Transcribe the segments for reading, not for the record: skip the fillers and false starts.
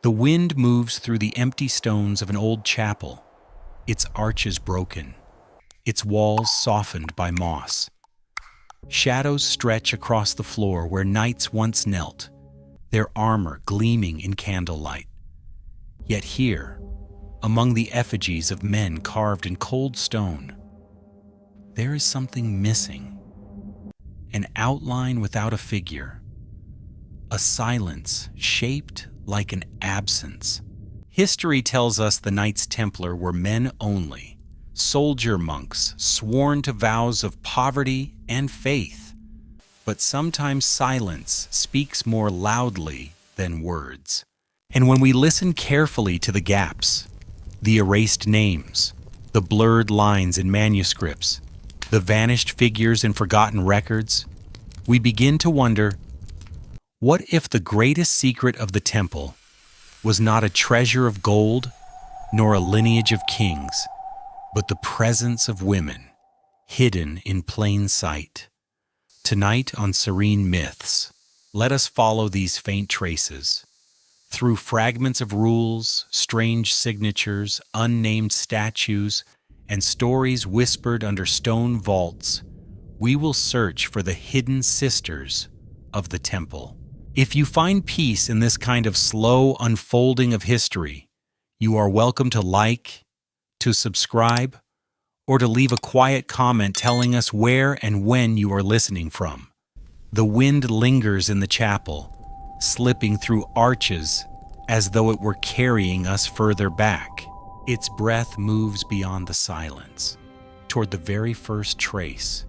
The wind moves through the empty stones of an old chapel, its arches broken, its walls softened by moss. Shadows stretch across the floor where knights once knelt, their armor gleaming in candlelight. Yet here, among the effigies of men carved in cold stone, there is something missing. An outline without a figure, a silence shaped like an absence. History tells us the Knights Templar were men only, soldier monks sworn to vows of poverty and faith. But sometimes silence speaks more loudly than words. And when we listen carefully to the gaps, the erased names, the blurred lines in manuscripts, the vanished figures in forgotten records, we begin to wonder, what if the greatest secret of the temple was not a treasure of gold, nor a lineage of kings, but the presence of women, hidden in plain sight? Tonight on Serene Myths, let us follow these faint traces. Through fragments of rules, strange signatures, unnamed statues, and stories whispered under stone vaults, we will search for the hidden sisters of the temple. If you find peace in this kind of slow unfolding of history, you are welcome to like, to subscribe, or to leave a quiet comment telling us where and when you are listening from. The wind lingers in the chapel, slipping through arches as though it were carrying us further back. Its breath moves beyond the silence, toward the very first trace,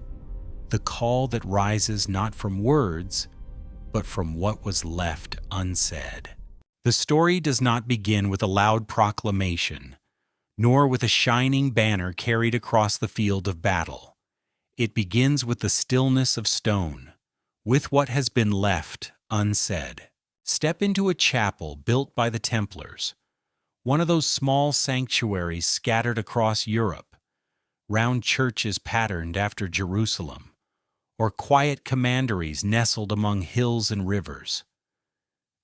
the call that rises not from words, but from what was left unsaid. The story does not begin with a loud proclamation, nor with a shining banner carried across the field of battle. It begins with the stillness of stone, with what has been left unsaid. Step into a chapel built by the Templars, one of those small sanctuaries scattered across Europe, round churches patterned after Jerusalem, or quiet commanderies nestled among hills and rivers.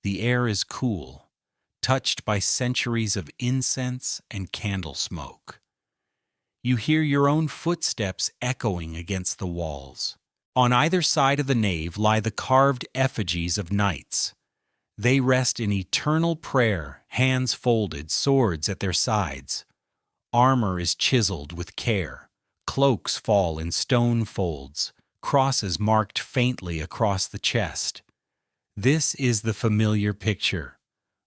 The air is cool, touched by centuries of incense and candle smoke. You hear your own footsteps echoing against the walls. On either side of the nave lie the carved effigies of knights. They rest in eternal prayer, hands folded, swords at their sides. Armor is chiseled with care, cloaks fall in stone folds, crosses marked faintly across the chest. This is the familiar picture,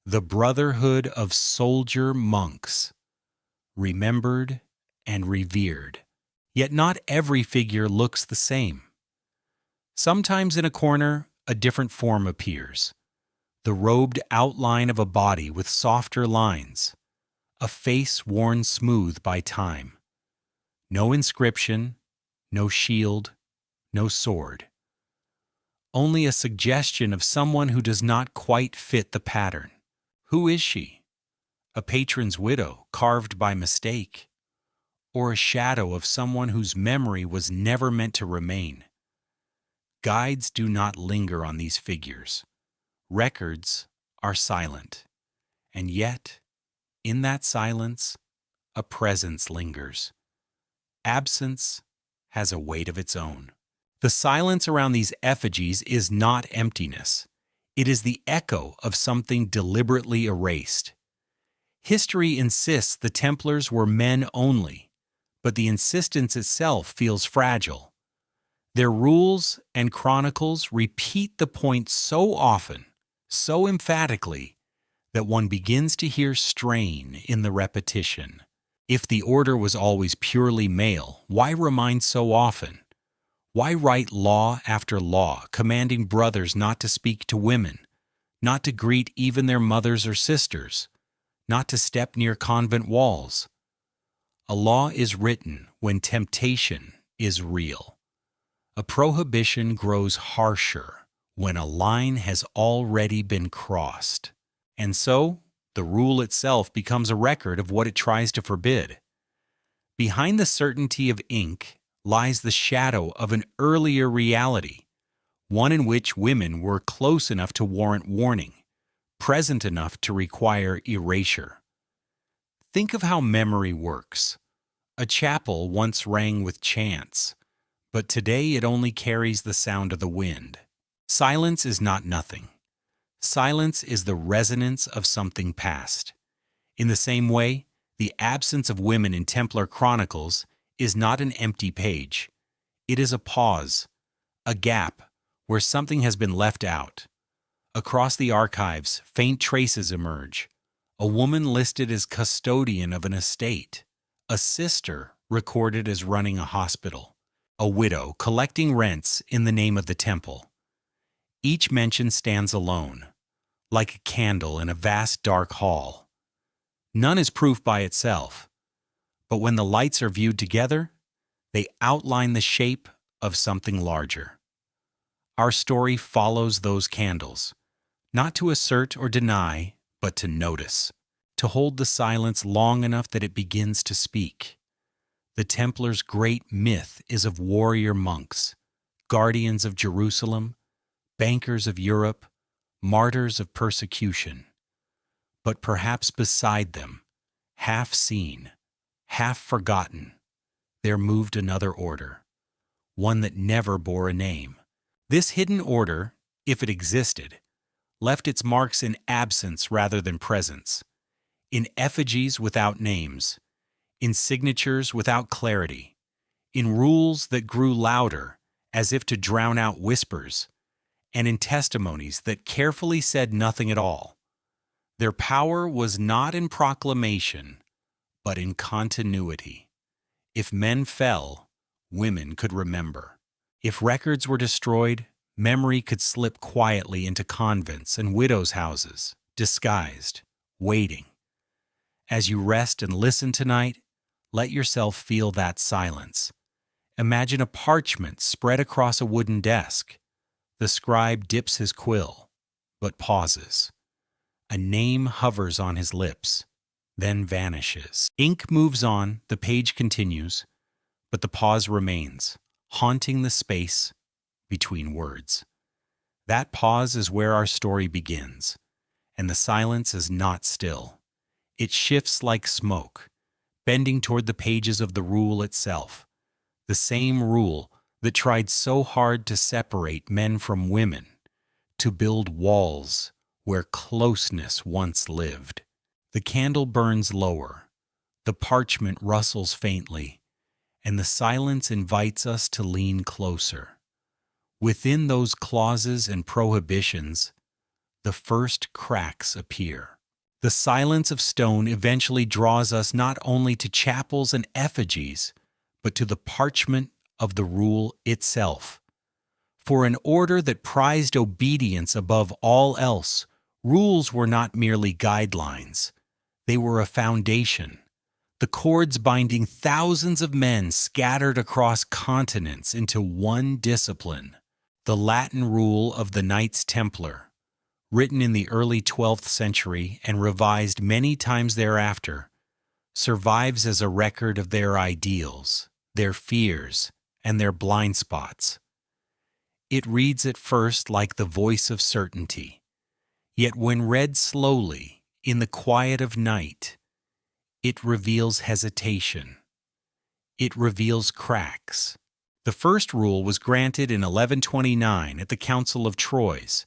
the brotherhood of soldier monks, remembered and revered. Yet not every figure looks the same. Sometimes in a corner, a different form appears, the robed outline of a body with softer lines, a face worn smooth by time. No inscription, no shield, no sword. Only a suggestion of someone who does not quite fit the pattern. Who is she? A patron's widow carved by mistake? Or a shadow of someone whose memory was never meant to remain? Guides do not linger on these figures. Records are silent. And yet, in that silence, a presence lingers. Absence has a weight of its own. The silence around these effigies is not emptiness. It is the echo of something deliberately erased. History insists the Templars were men only, but the insistence itself feels fragile. Their rules and chronicles repeat the point so often, so emphatically, that one begins to hear strain in the repetition. If the order was always purely male, why remind so often? Why write law after law, commanding brothers not to speak to women, not to greet even their mothers or sisters, not to step near convent walls? A law is written when temptation is real. A prohibition grows harsher when a line has already been crossed. And so, the rule itself becomes a record of what it tries to forbid. Behind the certainty of ink lies the shadow of an earlier reality, one in which women were close enough to warrant warning, present enough to require erasure. Think of how memory works. A chapel once rang with chants, but today it only carries the sound of the wind. Silence is not nothing. Silence is the resonance of something past. In the same way, the absence of women in Templar Chronicles is not an empty page. It is a pause, a gap where something has been left out. Across the archives, faint traces emerge. A woman listed as custodian of an estate, a sister recorded as running a hospital, a widow collecting rents in the name of the temple. Each mention stands alone, like a candle in a vast dark hall. None is proof by itself, but when the lights are viewed together, they outline the shape of something larger. Our story follows those candles, not to assert or deny, but to notice, to hold the silence long enough that it begins to speak. The Templars' great myth is of warrior monks, guardians of Jerusalem, bankers of Europe, martyrs of persecution. But perhaps beside them, half seen, half forgotten, there moved another order, one that never bore a name. This hidden order, if it existed, left its marks in absence rather than presence, in effigies without names, in signatures without clarity, in rules that grew louder as if to drown out whispers, and in testimonies that carefully said nothing at all. Their power was not in proclamation, but in continuity. If men fell, women could remember. If records were destroyed, memory could slip quietly into convents and widows' houses, disguised, waiting. As you rest and listen tonight, let yourself feel that silence. Imagine a parchment spread across a wooden desk. The scribe dips his quill, but pauses. A name hovers on his lips, then vanishes. Ink moves on, the page continues, but the pause remains, haunting the space between words. That pause is where our story begins, and the silence is not still. It shifts like smoke, bending toward the pages of the rule itself, the same rule that tried so hard to separate men from women, to build walls where closeness once lived. The candle burns lower, the parchment rustles faintly, and the silence invites us to lean closer. Within those clauses and prohibitions, the first cracks appear. The silence of stone eventually draws us not only to chapels and effigies, but to the parchment of the rule itself. For an order that prized obedience above all else, rules were not merely guidelines. They were a foundation, the cords binding thousands of men scattered across continents into one discipline. The Latin rule of the Knights Templar, written in the early 12th century and revised many times thereafter, survives as a record of their ideals, their fears, and their blind spots. It reads at first like the voice of certainty, yet when read slowly, in the quiet of night, it reveals hesitation. It reveals cracks. The first rule was granted in 1129 at the Council of Troyes,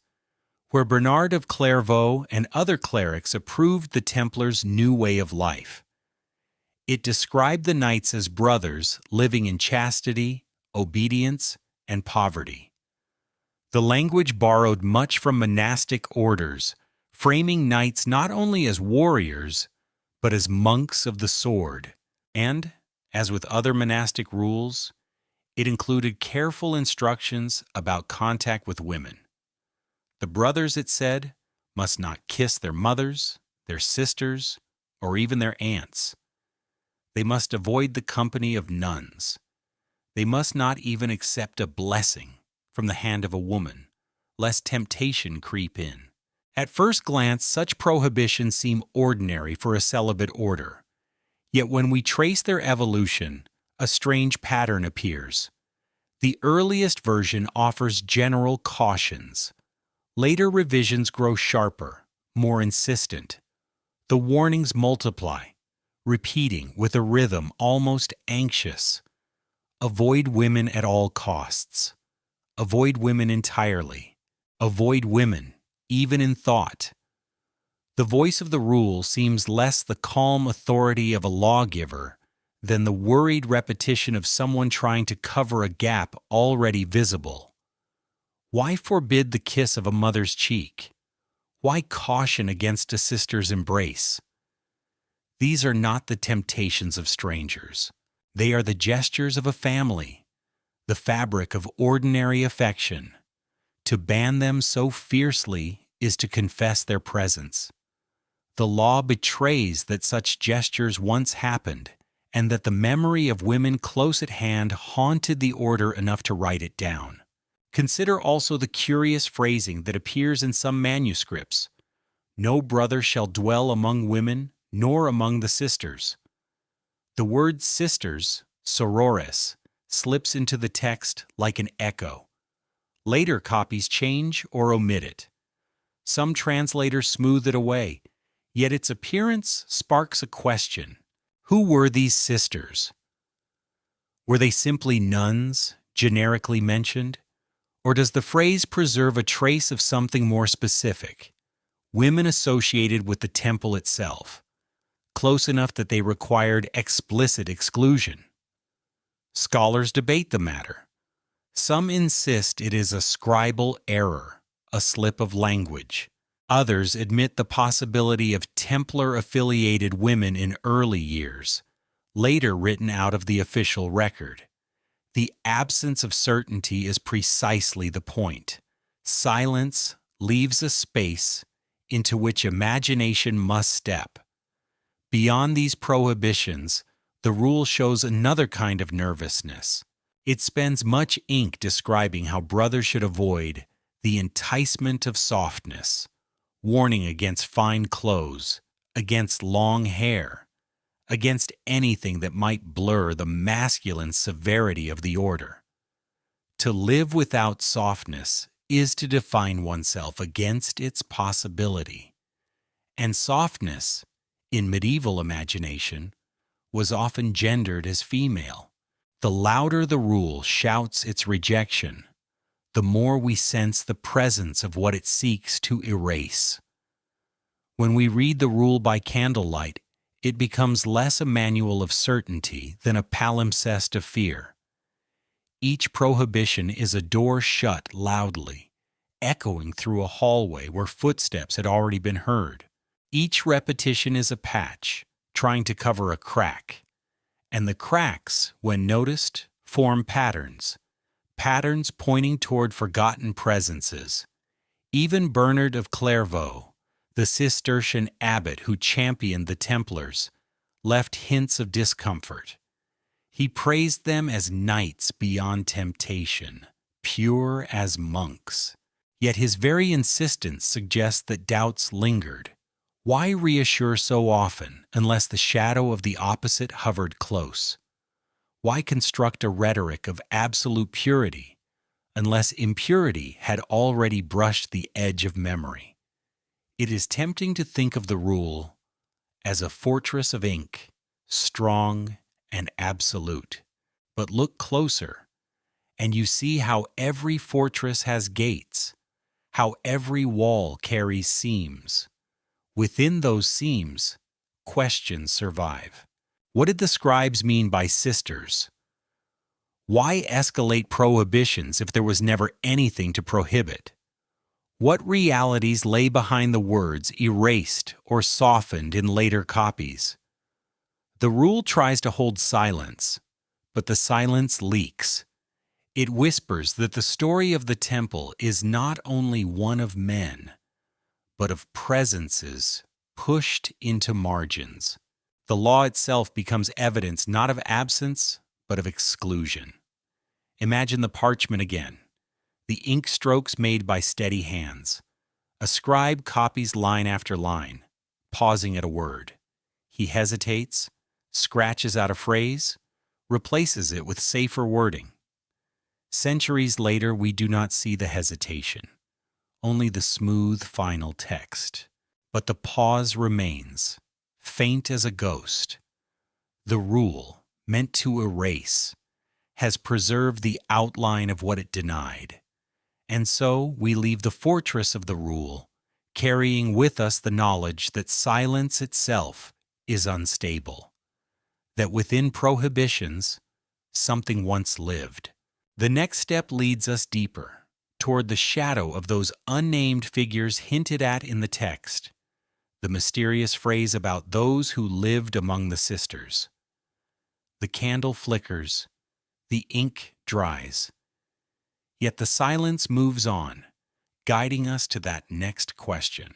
where Bernard of Clairvaux and other clerics approved the Templars' new way of life. It described the knights as brothers living in chastity, obedience, and poverty. The language borrowed much from monastic orders, framing knights not only as warriors, but as monks of the sword. And, as with other monastic rules, it included careful instructions about contact with women. The brothers, it said, must not kiss their mothers, their sisters, or even their aunts. They must avoid the company of nuns. They must not even accept a blessing from the hand of a woman, lest temptation creep in. At first glance, such prohibitions seem ordinary for a celibate order. Yet when we trace their evolution, a strange pattern appears. The earliest version offers general cautions. Later revisions grow sharper, more insistent. The warnings multiply, repeating with a rhythm almost anxious. Avoid women at all costs. Avoid women entirely. Avoid women, even in thought. The voice of the rule seems less the calm authority of a lawgiver than the worried repetition of someone trying to cover a gap already visible. Why forbid the kiss of a mother's cheek? Why caution against a sister's embrace? These are not the temptations of strangers. They are the gestures of a family, the fabric of ordinary affection. To ban them so fiercely is to confess their presence. The law betrays that such gestures once happened, and that the memory of women close at hand haunted the order enough to write it down. Consider also the curious phrasing that appears in some manuscripts. No brother shall dwell among women, nor among the sisters. The word sisters, sorores, slips into the text like an echo. Later copies change or omit it. Some translators smooth it away, yet its appearance sparks a question. Who were these sisters? Were they simply nuns, generically mentioned? Or does the phrase preserve a trace of something more specific? Women associated with the temple itself, close enough that they required explicit exclusion. Scholars debate the matter. Some insist it is a scribal error, a slip of language. Others admit the possibility of Templar-affiliated women in early years, later written out of the official record. The absence of certainty is precisely the point. Silence leaves a space into which imagination must step. Beyond these prohibitions, the rule shows another kind of nervousness. It spends much ink describing how brothers should avoid the enticement of softness, warning against fine clothes, against long hair, against anything that might blur the masculine severity of the order. To live without softness is to define oneself against its possibility. And softness, in medieval imagination, was often gendered as female. The louder the rule shouts its rejection, the more we sense the presence of what it seeks to erase. When we read the rule by candlelight, it becomes less a manual of certainty than a palimpsest of fear. Each prohibition is a door shut loudly, echoing through a hallway where footsteps had already been heard. Each repetition is a patch, trying to cover a crack. And the cracks, when noticed, form patterns. Patterns pointing toward forgotten presences. Even Bernard of Clairvaux, the Cistercian abbot who championed the Templars, left hints of discomfort. He praised them as knights beyond temptation, pure as monks. Yet his very insistence suggests that doubts lingered. Why reassure so often unless the shadow of the opposite hovered close? Why construct a rhetoric of absolute purity unless impurity had already brushed the edge of memory? It is tempting to think of the rule as a fortress of ink, strong and absolute. But look closer, and you see how every fortress has gates, how every wall carries seams. Within those seams, questions survive. What did the scribes mean by sisters? Why escalate prohibitions if there was never anything to prohibit? What realities lay behind the words erased or softened in later copies? The rule tries to hold silence, but the silence leaks. It whispers that the story of the temple is not only one of men, but of presences pushed into margins. The law itself becomes evidence not of absence, but of exclusion. Imagine the parchment again, the ink strokes made by steady hands. A scribe copies line after line, pausing at a word. He hesitates, scratches out a phrase, replaces it with safer wording. Centuries later, we do not see the hesitation, only the smooth final text. But the pause remains, faint as a ghost. The rule, meant to erase, has preserved the outline of what it denied. And so we leave the fortress of the rule, carrying with us the knowledge that silence itself is unstable, that within prohibitions, something once lived. The next step leads us deeper, toward the shadow of those unnamed figures hinted at in the text, the mysterious phrase about those who lived among the sisters. The candle flickers, the ink dries, yet the silence moves on, guiding us to that next question,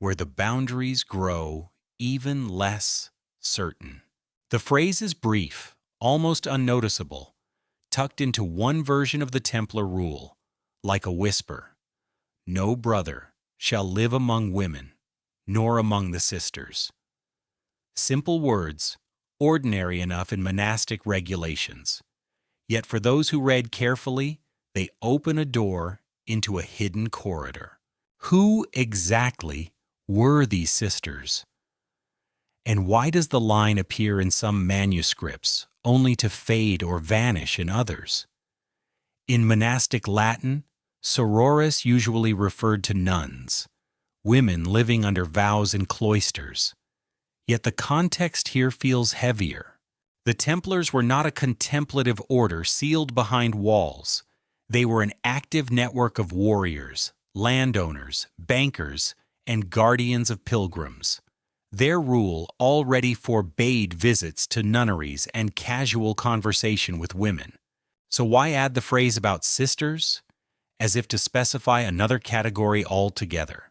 where the boundaries grow even less certain. The phrase is brief, almost unnoticeable, tucked into one version of the Templar rule, like a whisper. No brother shall live among women, nor among the sisters. Simple words, ordinary enough in monastic regulations. Yet for those who read carefully, they open a door into a hidden corridor. Who exactly were these sisters? And why does the line appear in some manuscripts only to fade or vanish in others? In monastic Latin, sororis usually referred to nuns, women living under vows in cloisters. Yet the context here feels heavier. The Templars were not a contemplative order sealed behind walls. They were an active network of warriors, landowners, bankers, and guardians of pilgrims. Their rule already forbade visits to nunneries and casual conversation with women. So why add the phrase about sisters, as if to specify another category altogether?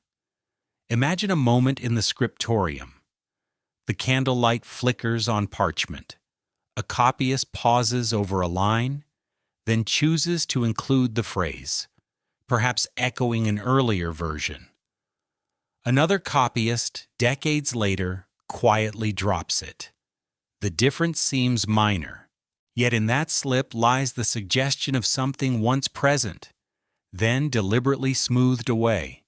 Imagine a moment in the scriptorium. The candlelight flickers on parchment. A copyist pauses over a line, then chooses to include the phrase, perhaps echoing an earlier version. Another copyist, decades later, quietly drops it. The difference seems minor, yet in that slip lies the suggestion of something once present, then deliberately smoothed away.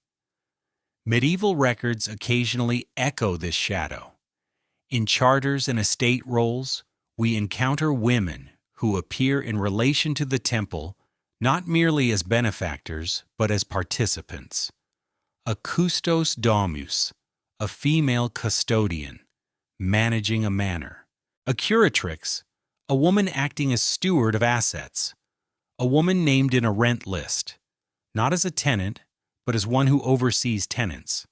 Medieval records occasionally echo this shadow. In charters and estate rolls, we encounter women who appear in relation to the temple not merely as benefactors, but as participants. A custos domus, a female custodian, managing a manor. A curatrix, a woman acting as steward of assets. A woman named in a rent list, not as a tenant, but as one who oversees tenants.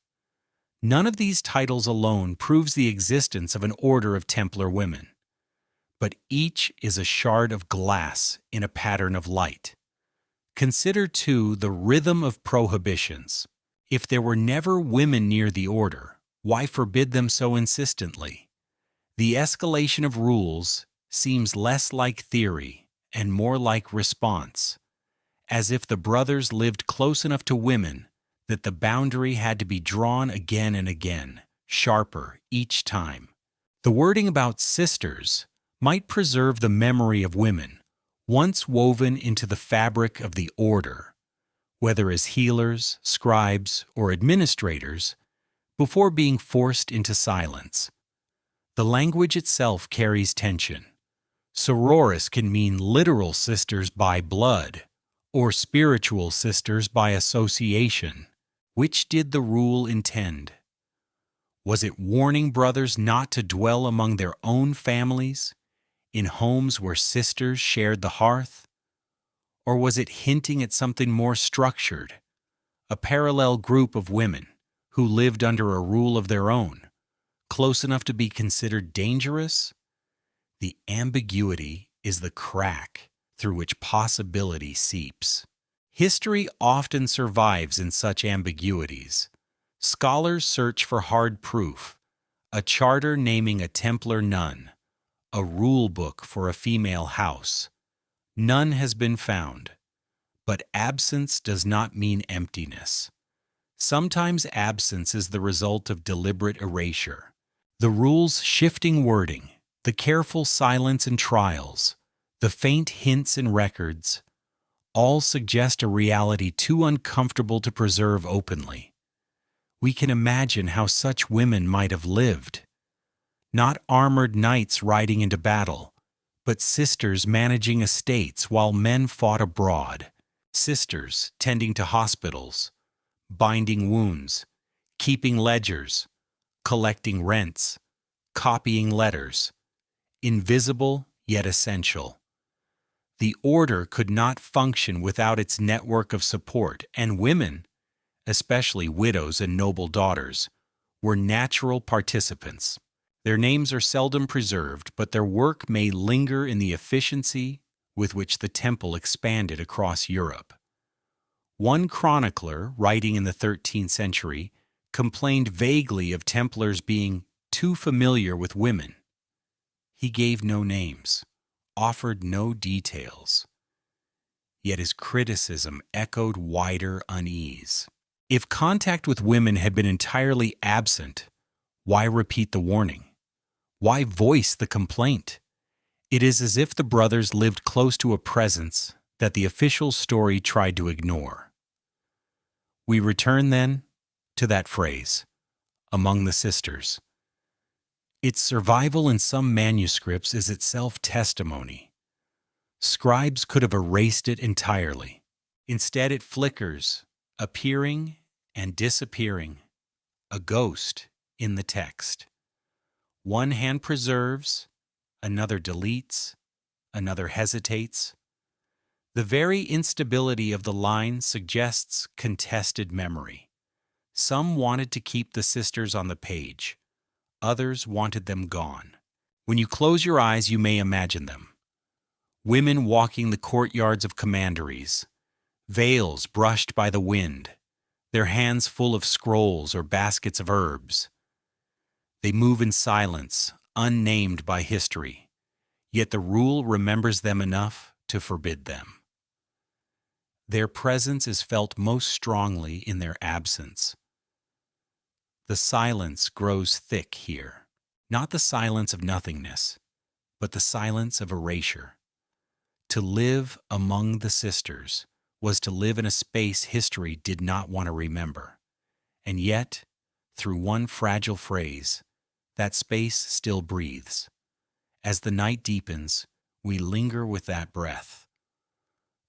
None of these titles alone proves the existence of an order of Templar women, but each is a shard of glass in a pattern of light. Consider, too, the rhythm of prohibitions. If there were never women near the order, why forbid them so insistently? The escalation of rules seems less like theory and more like response, as if the brothers lived close enough to women that the boundary had to be drawn again and again, sharper each time. The wording about sisters might preserve the memory of women, once woven into the fabric of the order, whether as healers, scribes, or administrators, before being forced into silence. The language itself carries tension. Sororis can mean literal sisters by blood, or spiritual sisters by association. Which did the rule intend? Was it warning brothers not to dwell among their own families, in homes where sisters shared the hearth? Or was it hinting at something more structured, a parallel group of women who lived under a rule of their own, close enough to be considered dangerous? The ambiguity is the crack through which possibility seeps. History often survives in such ambiguities. Scholars search for hard proof, a charter naming a Templar nun, a rule book for a female house. None has been found, but absence does not mean emptiness. Sometimes absence is the result of deliberate erasure. The rule's shifting wording, the careful silence in trials, the faint hints in records, all suggest a reality too uncomfortable to preserve openly. We can imagine how such women might have lived. Not armored knights riding into battle, but sisters managing estates while men fought abroad, sisters tending to hospitals, binding wounds, keeping ledgers, collecting rents, copying letters, invisible yet essential. The order could not function without its network of support, and women, especially widows and noble daughters, were natural participants. Their names are seldom preserved, but their work may linger in the efficiency with which the temple expanded across Europe. One chronicler, writing in the 13th century, complained vaguely of Templars being too familiar with women. He gave no names, offered no details. Yet his criticism echoed wider unease. If contact with women had been entirely absent, why repeat the warning? Why voice the complaint? It is as if the brothers lived close to a presence that the official story tried to ignore. We return, then, to that phrase, among the sisters. Its survival in some manuscripts is itself testimony. Scribes could have erased it entirely. Instead, it flickers, appearing and disappearing, a ghost in the text. One hand preserves, another deletes, another hesitates. The very instability of the line suggests contested memory. Some wanted to keep the sisters on the page. Others wanted them gone. When you close your eyes, you may imagine them. Women walking the courtyards of commanderies, veils brushed by the wind, their hands full of scrolls or baskets of herbs. They move in silence, unnamed by history, yet the rule remembers them enough to forbid them. Their presence is felt most strongly in their absence. The silence grows thick here, not the silence of nothingness, but the silence of erasure. To live among the sisters was to live in a space history did not want to remember. And yet, through one fragile phrase, that space still breathes. As the night deepens, we linger with that breath.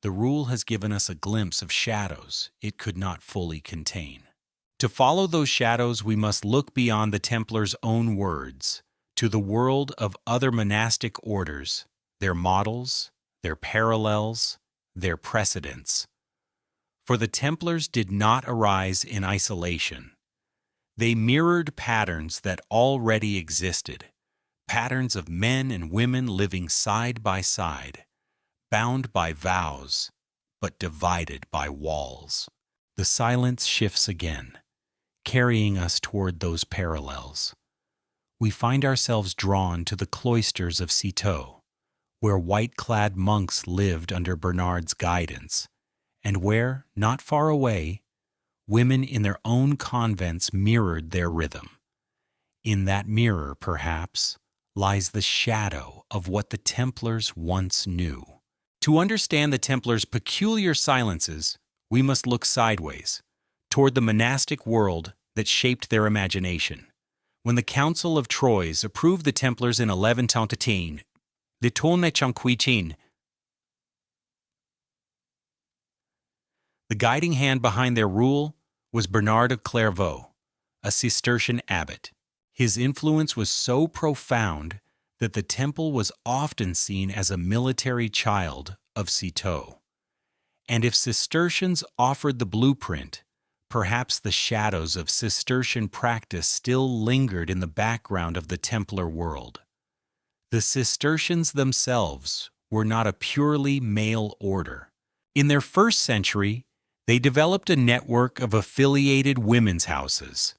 The rule has given us a glimpse of shadows it could not fully contain. To follow those shadows, we must look beyond the Templars' own words to the world of other monastic orders, their models, their parallels, their precedents. For the Templars did not arise in isolation. They mirrored patterns that already existed, patterns of men and women living side by side, bound by vows, but divided by walls. The silence shifts again, carrying us toward those parallels. We find ourselves drawn to the cloisters of Citeaux, where white-clad monks lived under Bernard's guidance, and where, not far away, women in their own convents mirrored their rhythm. In that mirror, perhaps, lies the shadow of what the Templars once knew. To understand the Templars' peculiar silences, we must look sideways, toward the monastic world that shaped their imagination. When the Council of Troyes approved the Templars in 1113, the guiding hand behind their rule was Bernard of Clairvaux, a Cistercian abbot. His influence was so profound that the temple was often seen as a military child of Citeaux. And if Cistercians offered the blueprint, perhaps the shadows of Cistercian practice still lingered in the background of the Templar world. The Cistercians themselves were not a purely male order. In their first century, they developed a network of affiliated women's houses,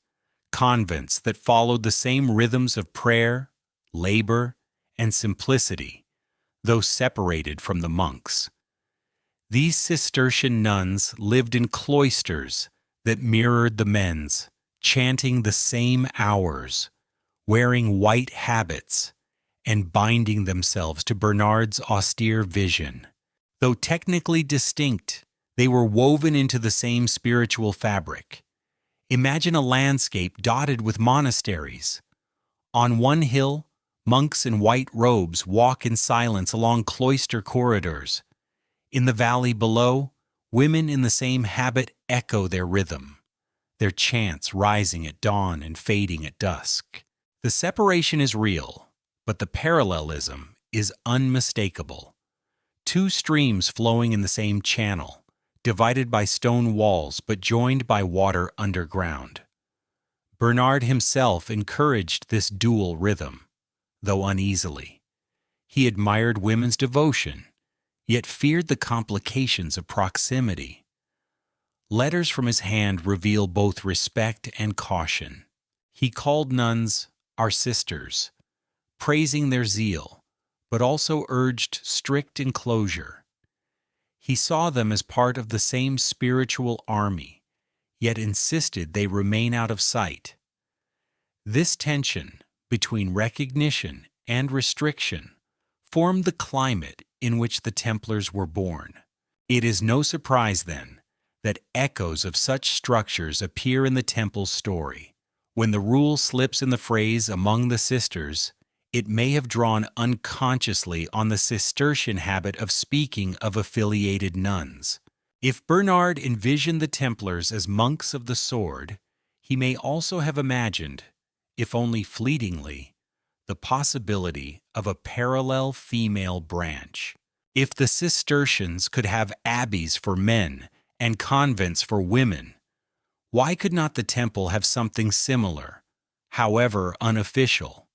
convents that followed the same rhythms of prayer, labor, and simplicity, though separated from the monks. These Cistercian nuns lived in cloisters that mirrored the men's, chanting the same hours, wearing white habits, and binding themselves to Bernard's austere vision. Though technically distinct, they were woven into the same spiritual fabric. Imagine a landscape dotted with monasteries. On one hill, monks in white robes walk in silence along cloister corridors. In the valley below, women in the same habit echo their rhythm, their chants rising at dawn and fading at dusk. The separation is real, but the parallelism is unmistakable. Two streams flowing in the same channel, divided by stone walls but joined by water underground. Bernard himself encouraged this dual rhythm, though uneasily. He admired women's devotion, yet feared the complications of proximity. Letters from his hand reveal both respect and caution. He called nuns "our sisters," praising their zeal, but also urged strict enclosure. He saw them as part of the same spiritual army, yet insisted they remain out of sight. This tension between recognition and restriction formed the climate in which the Templars were born. It is no surprise, then, that echoes of such structures appear in the Temple's story. When the rule slips in the phrase "among the sisters," it may have drawn unconsciously on the Cistercian habit of speaking of affiliated nuns. If Bernard envisioned the Templars as monks of the sword, he may also have imagined, if only fleetingly, the possibility of a parallel female branch. If the Cistercians could have abbeys for men and convents for women, why could not the Temple have something similar, however unofficial?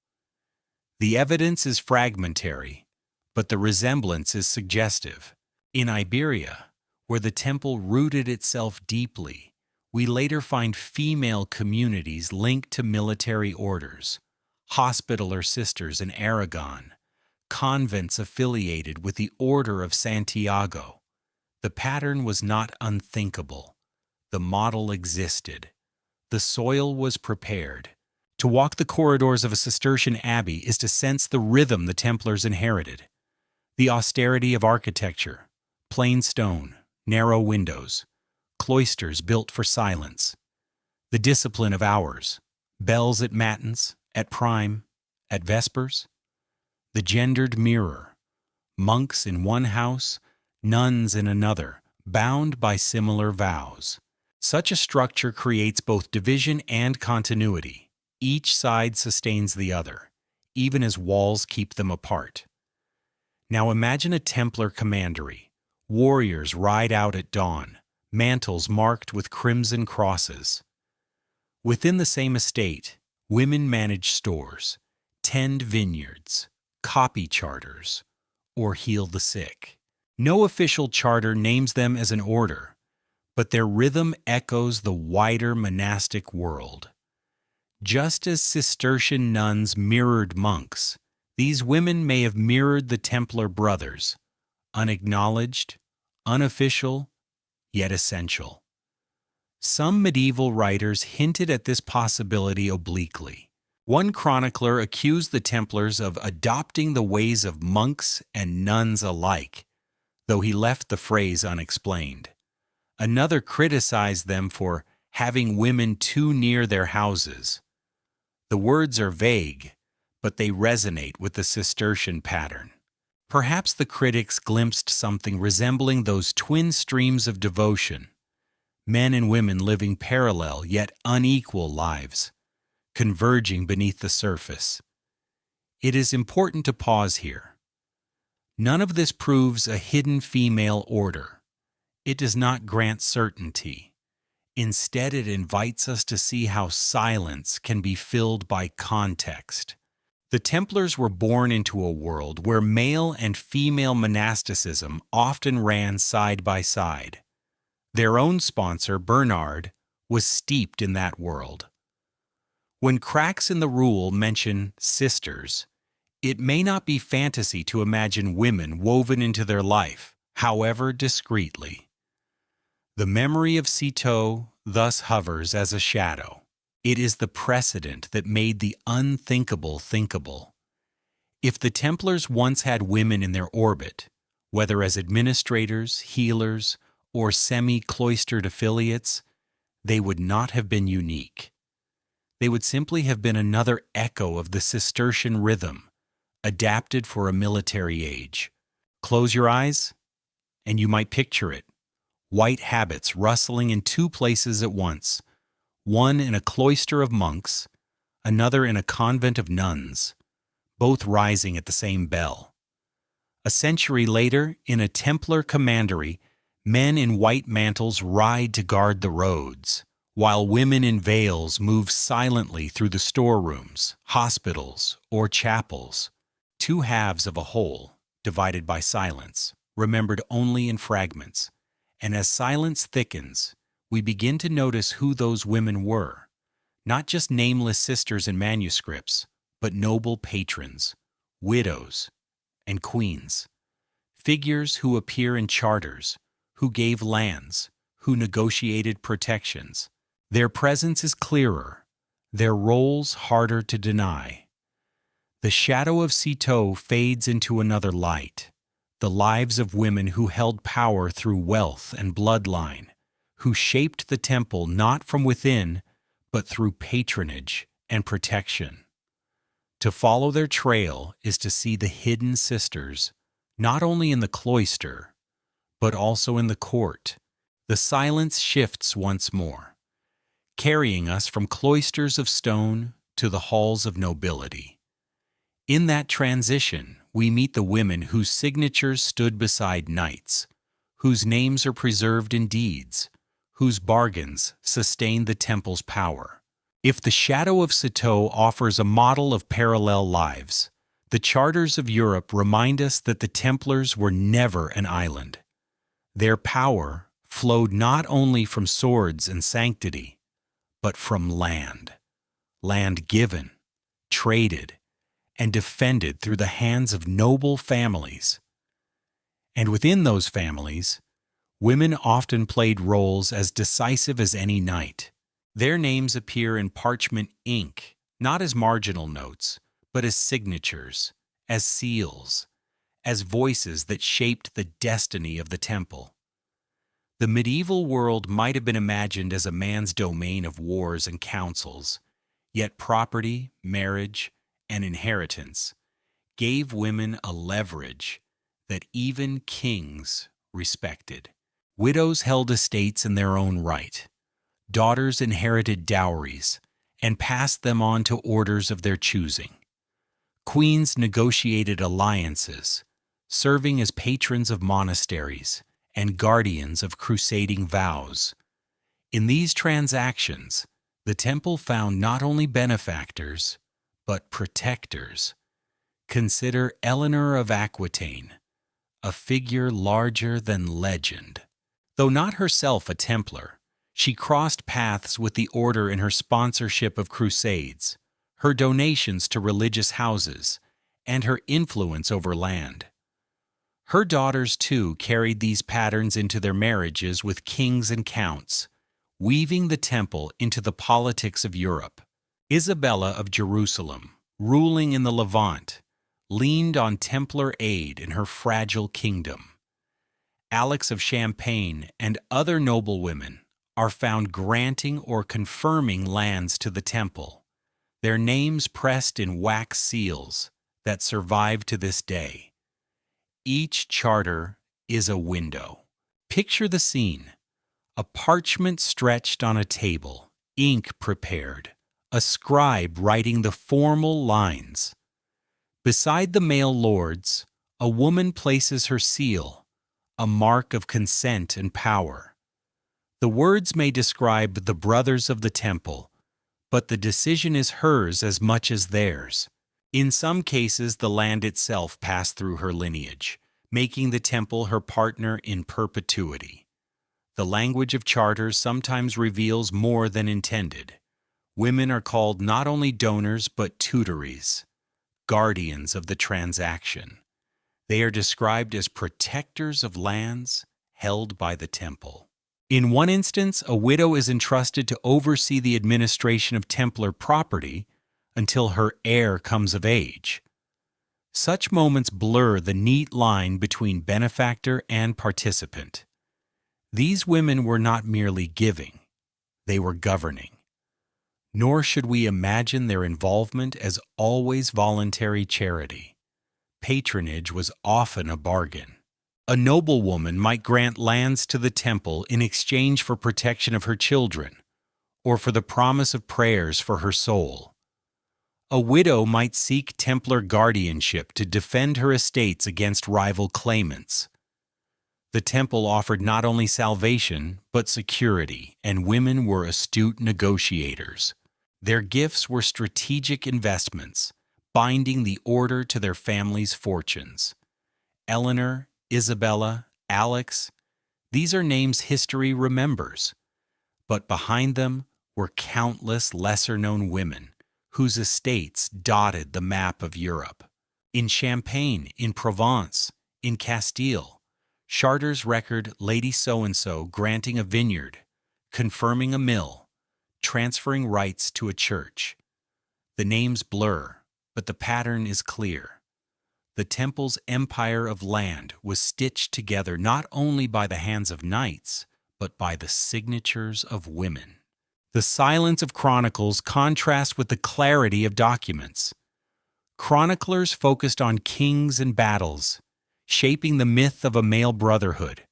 The evidence is fragmentary, but the resemblance is suggestive. In Iberia, where the Temple rooted itself deeply, we later find female communities linked to military orders, Hospitaller sisters in Aragon, convents affiliated with the Order of Santiago. The pattern was not unthinkable. The model existed. The soil was prepared. To walk the corridors of a Cistercian abbey is to sense the rhythm the Templars inherited. The austerity of architecture, plain stone, narrow windows, cloisters built for silence. The discipline of hours, bells at matins, at prime, at vespers. The gendered mirror, monks in one house, nuns in another, bound by similar vows. Such a structure creates both division and continuity. Each side sustains the other, even as walls keep them apart. Now imagine a Templar commandery. Warriors ride out at dawn, mantles marked with crimson crosses. Within the same estate, women manage stores, tend vineyards, copy charters, or heal the sick. No official charter names them as an order, but their rhythm echoes the wider monastic world. Just as Cistercian nuns mirrored monks, these women may have mirrored the Templar brothers, unacknowledged, unofficial, yet essential. Some medieval writers hinted at this possibility obliquely. One chronicler accused the Templars of adopting the ways of monks and nuns alike, though he left the phrase unexplained. Another criticized them for having women too near their houses. The words are vague, but they resonate with the Cistercian pattern. Perhaps the critics glimpsed something resembling those twin streams of devotion, men and women living parallel yet unequal lives, converging beneath the surface. It is important to pause here. None of this proves a hidden female order. It does not grant certainty. Instead, it invites us to see how silence can be filled by context. The Templars were born into a world where male and female monasticism often ran side by side. Their own sponsor, Bernard, was steeped in that world. When cracks in the rule mention sisters, it may not be fantasy to imagine women woven into their life, however discreetly. The memory of Citeaux thus hovers as a shadow. It is the precedent that made the unthinkable thinkable. If the Templars once had women in their orbit, whether as administrators, healers, or semi-cloistered affiliates, they would not have been unique. They would simply have been another echo of the Cistercian rhythm, adapted for a military age. Close your eyes, and you might picture it. White habits rustling in two places at once, one in a cloister of monks, another in a convent of nuns, both rising at the same bell. A century later, in a Templar commandery, men in white mantles ride to guard the roads, while women in veils move silently through the storerooms, hospitals, or chapels, two halves of a whole, divided by silence, remembered only in fragments. And as silence thickens, we begin to notice who those women were, not just nameless sisters in manuscripts, but noble patrons, widows, and queens, figures who appear in charters, who gave lands, who negotiated protections. Their presence is clearer, their roles harder to deny. The shadow of Citeaux fades into another light, the lives of women who held power through wealth and bloodline, who shaped the temple not from within, but through patronage and protection. To follow their trail is to see the hidden sisters, not only in the cloister, but also in the court. The silence shifts once more, carrying us from cloisters of stone to the halls of nobility. In that transition, we meet the women whose signatures stood beside knights, whose names are preserved in deeds, whose bargains sustained the temple's power. If the shadow of Citeaux offers a model of parallel lives, the charters of Europe remind us that the Templars were never an island. Their power flowed not only from swords and sanctity, but from land. Land given, traded, and defended through the hands of noble families. And within those families, women often played roles as decisive as any knight. Their names appear in parchment ink, not as marginal notes, but as signatures, as seals, as voices that shaped the destiny of the temple. The medieval world might have been imagined as a man's domain of wars and councils, yet property, marriage, and inheritance gave women a leverage that even kings respected. Widows held estates in their own right. Daughters inherited dowries and passed them on to orders of their choosing. Queens negotiated alliances, serving as patrons of monasteries and guardians of crusading vows. In these transactions, the temple found not only benefactors, but protectors. Consider Eleanor of Aquitaine, a figure larger than legend. Though not herself a Templar, she crossed paths with the order in her sponsorship of crusades, her donations to religious houses, and her influence over land. Her daughters, too, carried these patterns into their marriages with kings and counts, weaving the temple into the politics of Europe. Isabella of Jerusalem, ruling in the Levant, leaned on Templar aid in her fragile kingdom. Alix of Champagne and other noblewomen are found granting or confirming lands to the temple, their names pressed in wax seals that survive to this day. Each charter is a window. Picture the scene: a parchment stretched on a table, ink prepared, a scribe writing the formal lines. Beside the male lords, a woman places her seal, a mark of consent and power. The words may describe the brothers of the temple, but the decision is hers as much as theirs. In some cases, the land itself passed through her lineage, making the temple her partner in perpetuity. The language of charters sometimes reveals more than intended. Women are called not only donors but tutories, guardians of the transaction. They are described as protectors of lands held by the temple. In one instance, a widow is entrusted to oversee the administration of Templar property until her heir comes of age. Such moments blur the neat line between benefactor and participant. These women were not merely giving. they were governing. Nor should we imagine their involvement as always voluntary charity. Patronage was often a bargain. A noblewoman might grant lands to the temple in exchange for protection of her children, or for the promise of prayers for her soul. A widow might seek Templar guardianship to defend her estates against rival claimants. The temple offered not only salvation, but security, and women were astute negotiators. Their gifts were strategic investments, binding the order to their families' fortunes. Eleanor, Isabella, Alex, these are names history remembers. But behind them were countless lesser-known women whose estates dotted the map of Europe. In Champagne, in Provence, in Castile, Charters record Lady So-and-so granting a vineyard, confirming a mill, transferring rights to a church. The names blur, but the pattern is clear. The temple's empire of land was stitched together not only by the hands of knights, but by the signatures of women. The silence of chronicles contrasts with the clarity of documents. Chroniclers focused on kings and battles, shaping the myth of a male brotherhood.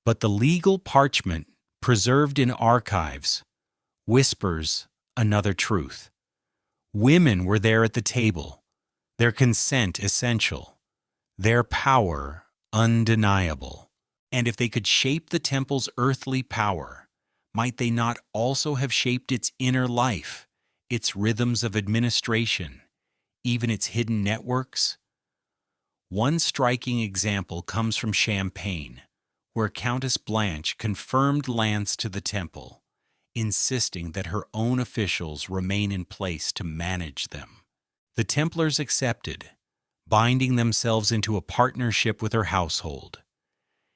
But the legal parchment, preserved in archives, whispers another truth. Women were there at the table, their consent essential, their power undeniable. And if they could shape the temple's earthly power, might they not also have shaped its inner life, its rhythms of administration, even its hidden networks? One striking example comes from Champagne, where Countess Blanche confirmed lands to the temple, insisting that her own officials remain in place to manage them. The Templars accepted, binding themselves into a partnership with her household.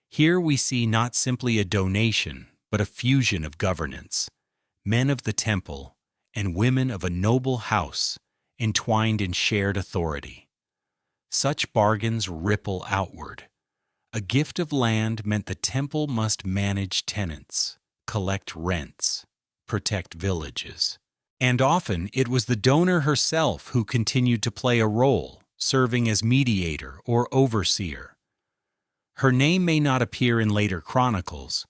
Here we see not simply a donation, but a fusion of governance, men of the temple and women of a noble house entwined in shared authority. Such bargains ripple outward. A gift of land meant the temple must manage tenants, collect rents, protect villages. And often it was the donor herself who continued to play a role, serving as mediator or overseer. Her name may not appear in later chronicles,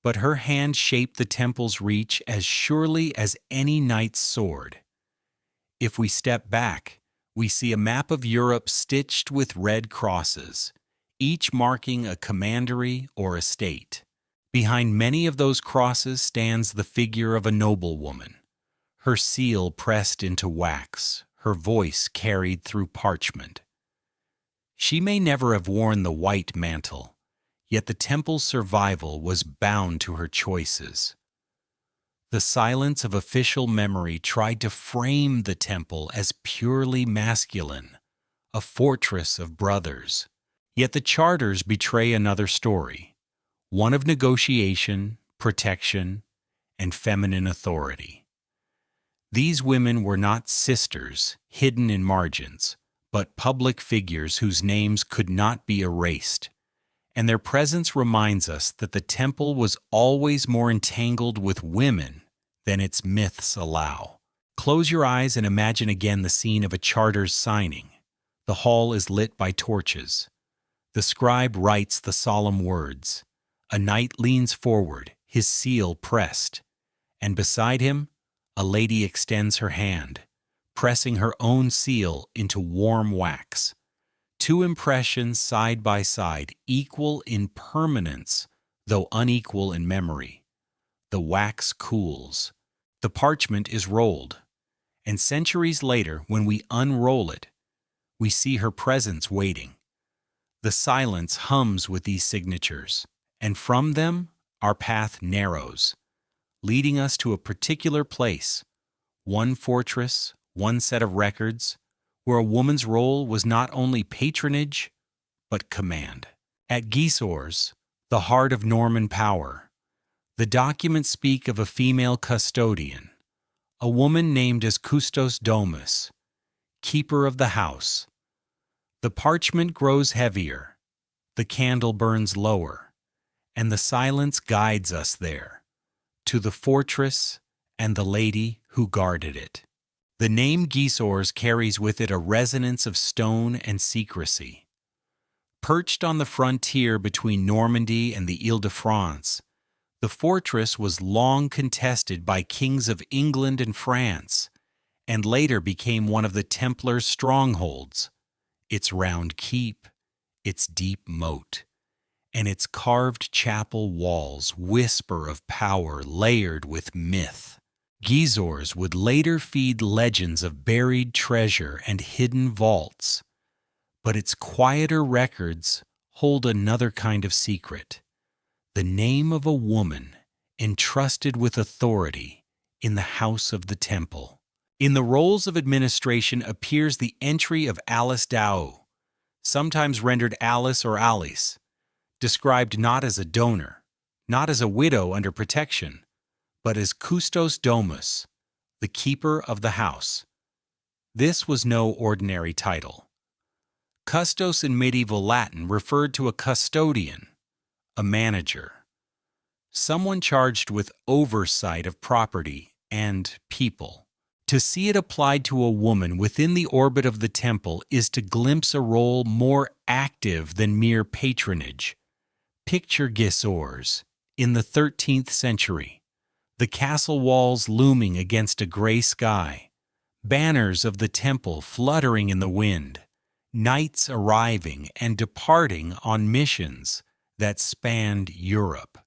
but her hand shaped the temple's reach as surely as any knight's sword. If we step back, we see a map of Europe stitched with red crosses, each marking a commandery or estate. Behind many of those crosses stands the figure of a noblewoman, her seal pressed into wax, her voice carried through parchment. She may never have worn the white mantle, yet the temple's survival was bound to her choices. The silence of official memory tried to frame the temple as purely masculine, a fortress of brothers. Yet the charters betray another story, one of negotiation, protection, and feminine authority. These women were not sisters hidden in margins, but public figures whose names could not be erased. And their presence reminds us that the temple was always more entangled with women than its myths allow. Close your eyes and imagine again the scene of a charter's signing. The hall is lit by torches. The scribe writes the solemn words. A knight leans forward, his seal pressed, and beside him, a lady extends her hand, pressing her own seal into warm wax. Two impressions side by side, equal in permanence, though unequal in memory. The wax cools. The parchment is rolled. And centuries later, when we unroll it, we see her presence waiting. The silence hums with these signatures, and from them our path narrows, leading us to a particular place, one fortress, one set of records, where a woman's role was not only patronage, but command. At Gisors, the heart of Norman power, the documents speak of a female custodian, a woman named as Custos Domus, keeper of the house. The parchment grows heavier, the candle burns lower, and the silence guides us there, to the fortress and the lady who guarded it. The name Gisors carries with it a resonance of stone and secrecy. Perched on the frontier between Normandy and the Ile-de-France, the fortress was long contested by kings of England and France, and later became one of the Templar strongholds. Its round keep, its deep moat, and its carved chapel walls whisper of power layered with myth. Gisors would later feed legends of buried treasure and hidden vaults, but its quieter records hold another kind of secret: the name of a woman entrusted with authority in the house of the temple. In the roles of administration appears the entry of Alice Dao, sometimes rendered Alice or Alice, described not as a donor, not as a widow under protection, but as custos domus, the keeper of the house. This was no ordinary title. Custos in medieval Latin referred to a custodian, a manager, someone charged with oversight of property and people. To see it applied to a woman within the orbit of the temple is to glimpse a role more active than mere patronage. Picture Gisors in the 13th century, the castle walls looming against a gray sky, banners of the temple fluttering in the wind, knights arriving and departing on missions that spanned Europe.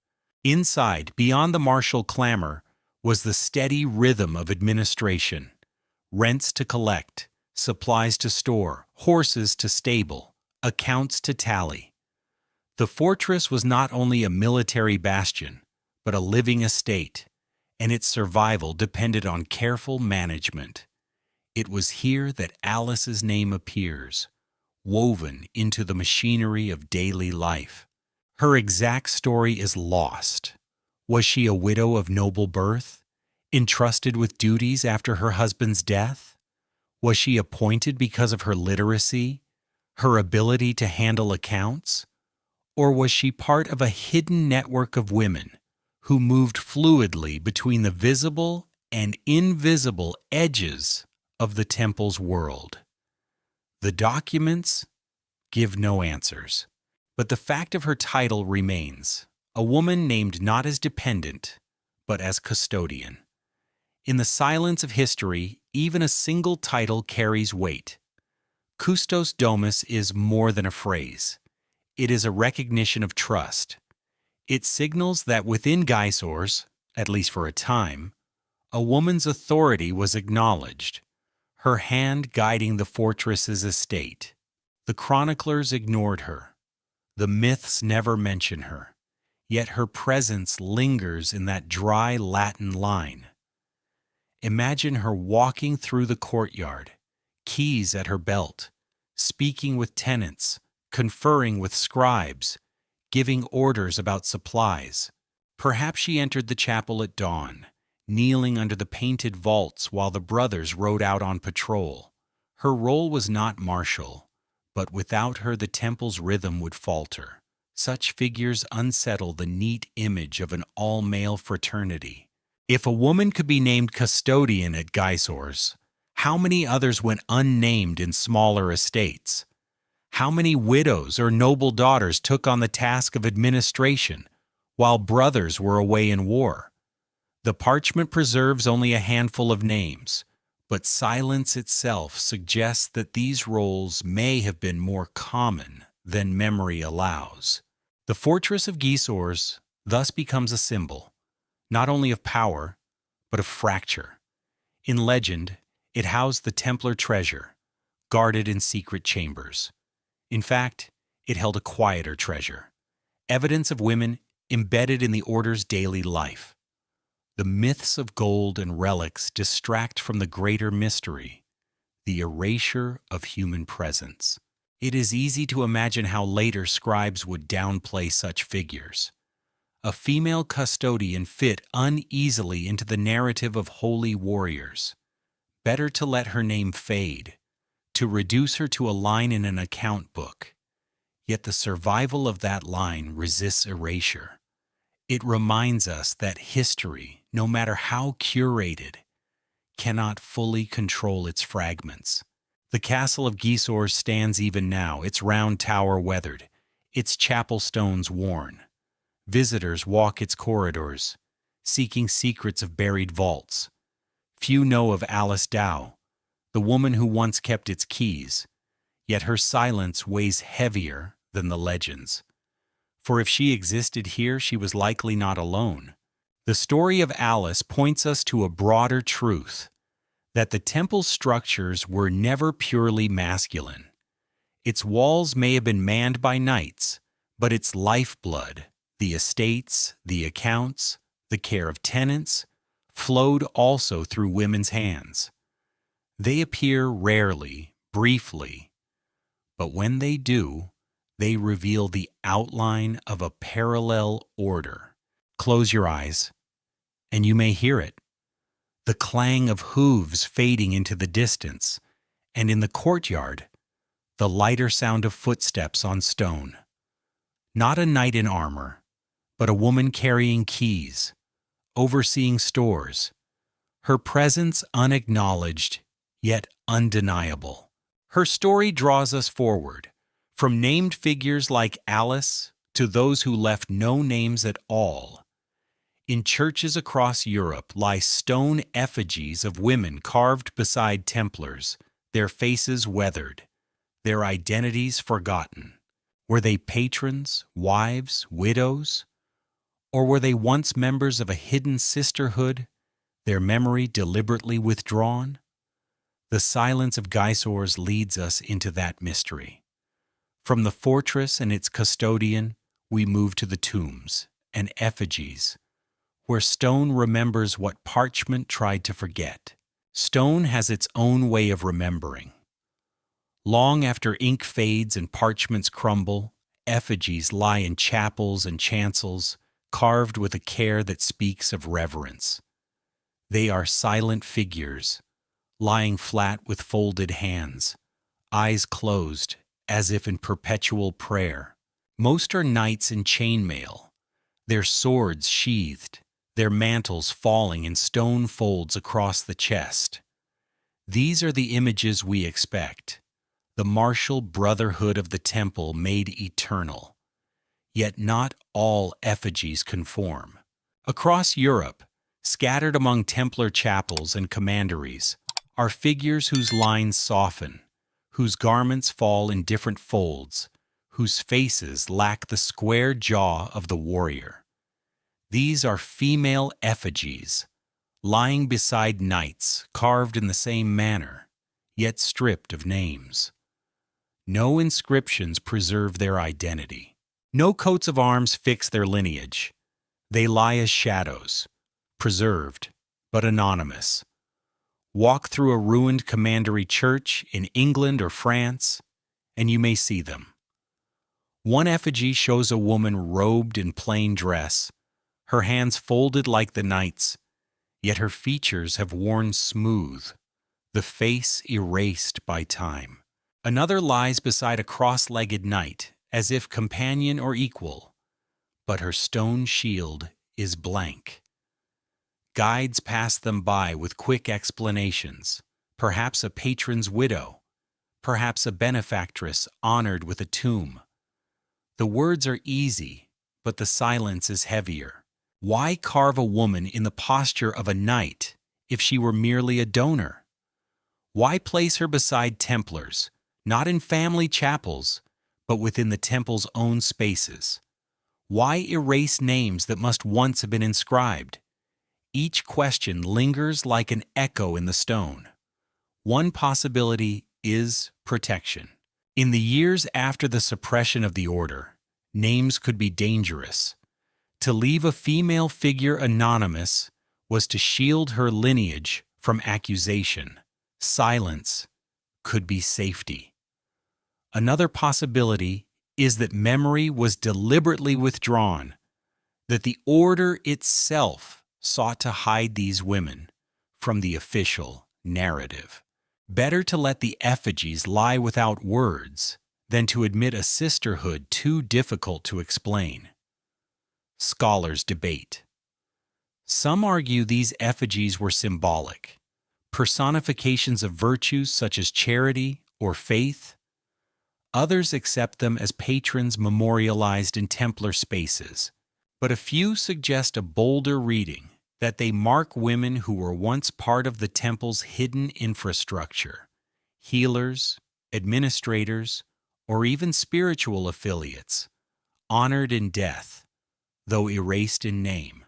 Inside, beyond the martial clamor, was the steady rhythm of administration: rents to collect, supplies to store, horses to stable, accounts to tally. The fortress was not only a military bastion, but a living estate, and its survival depended on careful management. It was here that Alice's name appears, woven into the machinery of daily life. Her exact story is lost. Was she a widow of noble birth, entrusted with duties after her husband's death? Was she appointed because of her literacy, her ability to handle accounts? Or was she part of a hidden network of women who moved fluidly between the visible and invisible edges of the temple's world? The documents give no answers, but the fact of her title remains: a woman named not as dependent, but as custodian. In the silence of history, even a single title carries weight. Custos Domus is more than a phrase. It is a recognition of trust. It signals that within Gisors, at least for a time, a woman's authority was acknowledged, her hand guiding the fortress's estate. The chroniclers ignored her. The myths never mention her. Yet her presence lingers in that dry Latin line. Imagine her walking through the courtyard, keys at her belt, speaking with tenants, conferring with scribes, giving orders about supplies. Perhaps she entered the chapel at dawn, kneeling under the painted vaults while the brothers rode out on patrol. Her role was not martial, but without her the temple's rhythm would falter. Such figures unsettle the neat image of an all-male fraternity. If a woman could be named custodian at Gisors, how many others went unnamed in smaller estates? How many widows or noble daughters took on the task of administration while brothers were away in war? The parchment preserves only a handful of names, but silence itself suggests that these roles may have been more common than memory allows. The fortress of Gisors thus becomes a symbol, not only of power, but of fracture. In legend, it housed the Templar treasure, guarded in secret chambers. In fact, it held a quieter treasure, evidence of women embedded in the order's daily life. The myths of gold and relics distract from the greater mystery, the erasure of human presence. It is easy to imagine how later scribes would downplay such figures. A female custodian fit uneasily into the narrative of holy warriors. Better to let her name fade, to reduce her to a line in an account book. Yet the survival of that line resists erasure. It reminds us that history, no matter how curated, cannot fully control its fragments. The castle of Gisors stands even now, its round tower weathered, its chapel stones worn. Visitors walk its corridors, seeking secrets of buried vaults. Few know of Alice Dow, the woman who once kept its keys, yet her silence weighs heavier than the legends. For if she existed here, she was likely not alone. The story of Alice points us to a broader truth, that the temple's structures were never purely masculine. Its walls may have been manned by knights, but its lifeblood, the estates, the accounts, the care of tenants, flowed also through women's hands. They appear rarely, briefly, but when they do, they reveal the outline of a parallel order. Close your eyes, and you may hear it. The clang of hooves fading into the distance, and in the courtyard, the lighter sound of footsteps on stone. Not a knight in armor, but a woman carrying keys, overseeing stores. Her presence unacknowledged, yet undeniable. Her story draws us forward, from named figures like Alice to those who left no names at all. In churches across Europe lie stone effigies of women carved beside Templars, their faces weathered, their identities forgotten. Were they patrons, wives, widows? Or were they once members of a hidden sisterhood, their memory deliberately withdrawn? The silence of Gisors leads us into that mystery. From the fortress and its custodian, we move to the tombs and effigies, where stone remembers what parchment tried to forget. Stone has its own way of remembering. Long after ink fades and parchments crumble, effigies lie in chapels and chancels, carved with a care that speaks of reverence. They are silent figures, lying flat with folded hands, eyes closed, as if in perpetual prayer. Most are knights in chainmail, their swords sheathed, their mantles falling in stone folds across the chest. These are the images we expect, the martial brotherhood of the temple made eternal. Yet not all effigies conform. Across Europe, scattered among Templar chapels and commanderies, are figures whose lines soften, whose garments fall in different folds, whose faces lack the square jaw of the warrior. These are female effigies, lying beside knights carved in the same manner, yet stripped of names. No inscriptions preserve their identity. No coats of arms fix their lineage. They lie as shadows, preserved, but anonymous. Walk through a ruined commandery church in England or France, and you may see them. One effigy shows a woman robed in plain dress, her hands folded like the knights, yet her features have worn smooth, the face erased by time. Another lies beside a cross-legged knight, as if companion or equal, but her stone shield is blank. Guides pass them by with quick explanations, perhaps a patron's widow, perhaps a benefactress honored with a tomb. The words are easy, but the silence is heavier. Why carve a woman in the posture of a knight if she were merely a donor? Why place her beside Templars, not in family chapels, but within the temple's own spaces? Why erase names that must once have been inscribed? Each question lingers like an echo in the stone. One possibility is protection. In the years after the suppression of the order, names could be dangerous. To leave a female figure anonymous was to shield her lineage from accusation. Silence could be safety. Another possibility is that memory was deliberately withdrawn, that the order itself sought to hide these women from the official narrative. Better to let the effigies lie without words than to admit a sisterhood too difficult to explain. Scholars debate. Some argue these effigies were symbolic, personifications of virtues such as charity or faith. Others accept them as patrons memorialized in Templar spaces, but a few suggest a bolder reading, that they mark women who were once part of the temple's hidden infrastructure, healers, administrators, or even spiritual affiliates, honored in death, though erased in name.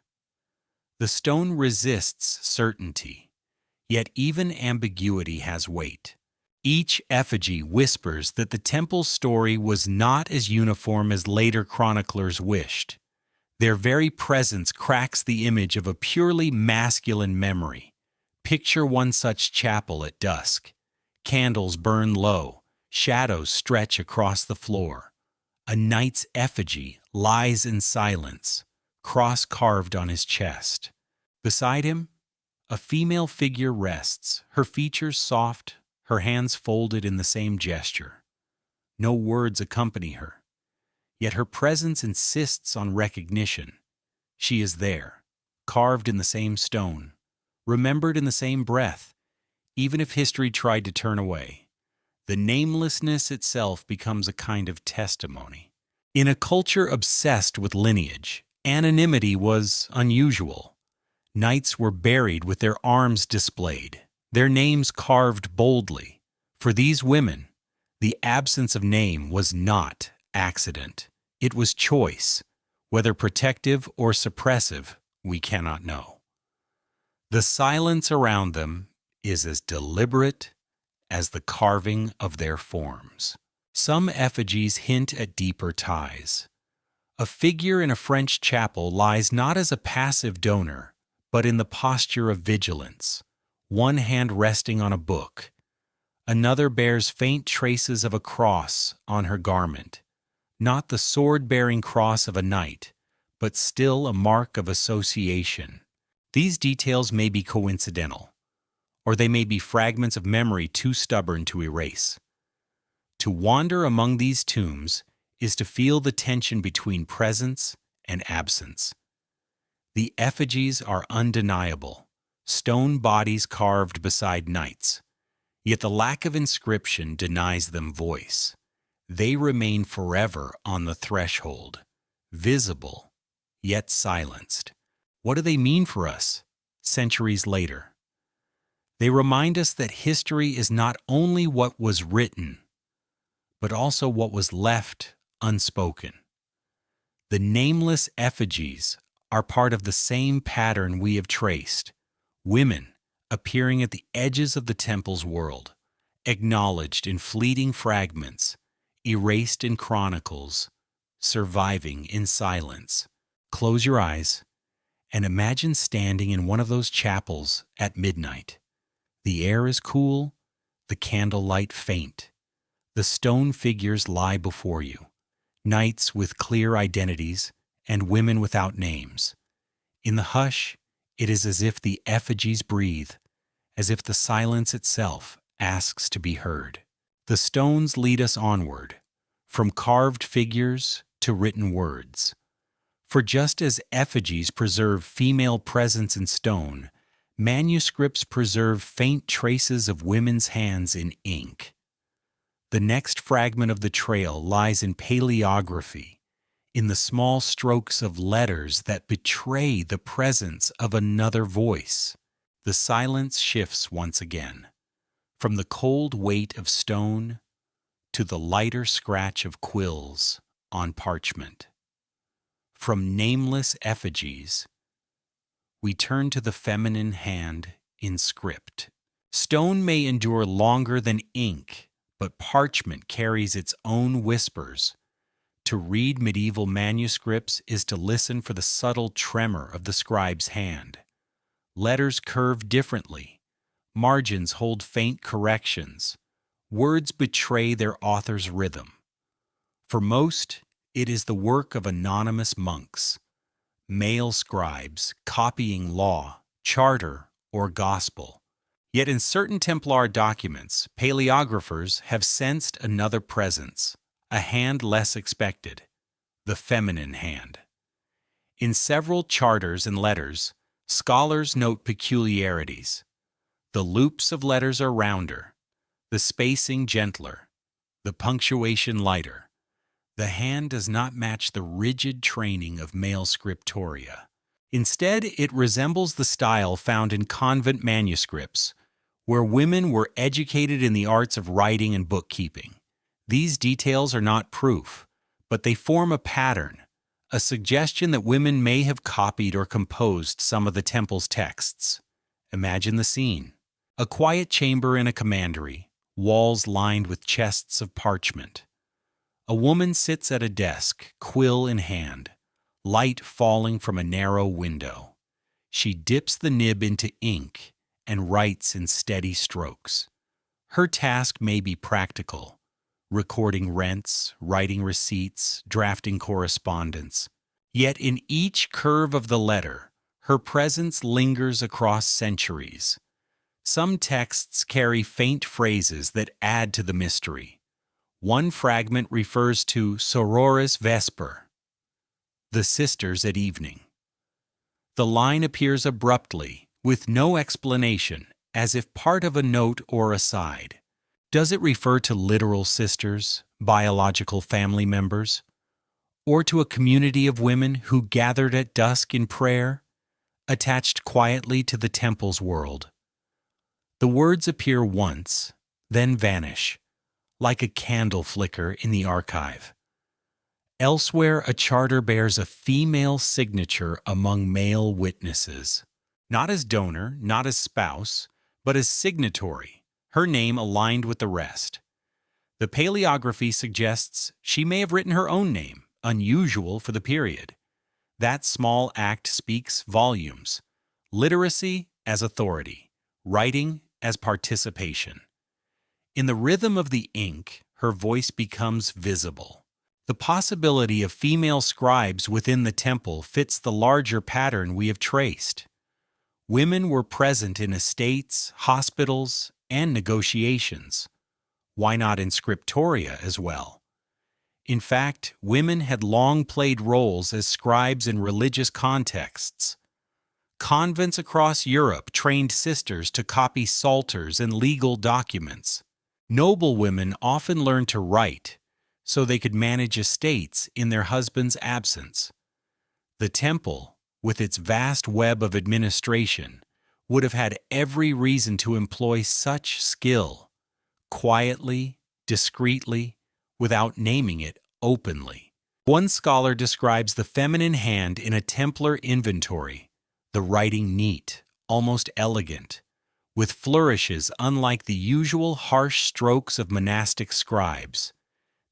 The stone resists certainty, yet even ambiguity has weight. Each effigy whispers that the temple's story was not as uniform as later chroniclers wished. Their very presence cracks the image of a purely masculine memory. Picture one such chapel at dusk. Candles burn low, shadows stretch across the floor. A knight's effigy lies in silence, cross carved on his chest. Beside him, a female figure rests, her features soft, her hands folded in the same gesture. No words accompany her. Yet her presence insists on recognition. She is there, carved in the same stone, remembered in the same breath, even if history tried to turn away. The namelessness itself becomes a kind of testimony. In a culture obsessed with lineage, anonymity was unusual. Knights were buried with their arms displayed, their names carved boldly. For these women, the absence of name was not accident. It was choice. Whether protective or suppressive, we cannot know. The silence around them is as deliberate as the carving of their forms. Some effigies hint at deeper ties. A figure in a French chapel lies not as a passive donor, but in the posture of vigilance, one hand resting on a book. Another bears faint traces of a cross on her garment. Not the sword-bearing cross of a knight, but still a mark of association. These details may be coincidental, or they may be fragments of memory too stubborn to erase. To wander among these tombs is to feel the tension between presence and absence. The effigies are undeniable, stone bodies carved beside knights, yet the lack of inscription denies them voice. They remain forever on the threshold, visible, yet silenced. What do they mean for us, centuries later? They remind us that history is not only what was written, but also what was left unspoken. The nameless effigies are part of the same pattern we have traced, women appearing at the edges of the temple's world, acknowledged in fleeting fragments, erased in chronicles, surviving in silence. Close your eyes and imagine standing in one of those chapels at midnight. The air is cool, the candlelight faint. The stone figures lie before you, knights with clear identities and women without names. In the hush, it is as if the effigies breathe, as if the silence itself asks to be heard. The stones lead us onward, from carved figures to written words. For just as effigies preserve female presence in stone, manuscripts preserve faint traces of women's hands in ink. The next fragment of the trail lies in paleography, in the small strokes of letters that betray the presence of another voice. The silence shifts once again, from the cold weight of stone to the lighter scratch of quills on parchment. From nameless effigies, we turn to the feminine hand in script. Stone may endure longer than ink, but parchment carries its own whispers. To read medieval manuscripts is to listen for the subtle tremor of the scribe's hand. Letters curve differently. Margins hold faint corrections. Words betray their author's rhythm. For most, it is the work of anonymous monks, male scribes copying law, charter, or gospel. Yet in certain Templar documents, paleographers have sensed another presence, a hand less expected, the feminine hand. In several charters and letters, scholars note peculiarities. The loops of letters are rounder, the spacing gentler, the punctuation lighter. The hand does not match the rigid training of male scriptoria. Instead, it resembles the style found in convent manuscripts, where women were educated in the arts of writing and bookkeeping. These details are not proof, but they form a pattern, a suggestion that women may have copied or composed some of the temple's texts. Imagine the scene. A quiet chamber in a commandery, walls lined with chests of parchment. A woman sits at a desk, quill in hand, light falling from a narrow window. She dips the nib into ink and writes in steady strokes. Her task may be practical, recording rents, writing receipts, drafting correspondence. Yet in each curve of the letter, her presence lingers across centuries. Some texts carry faint phrases that add to the mystery. One fragment refers to Sorores Vesper, the sisters at evening. The line appears abruptly, with no explanation, as if part of a note or aside. Does it refer to literal sisters, biological family members, or to a community of women who gathered at dusk in prayer, attached quietly to the temple's world? The words appear once, then vanish, like a candle flicker in the archive. Elsewhere, a charter bears a female signature among male witnesses. Not as donor, not as spouse, but as signatory, her name aligned with the rest. The paleography suggests she may have written her own name, unusual for the period. That small act speaks volumes. Literacy as authority, writing as participation. In the rhythm of the ink, her voice becomes visible. The possibility of female scribes within the temple fits the larger pattern we have traced. Women were present in estates, hospitals, and negotiations. Why not in scriptoria as well? In fact, women had long played roles as scribes in religious contexts. Convents across Europe trained sisters to copy psalters and legal documents. Noble women often learned to write so they could manage estates in their husband's absence. The temple, with its vast web of administration, would have had every reason to employ such skill, quietly, discreetly, without naming it openly. One scholar describes the feminine hand in a Templar inventory, the writing neat, almost elegant, with flourishes unlike the usual harsh strokes of monastic scribes.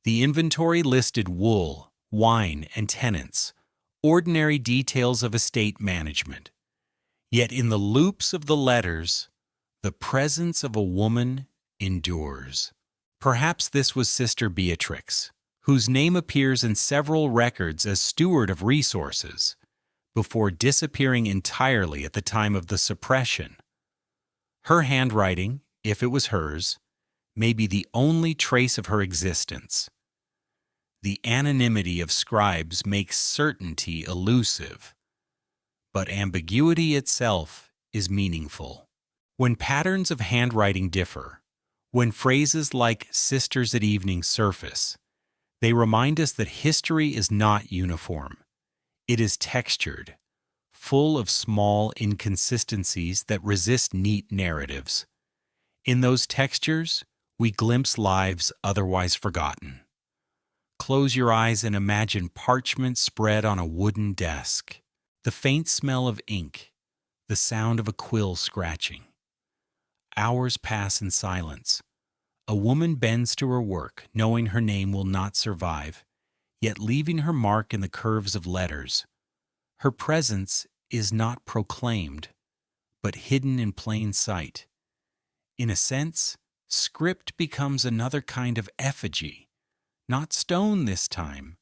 The inventory listed wool, wine, and tenants, ordinary details of estate management. Yet in the loops of the letters, the presence of a woman endures. Perhaps this was Sister Beatrix, whose name appears in several records as steward of resources, before disappearing entirely at the time of the suppression. Her handwriting, if it was hers, may be the only trace of her existence. The anonymity of scribes makes certainty elusive, but ambiguity itself is meaningful. When patterns of handwriting differ, when phrases like sisters at evening surface, they remind us that history is not uniform. It is textured, full of small inconsistencies that resist neat narratives. In those textures, we glimpse lives otherwise forgotten. Close your eyes and imagine parchment spread on a wooden desk, the faint smell of ink, the sound of a quill scratching. Hours pass in silence. A woman bends to her work, knowing her name will not survive, yet leaving her mark in the curves of letters. Her presence is not proclaimed, but hidden in plain sight. In a sense, script becomes another kind of effigy, not stone this time,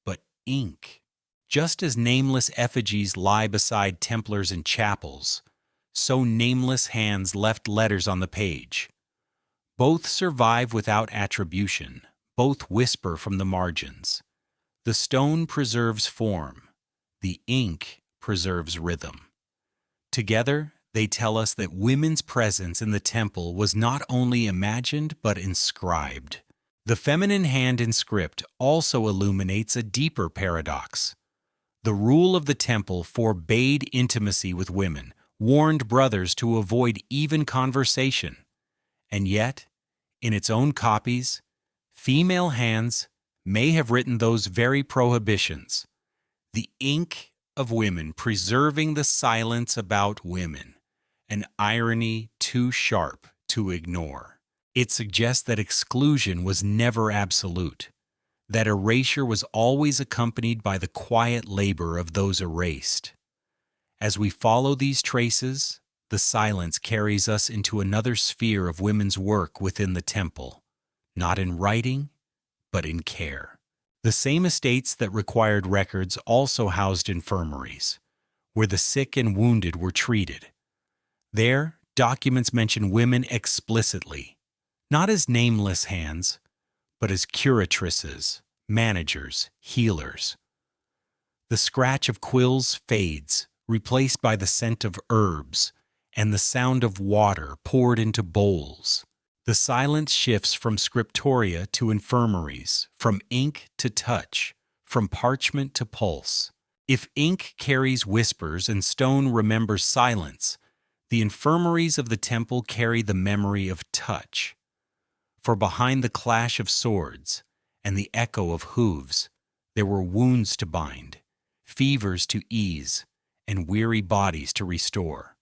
but ink. Just as nameless effigies lie beside Templars in chapels, so nameless hands left letters on the page. Both survive without attribution, both whisper from the margins. The stone preserves form, The ink preserves rhythm. Together, they tell us that women's presence in the temple was not only imagined but inscribed. The feminine hand in script also illuminates a deeper paradox. The rule of the temple forbade intimacy with women, warned brothers to avoid even conversation. And yet, in its own copies, female hands may have written those very prohibitions. The ink of women preserving the silence about women, an irony too sharp to ignore. It suggests that exclusion was never absolute, that erasure was always accompanied by the quiet labor of those erased. As we follow these traces, the silence carries us into another sphere of women's work within the temple, not in writing, but in care. The same estates that required records also housed infirmaries, where the sick and wounded were treated. There, documents mention women explicitly, not as nameless hands, but as curatrices, managers, healers. The scratch of quills fades, replaced by the scent of herbs and the sound of water poured into bowls. The silence shifts from scriptoria to infirmaries, from ink to touch, from parchment to pulse. If ink carries whispers and stone remembers silence, the infirmaries of the temple carry the memory of touch. For behind the clash of swords and the echo of hooves, there were wounds to bind, fevers to ease, and weary bodies to restore.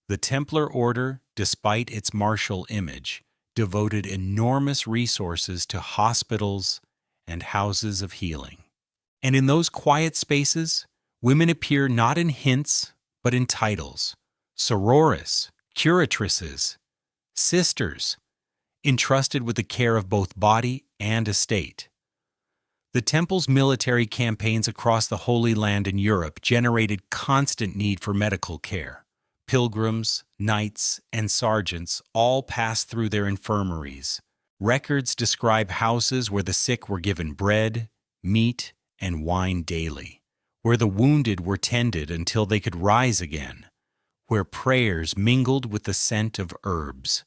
The Templar Order, despite its martial image, devoted enormous resources to hospitals and houses of healing. And in those quiet spaces, women appear not in hints, but in titles: sororis, curatrices, sisters, entrusted with the care of both body and estate. The temple's military campaigns across the Holy Land in Europe generated constant need for medical care. Pilgrims, knights, and sergeants all passed through their infirmaries. Records describe houses where the sick were given bread, meat, and wine daily, where the wounded were tended until they could rise again, where prayers mingled with the scent of herbs.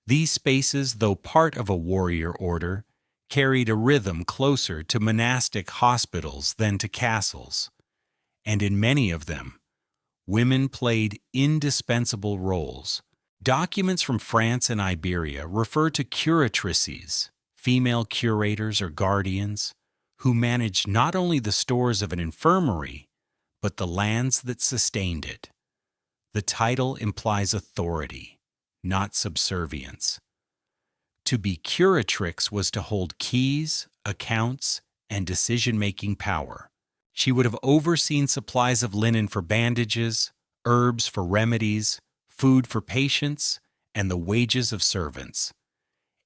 These spaces, though part of a warrior order, carried a rhythm closer to monastic hospitals than to castles, and in many of them, women played indispensable roles. Documents from France and Iberia refer to curatrices, female curators or guardians, who managed not only the stores of an infirmary, but the lands that sustained it. The title implies authority, not subservience. To be curatrix was to hold keys, accounts, and decision-making power. She would have overseen supplies of linen for bandages, herbs for remedies, food for patients, and the wages of servants.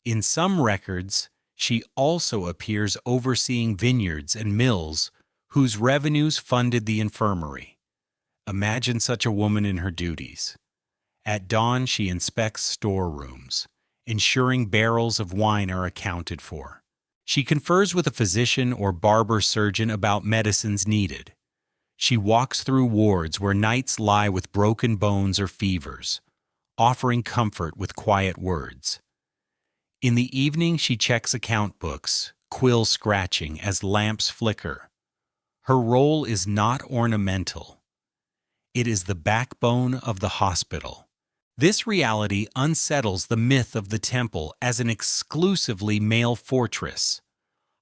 In some records, she also appears overseeing vineyards and mills whose revenues funded the infirmary. Imagine such a woman in her duties. At dawn, she inspects storerooms, ensuring barrels of wine are accounted for. She confers with a physician or barber-surgeon about medicines needed. She walks through wards where knights lie with broken bones or fevers, offering comfort with quiet words. In the evening, she checks account books, quill scratching as lamps flicker. Her role is not ornamental. It is the backbone of the hospital. This reality unsettles the myth of the temple as an exclusively male fortress.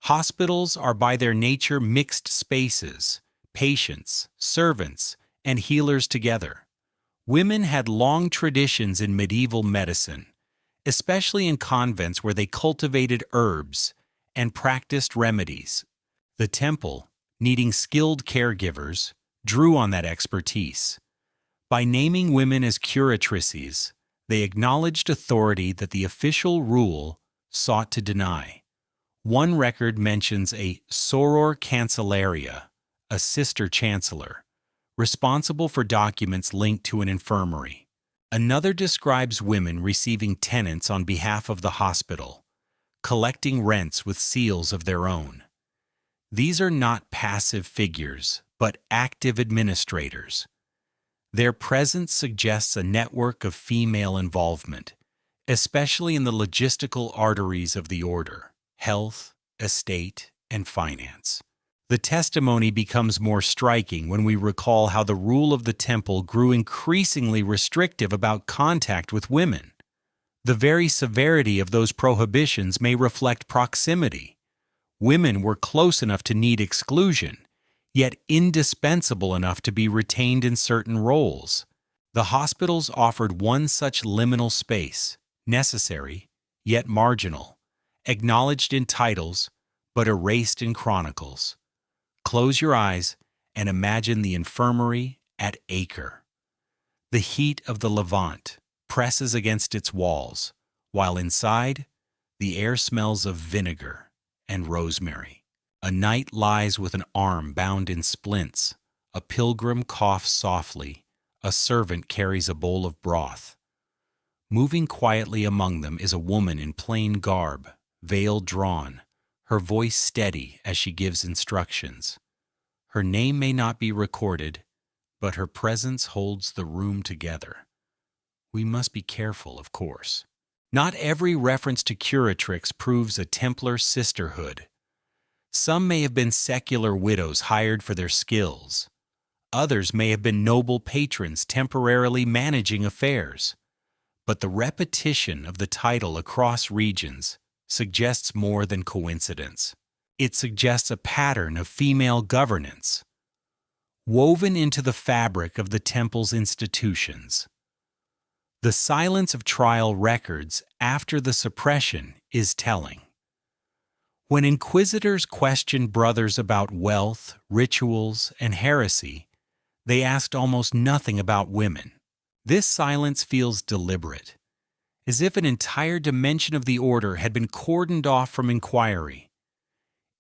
Hospitals are by their nature mixed spaces, patients, servants, and healers together. Women had long traditions in medieval medicine, especially in convents where they cultivated herbs and practiced remedies. The temple, needing skilled caregivers, drew on that expertise. By naming women as curatrices, they acknowledged authority that the official rule sought to deny. One record mentions a soror cancellaria, a sister chancellor, responsible for documents linked to an infirmary. Another describes women receiving tenants on behalf of the hospital, collecting rents with seals of their own. These are not passive figures, but active administrators. Their presence suggests a network of female involvement, especially in the logistical arteries of the order: health, estate, and finance. The testimony becomes more striking when we recall how the rule of the temple grew increasingly restrictive about contact with women. The very severity of those prohibitions may reflect proximity. Women were close enough to need exclusion, yet indispensable enough to be retained in certain roles. The hospitals offered one such liminal space, necessary, yet marginal, acknowledged in titles, but erased in chronicles. Close your eyes and imagine the infirmary at Acre. The heat of the Levant presses against its walls, while inside, the air smells of vinegar and rosemary. A knight lies with an arm bound in splints. A pilgrim coughs softly. A servant carries a bowl of broth. Moving quietly among them is a woman in plain garb, veil drawn, her voice steady as she gives instructions. Her name may not be recorded, but her presence holds the room together. We must be careful, of course. Not every reference to curatrix proves a Templar sisterhood. Some may have been secular widows hired for their skills. Others may have been noble patrons temporarily managing affairs. But the repetition of the title across regions suggests more than coincidence. It suggests a pattern of female governance, woven into the fabric of the temple's institutions. The silence of trial records after the suppression is telling. When inquisitors questioned brothers about wealth, rituals, and heresy, they asked almost nothing about women. This silence feels deliberate, as if an entire dimension of the order had been cordoned off from inquiry.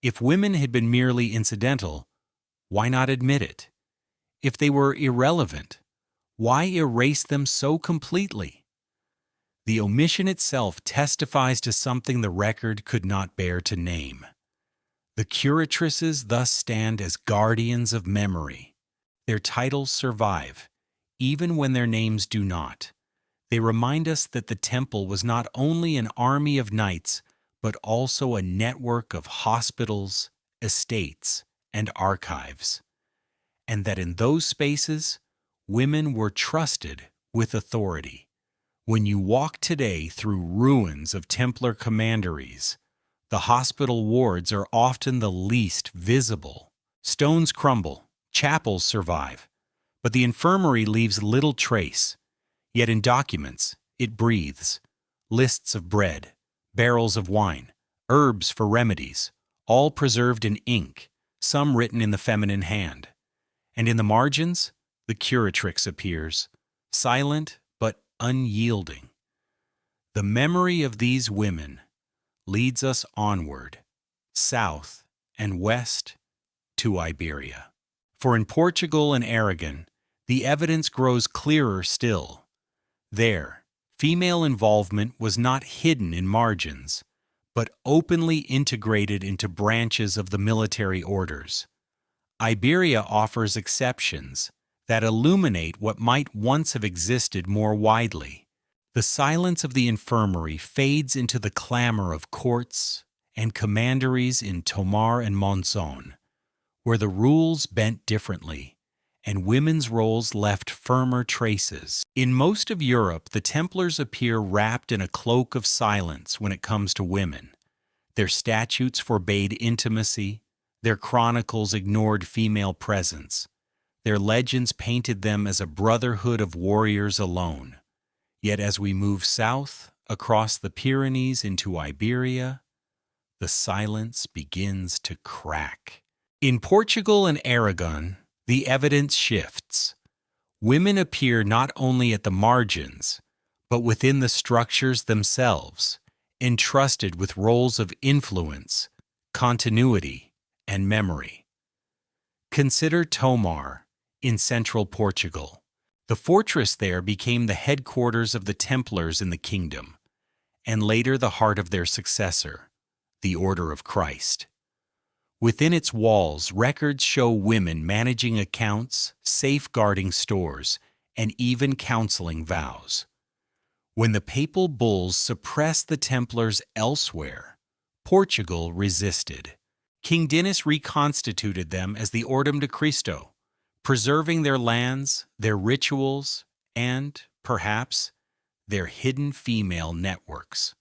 If women had been merely incidental, why not admit it? If they were irrelevant, why erase them so completely? The omission itself testifies to something the record could not bear to name. The curatrices thus stand as guardians of memory. Their titles survive, even when their names do not. They remind us that the temple was not only an army of knights, but also a network of hospitals, estates, and archives, and that in those spaces, women were trusted with authority. When you walk today through ruins of Templar commanderies, the hospital wards are often the least visible. Stones crumble, chapels survive, but the infirmary leaves little trace. Yet in documents, it breathes. Lists of bread, barrels of wine, herbs for remedies, all preserved in ink, some written in the feminine hand. And in the margins, the curatrix appears, silent but unyielding. The memory of these women leads us onward, south and west to Iberia. For in Portugal and Aragon, the evidence grows clearer still. There, female involvement was not hidden in margins, but openly integrated into branches of the military orders. Iberia offers exceptions that illuminate what might once have existed more widely. The silence of the infirmary fades into the clamor of courts and commanderies in Tomar and Monzon, where the rules bent differently, and women's roles left firmer traces. In most of Europe, the Templars appear wrapped in a cloak of silence when it comes to women. Their statutes forbade intimacy, their chronicles ignored female presence, their legends painted them as a brotherhood of warriors alone. Yet as we move south, across the Pyrenees into Iberia, the silence begins to crack. In Portugal and Aragon, the evidence shifts. Women appear not only at the margins, but within the structures themselves, entrusted with roles of influence, continuity, and memory. Consider Tomar in central Portugal. The fortress there became the headquarters of the Templars in the kingdom, and later the heart of their successor, the Order of Christ. Within its walls, records show women managing accounts, safeguarding stores, and even counseling vows. When the papal bulls suppressed the Templars elsewhere, Portugal resisted. King Dinis reconstituted them as the Ordem de Cristo, preserving their lands, their rituals, and, perhaps, their hidden female networks.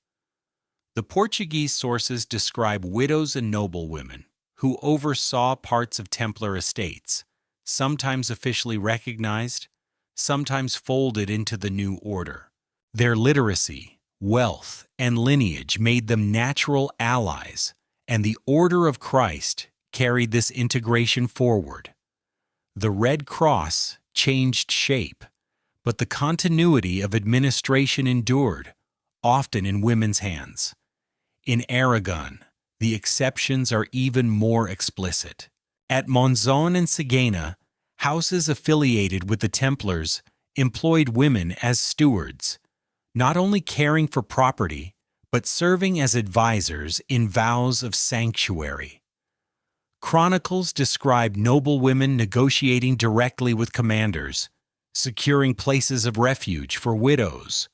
The Portuguese sources describe widows and noblewomen who oversaw parts of Templar estates, sometimes officially recognized, sometimes folded into the new order. Their literacy, wealth, and lineage made them natural allies, and the Order of Christ carried this integration forward. The Red Cross changed shape, but the continuity of administration endured, often in women's hands. In Aragon, the exceptions are even more explicit. At Monzon and Sigena, houses affiliated with the Templars employed women as stewards, not only caring for property, but serving as advisors in vows of sanctuary. Chronicles describe noblewomen negotiating directly with commanders, securing places of refuge for widows,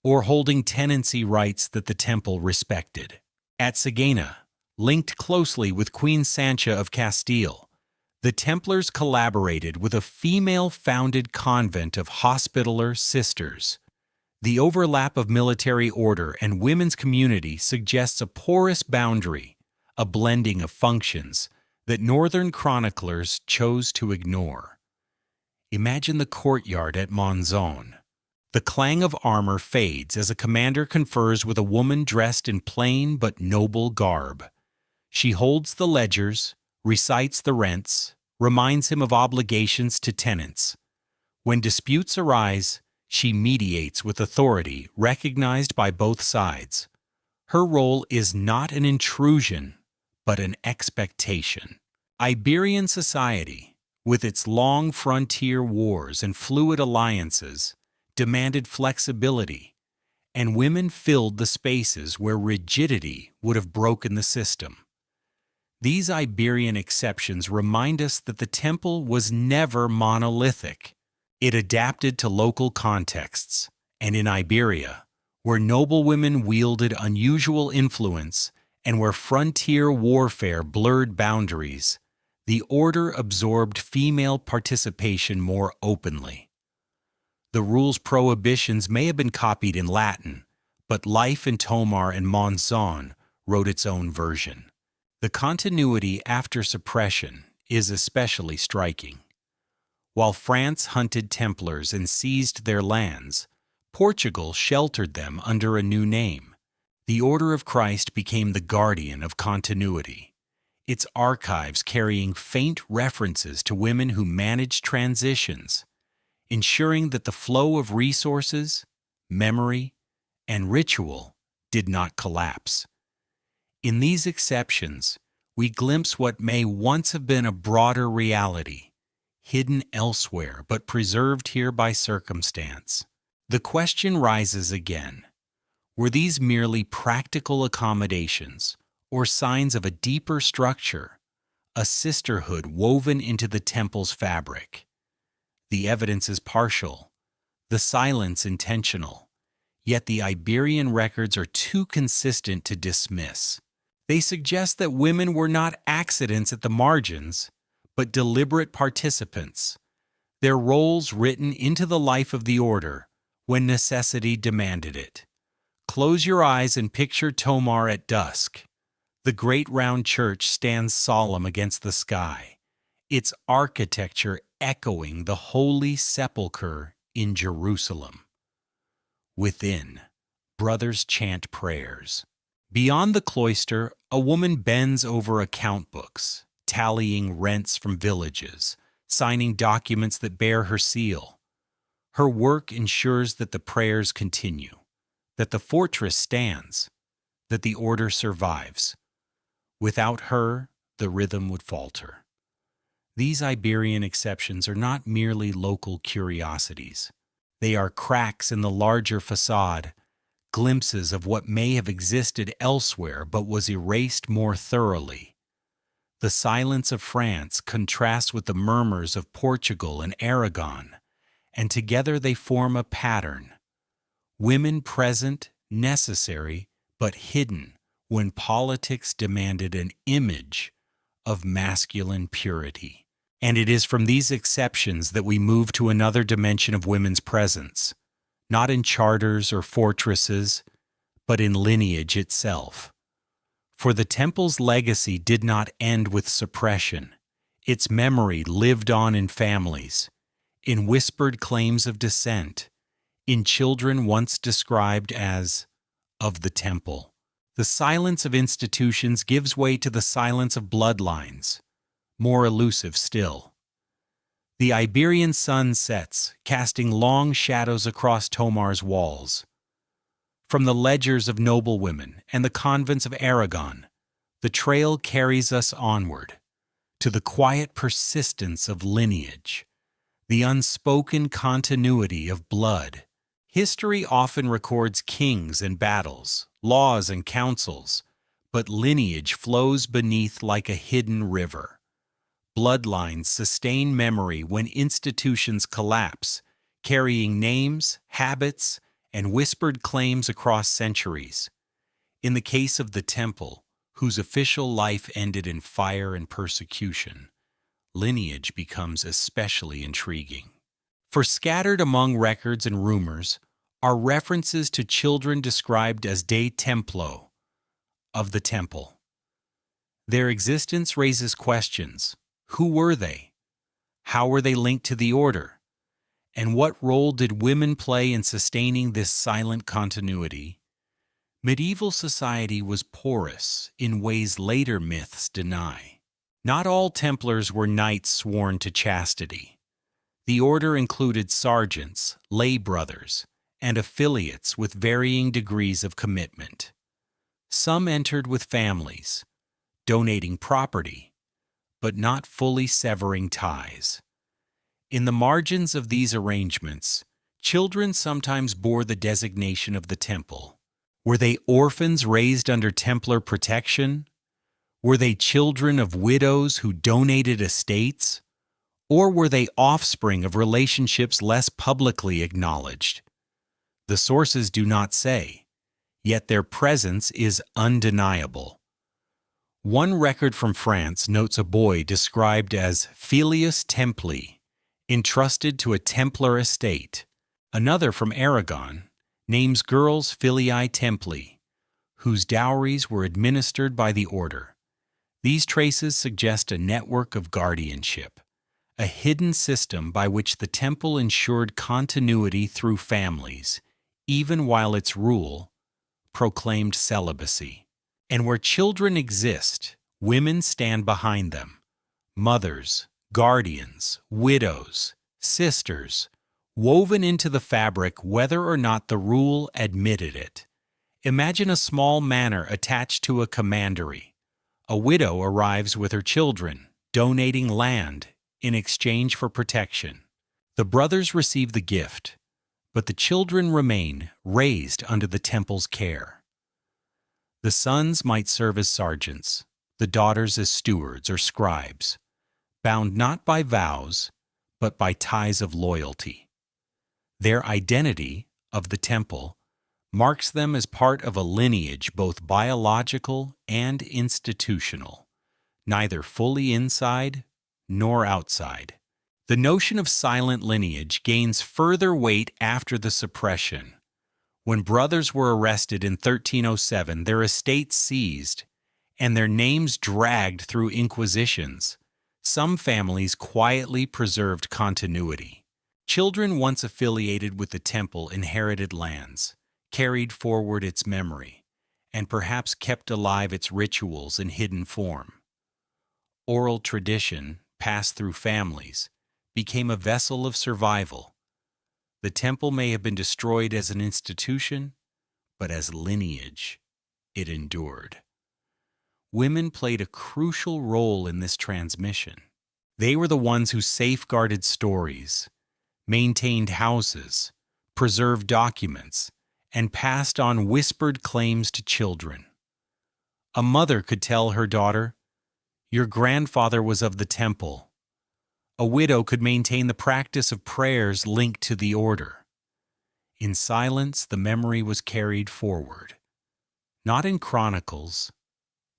or holding tenancy rights that the temple respected. At Sigena, linked closely with Queen Sancha of Castile, the Templars collaborated with a female-founded convent of Hospitaller Sisters. The overlap of military order and women's community suggests a porous boundary, a blending of functions that northern chroniclers chose to ignore. Imagine the courtyard at Monzon. The clang of armor fades as a commander confers with a woman dressed in plain but noble garb. She holds the ledgers, recites the rents, reminds him of obligations to tenants. When disputes arise, she mediates with authority recognized by both sides. Her role is not an intrusion, but an expectation. Iberian society, with its long frontier wars and fluid alliances, demanded flexibility, and women filled the spaces where rigidity would have broken the system. These Iberian exceptions remind us that the temple was never monolithic. It adapted to local contexts, and in Iberia, where noblewomen wielded unusual influence and where frontier warfare blurred boundaries, the order absorbed female participation more openly. The rule's prohibitions may have been copied in Latin, but life in Tomar and Monzon wrote its own version. The continuity after suppression is especially striking. While France hunted Templars and seized their lands, Portugal sheltered them under a new name. The Order of Christ became the guardian of continuity, its archives carrying faint references to women who managed transitions, ensuring that the flow of resources, memory, and ritual did not collapse. In these exceptions, we glimpse what may once have been a broader reality, hidden elsewhere but preserved here by circumstance. The question rises again: were these merely practical accommodations or signs of a deeper structure, a sisterhood woven into the temple's fabric? The evidence is partial, the silence intentional, yet the Iberian records are too consistent to dismiss. They suggest that women were not accidents at the margins, but deliberate participants, their roles written into the life of the order when necessity demanded it. Close your eyes and picture Tomar at dusk. The great round church stands solemn against the sky, its architecture echoing the Holy Sepulchre in Jerusalem. Within, brothers chant prayers. Beyond the cloister, a woman bends over account books, tallying rents from villages, signing documents that bear her seal. Her work ensures that the prayers continue, that the fortress stands, that the order survives. Without her, the rhythm would falter. These Iberian exceptions are not merely local curiosities. They are cracks in the larger facade, glimpses of what may have existed elsewhere but was erased more thoroughly. The silence of France contrasts with the murmurs of Portugal and Aragon, and together they form a pattern. Women present, necessary, but hidden when politics demanded an image of masculine purity. And it is from these exceptions that we move to another dimension of women's presence, not in charters or fortresses, but in lineage itself. For the temple's legacy did not end with suppression. Its memory lived on in families, in whispered claims of descent, in children once described as of the temple. The silence of institutions gives way to the silence of bloodlines, more elusive still. The Iberian sun sets, casting long shadows across Tomar's walls. From the ledgers of noblewomen and the convents of Aragon, the trail carries us onward, to the quiet persistence of lineage, the unspoken continuity of blood. History often records kings and battles, laws and councils, but lineage flows beneath like a hidden river. Bloodlines sustain memory when institutions collapse, carrying names, habits, and whispered claims across centuries. In the case of the temple, whose official life ended in fire and persecution, lineage becomes especially intriguing. For scattered among records and rumors are references to children described as de templo, of the temple. Their existence raises questions. Who were they? How were they linked to the order? And what role did women play in sustaining this silent continuity? Medieval society was porous in ways later myths deny. Not all Templars were knights sworn to chastity. The order included sergeants, lay brothers, and affiliates with varying degrees of commitment. Some entered with families, donating property, but not fully severing ties. In the margins of these arrangements, children sometimes bore the designation of the temple. Were they orphans raised under Templar protection? Were they children of widows who donated estates? Or were they offspring of relationships less publicly acknowledged? The sources do not say, yet their presence is undeniable. One record from France notes a boy described as filius templi, entrusted to a Templar estate. Another from Aragon names girls filii templi, whose dowries were administered by the order. These traces suggest a network of guardianship, a hidden system by which the temple ensured continuity through families, even while its rule proclaimed celibacy. And where children exist, women stand behind them. Mothers, guardians, widows, sisters, woven into the fabric whether or not the rule admitted it. Imagine a small manor attached to a commandery. A widow arrives with her children, donating land in exchange for protection. The brothers receive the gift, but the children remain raised under the temple's care. The sons might serve as sergeants, the daughters as stewards or scribes, bound not by vows, but by ties of loyalty. Their identity, of the temple, marks them as part of a lineage both biological and institutional, neither fully inside nor outside. The notion of silent lineage gains further weight after the suppression. When brothers were arrested in 1307, their estates seized, and their names dragged through inquisitions, some families quietly preserved continuity. Children once affiliated with the temple inherited lands, carried forward its memory, and perhaps kept alive its rituals in hidden form. Oral tradition, passed through families, became a vessel of survival. The temple may have been destroyed as an institution, but as lineage, it endured. Women played a crucial role in this transmission. They were the ones who safeguarded stories, maintained houses, preserved documents, and passed on whispered claims to children. A mother could tell her daughter, Your grandfather was of the temple. A widow could maintain the practice of prayers linked to the order. In silence, the memory was carried forward, not in chronicles,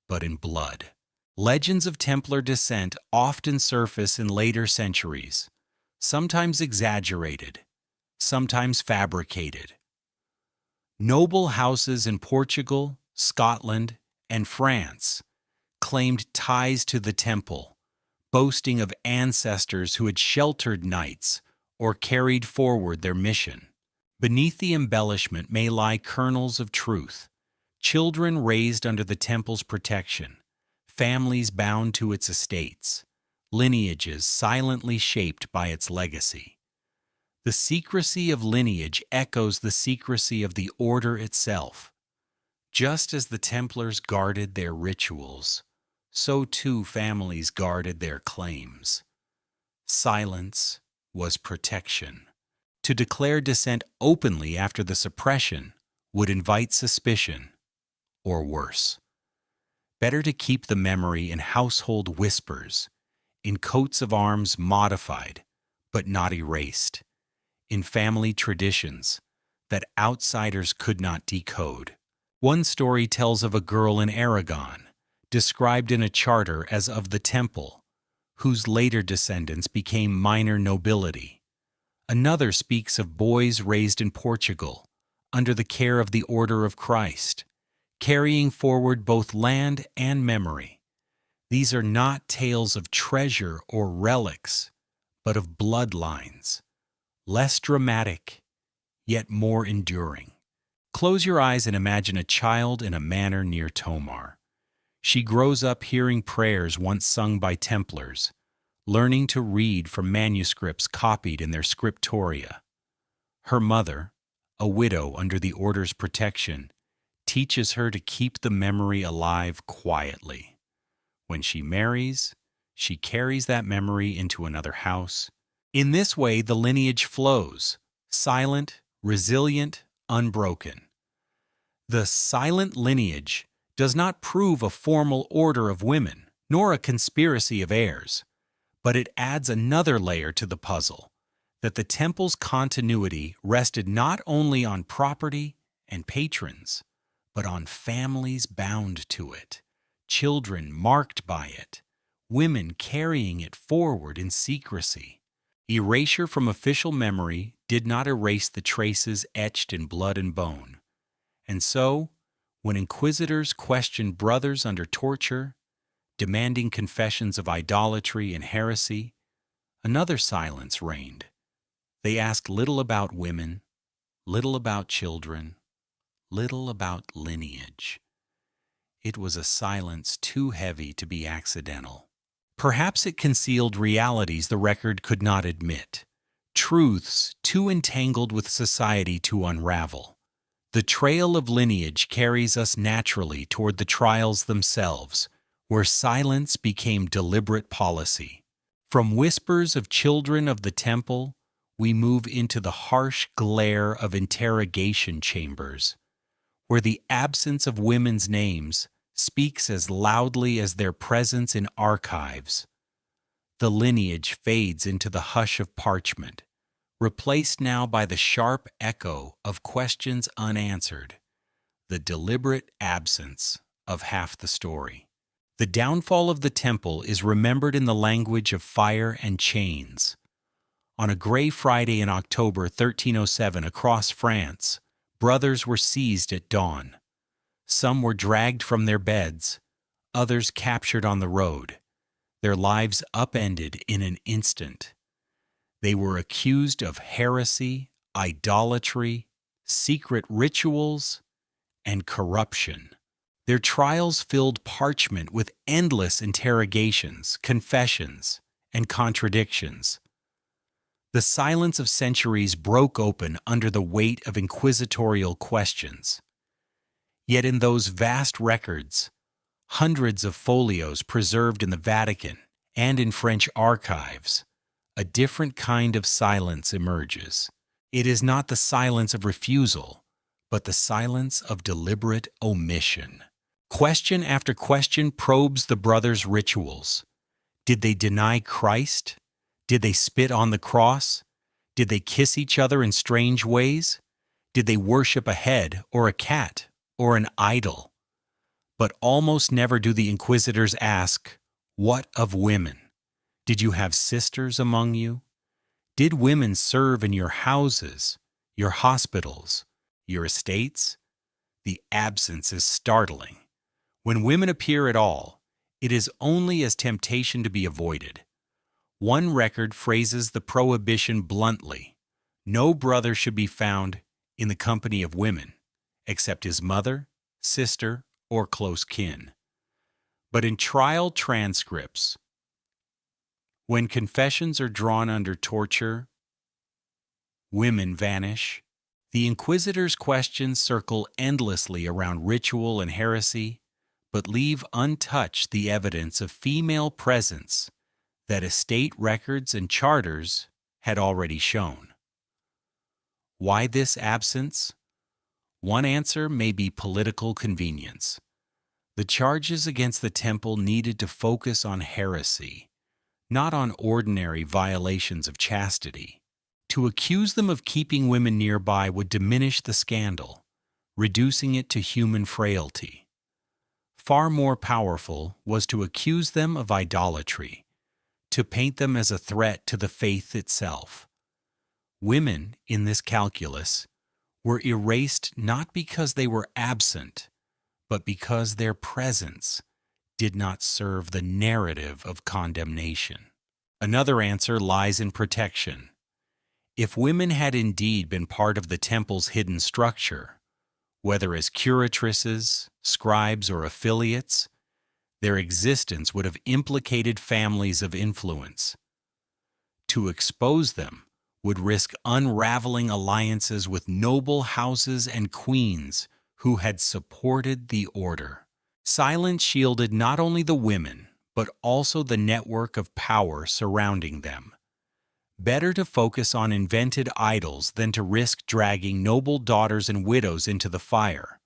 but in blood. Legends of Templar descent often surface in later centuries, sometimes exaggerated, sometimes fabricated. Noble houses in Portugal, Scotland, and France claimed ties to the temple, boasting of ancestors who had sheltered knights or carried forward their mission. Beneath the embellishment may lie kernels of truth, children raised under the temple's protection, families bound to its estates, lineages silently shaped by its legacy. The secrecy of lineage echoes the secrecy of the order itself. Just as the Templars guarded their rituals, so too families guarded their claims. Silence was protection. To declare dissent openly after the suppression would invite suspicion, or worse. Better to keep the memory in household whispers, in coats of arms modified, but not erased, in family traditions that outsiders could not decode. One story tells of a girl in Aragon, described in a charter as of the temple, whose later descendants became minor nobility. Another speaks of boys raised in Portugal, under the care of the Order of Christ, carrying forward both land and memory. These are not tales of treasure or relics, but of bloodlines, less dramatic, yet more enduring. Close your eyes and imagine a child in a manor near Tomar. She grows up hearing prayers once sung by Templars, learning to read from manuscripts copied in their scriptoria. Her mother, a widow under the order's protection, teaches her to keep the memory alive quietly. When she marries, she carries that memory into another house. In this way, the lineage flows, silent, resilient, unbroken. The silent lineage does not prove a formal order of women, nor a conspiracy of heirs, but it adds another layer to the puzzle, that the temple's continuity rested not only on property and patrons, but on families bound to it, children marked by it, women carrying it forward in secrecy. Erasure from official memory did not erase the traces etched in blood and bone. And so, when inquisitors questioned brothers under torture, demanding confessions of idolatry and heresy, another silence reigned. They asked little about women, little about children, little about lineage. It was a silence too heavy to be accidental. Perhaps it concealed realities the record could not admit, truths too entangled with society to unravel. The trail of lineage carries us naturally toward the trials themselves, where silence became deliberate policy. From whispers of children of the temple, we move into the harsh glare of interrogation chambers, where the absence of women's names speaks as loudly as their presence in archives. The lineage fades into the hush of parchment, replaced now by the sharp echo of questions unanswered, the deliberate absence of half the story. The downfall of the temple is remembered in the language of fire and chains. On a gray Friday in October 1307 across France, brothers were seized at dawn. Some were dragged from their beds, others captured on the road, their lives upended in an instant. They were accused of heresy, idolatry, secret rituals, and corruption. Their trials filled parchment with endless interrogations, confessions, and contradictions. The silence of centuries broke open under the weight of inquisitorial questions. Yet in those vast records, hundreds of folios preserved in the Vatican and in French archives, a different kind of silence emerges. It is not the silence of refusal, but the silence of deliberate omission. Question after question probes the brothers' rituals. Did they deny Christ? Did they spit on the cross? Did they kiss each other in strange ways? Did they worship a head or a cat or an idol? But almost never do the inquisitors ask, "What of women? Did you have sisters among you? Did women serve in your houses, your hospitals, your estates?" The absence is startling. When women appear at all, it is only as temptation to be avoided. One record phrases the prohibition bluntly: no brother should be found in the company of women, except his mother, sister, or close kin. But in trial transcripts, when confessions are drawn under torture, women vanish. The inquisitors' questions circle endlessly around ritual and heresy, but leave untouched the evidence of female presence that estate records and charters had already shown. Why this absence? One answer may be political convenience. The charges against the temple needed to focus on heresy, not on ordinary violations of chastity. To accuse them of keeping women nearby would diminish the scandal, reducing it to human frailty. Far more powerful was to accuse them of idolatry, to paint them as a threat to the faith itself. Women, in this calculus, were erased not because they were absent, but because their presence did not serve the narrative of condemnation. Another answer lies in protection. If women had indeed been part of the temple's hidden structure, whether as curatrices, scribes, or affiliates, their existence would have implicated families of influence. To expose them would risk unraveling alliances with noble houses and queens who had supported the order. Silence shielded not only the women, but also the network of power surrounding them. Better to focus on invented idols than to risk dragging noble daughters and widows into the fire.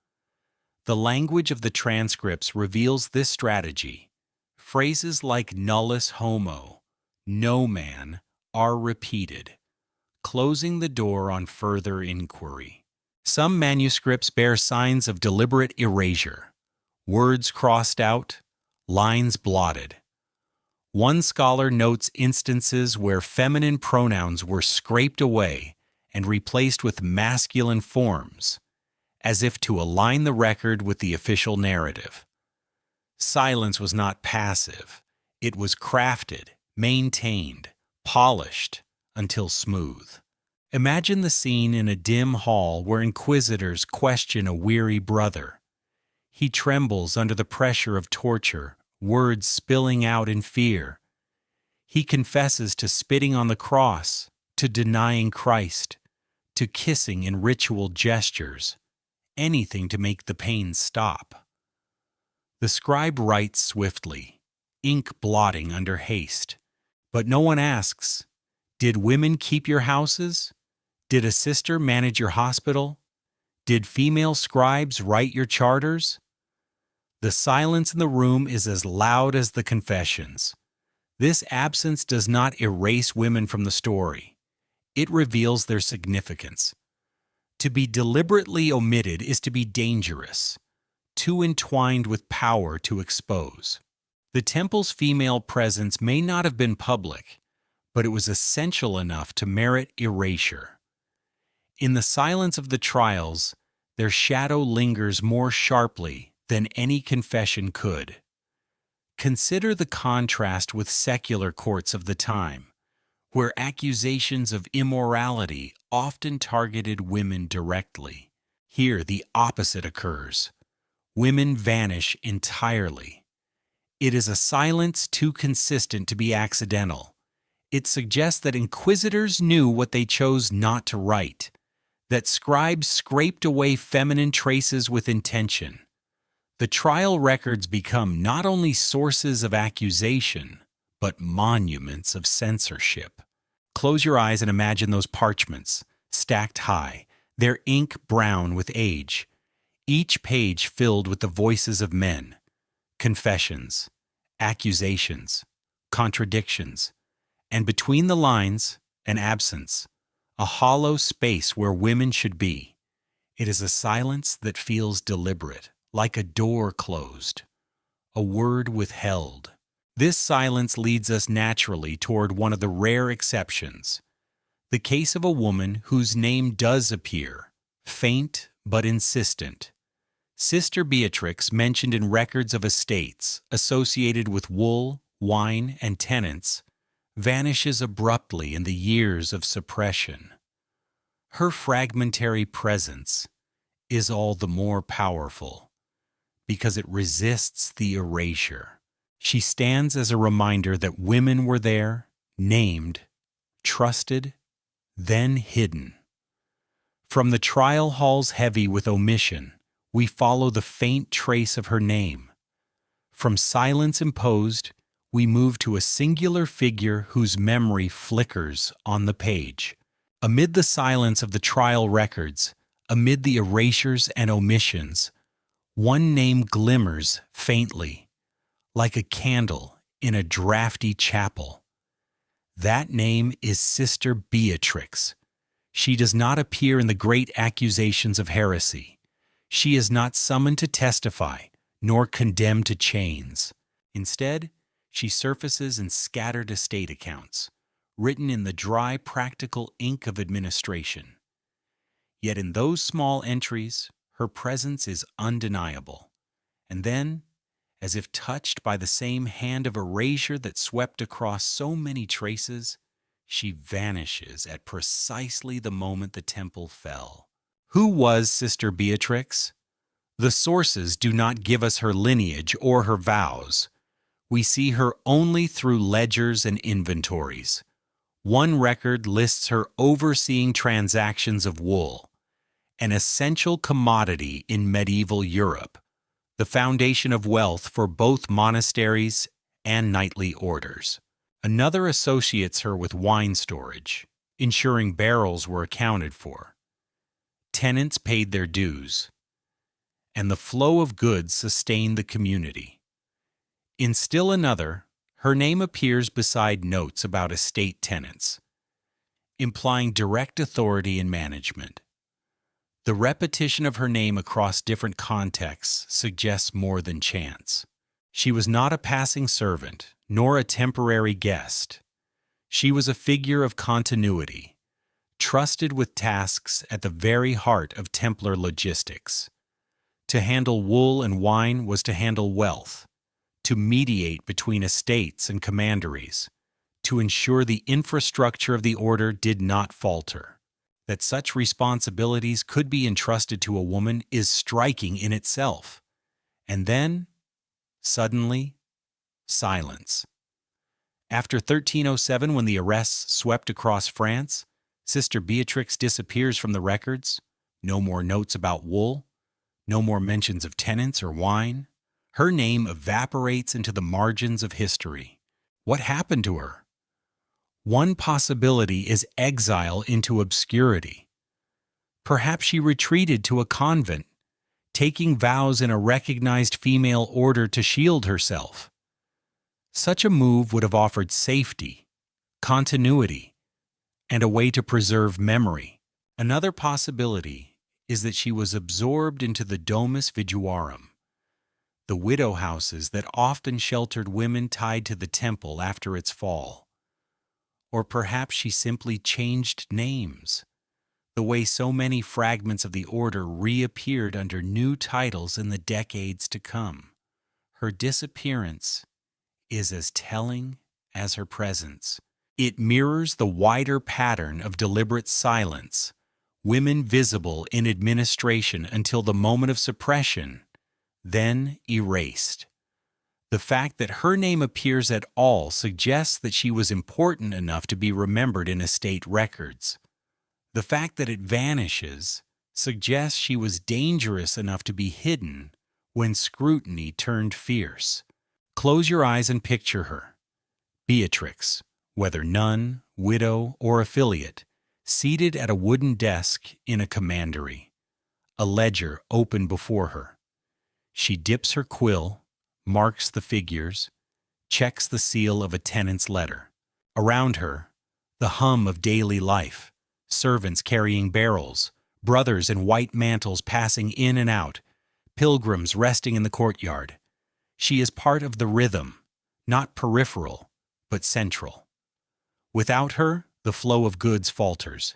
The language of the transcripts reveals this strategy. Phrases like nullus homo, no man, are repeated, closing the door on further inquiry. Some manuscripts bear signs of deliberate erasure, words crossed out, lines blotted. One scholar notes instances where feminine pronouns were scraped away and replaced with masculine forms, as if to align the record with the official narrative. Silence was not passive. It was crafted, maintained, polished, until smooth. Imagine the scene in a dim hall where inquisitors question a weary brother. He trembles under the pressure of torture, words spilling out in fear. He confesses to spitting on the cross, to denying Christ, to kissing in ritual gestures, anything to make the pain stop. The scribe writes swiftly, ink blotting under haste. But no one asks, did women keep your houses? Did a sister manage your hospital? Did female scribes write your charters? The silence in the room is as loud as the confessions. This absence does not erase women from the story. It reveals their significance. To be deliberately omitted is to be dangerous, too entwined with power to expose. The temple's female presence may not have been public, but it was essential enough to merit erasure. In the silence of the trials, their shadow lingers more sharply than any confession could. Consider the contrast with secular courts of the time, where accusations of immorality often targeted women directly. Here, the opposite occurs. Women vanish entirely. It is a silence too consistent to be accidental. It suggests that inquisitors knew what they chose not to write, that scribes scraped away feminine traces with intention. The trial records become not only sources of accusation, but monuments of censorship. Close your eyes and imagine those parchments, stacked high, their ink brown with age. each page filled with the voices of men, confessions, accusations, contradictions, and between the lines, an absence, a hollow space where women should be. It is a silence that feels deliberate, like a door closed, a word withheld. This silence leads us naturally toward one of the rare exceptions, the case of a woman whose name does appear, faint but insistent. Sister Beatrix, mentioned in records of estates associated with wool, wine, and tenants, vanishes abruptly in the years of suppression. Her fragmentary presence is all the more powerful because it resists the erasure. She stands as a reminder that women were there, named, trusted, then hidden. From the trial halls heavy with omission, we follow the faint trace of her name. From silence imposed, we move to a singular figure whose memory flickers on the page. Amid the silence of the trial records, amid the erasures and omissions, one name glimmers faintly, like a candle in a drafty chapel. That name is Sister Beatrix. She does not appear in the great accusations of heresy. She is not summoned to testify, nor condemned to chains. Instead, she surfaces in scattered estate accounts, written in the dry, practical ink of administration. Yet in those small entries, her presence is undeniable. And then, as if touched by the same hand of erasure that swept across so many traces, she vanishes at precisely the moment the temple fell. Who was Sister Beatrix? The sources do not give us her lineage or her vows. We see her only through ledgers and inventories. One record lists her overseeing transactions of wool, an essential commodity in medieval Europe, the foundation of wealth for both monasteries and knightly orders. Another associates her with wine storage, ensuring barrels were accounted for. Tenants paid their dues, and the flow of goods sustained the community. In still another, her name appears beside notes about estate tenants, implying direct authority in management. The repetition of her name across different contexts suggests more than chance. She was not a passing servant, nor a temporary guest. She was a figure of continuity, trusted with tasks at the very heart of Templar logistics. To handle wool and wine was to handle wealth, to mediate between estates and commanderies, to ensure the infrastructure of the order did not falter. That such responsibilities could be entrusted to a woman is striking in itself. And then, suddenly, silence. After 1307, when the arrests swept across France, Sister Beatrix disappears from the records. No more notes about wool, no more mentions of tenants or wine. Her name evaporates into the margins of history. What happened to her? One possibility is exile into obscurity. Perhaps she retreated to a convent, taking vows in a recognized female order to shield herself. Such a move would have offered safety, continuity, and a way to preserve memory. Another possibility is that she was absorbed into the Domus Viduarum, the widow houses that often sheltered women tied to the temple after its fall. Or perhaps she simply changed names, the way so many fragments of the order reappeared under new titles in the decades to come. Her disappearance is as telling as her presence. It mirrors the wider pattern of deliberate silence, women visible in administration until the moment of suppression, then erased. The fact that her name appears at all suggests that she was important enough to be remembered in estate records. The fact that it vanishes suggests she was dangerous enough to be hidden when scrutiny turned fierce. Close your eyes and picture her. Beatrix, whether nun, widow, or affiliate, seated at a wooden desk in a commandery. a ledger open before her. She dips her quill, marks the figures, checks the seal of a tenant's letter. Around her, the hum of daily life, servants carrying barrels, brothers in white mantles passing in and out, pilgrims resting in the courtyard. She is part of the rhythm, not peripheral, but central. Without her, the flow of goods falters.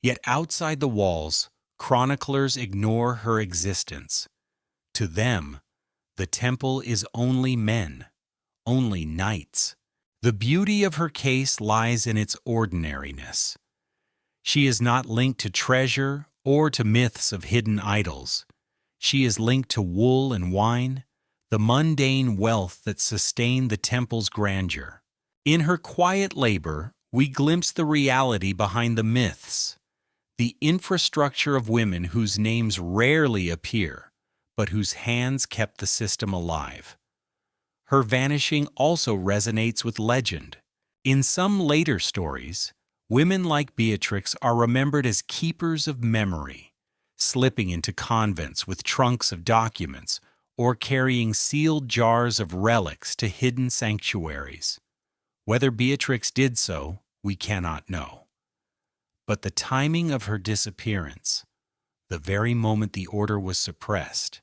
Yet outside the walls, chroniclers ignore her existence. To them, the temple is only men, only knights. The beauty of her case lies in its ordinariness. She is not linked to treasure or to myths of hidden idols. She is linked to wool and wine, the mundane wealth that sustained the temple's grandeur. In her quiet labor, we glimpse the reality behind the myths, the infrastructure of women whose names rarely appear, but whose hands kept the system alive. Her vanishing also resonates with legend. In some later stories, women like Beatrix are remembered as keepers of memory, slipping into convents with trunks of documents or carrying sealed jars of relics to hidden sanctuaries. Whether Beatrix did so, we cannot know. But the timing of her disappearance, the very moment the order was suppressed,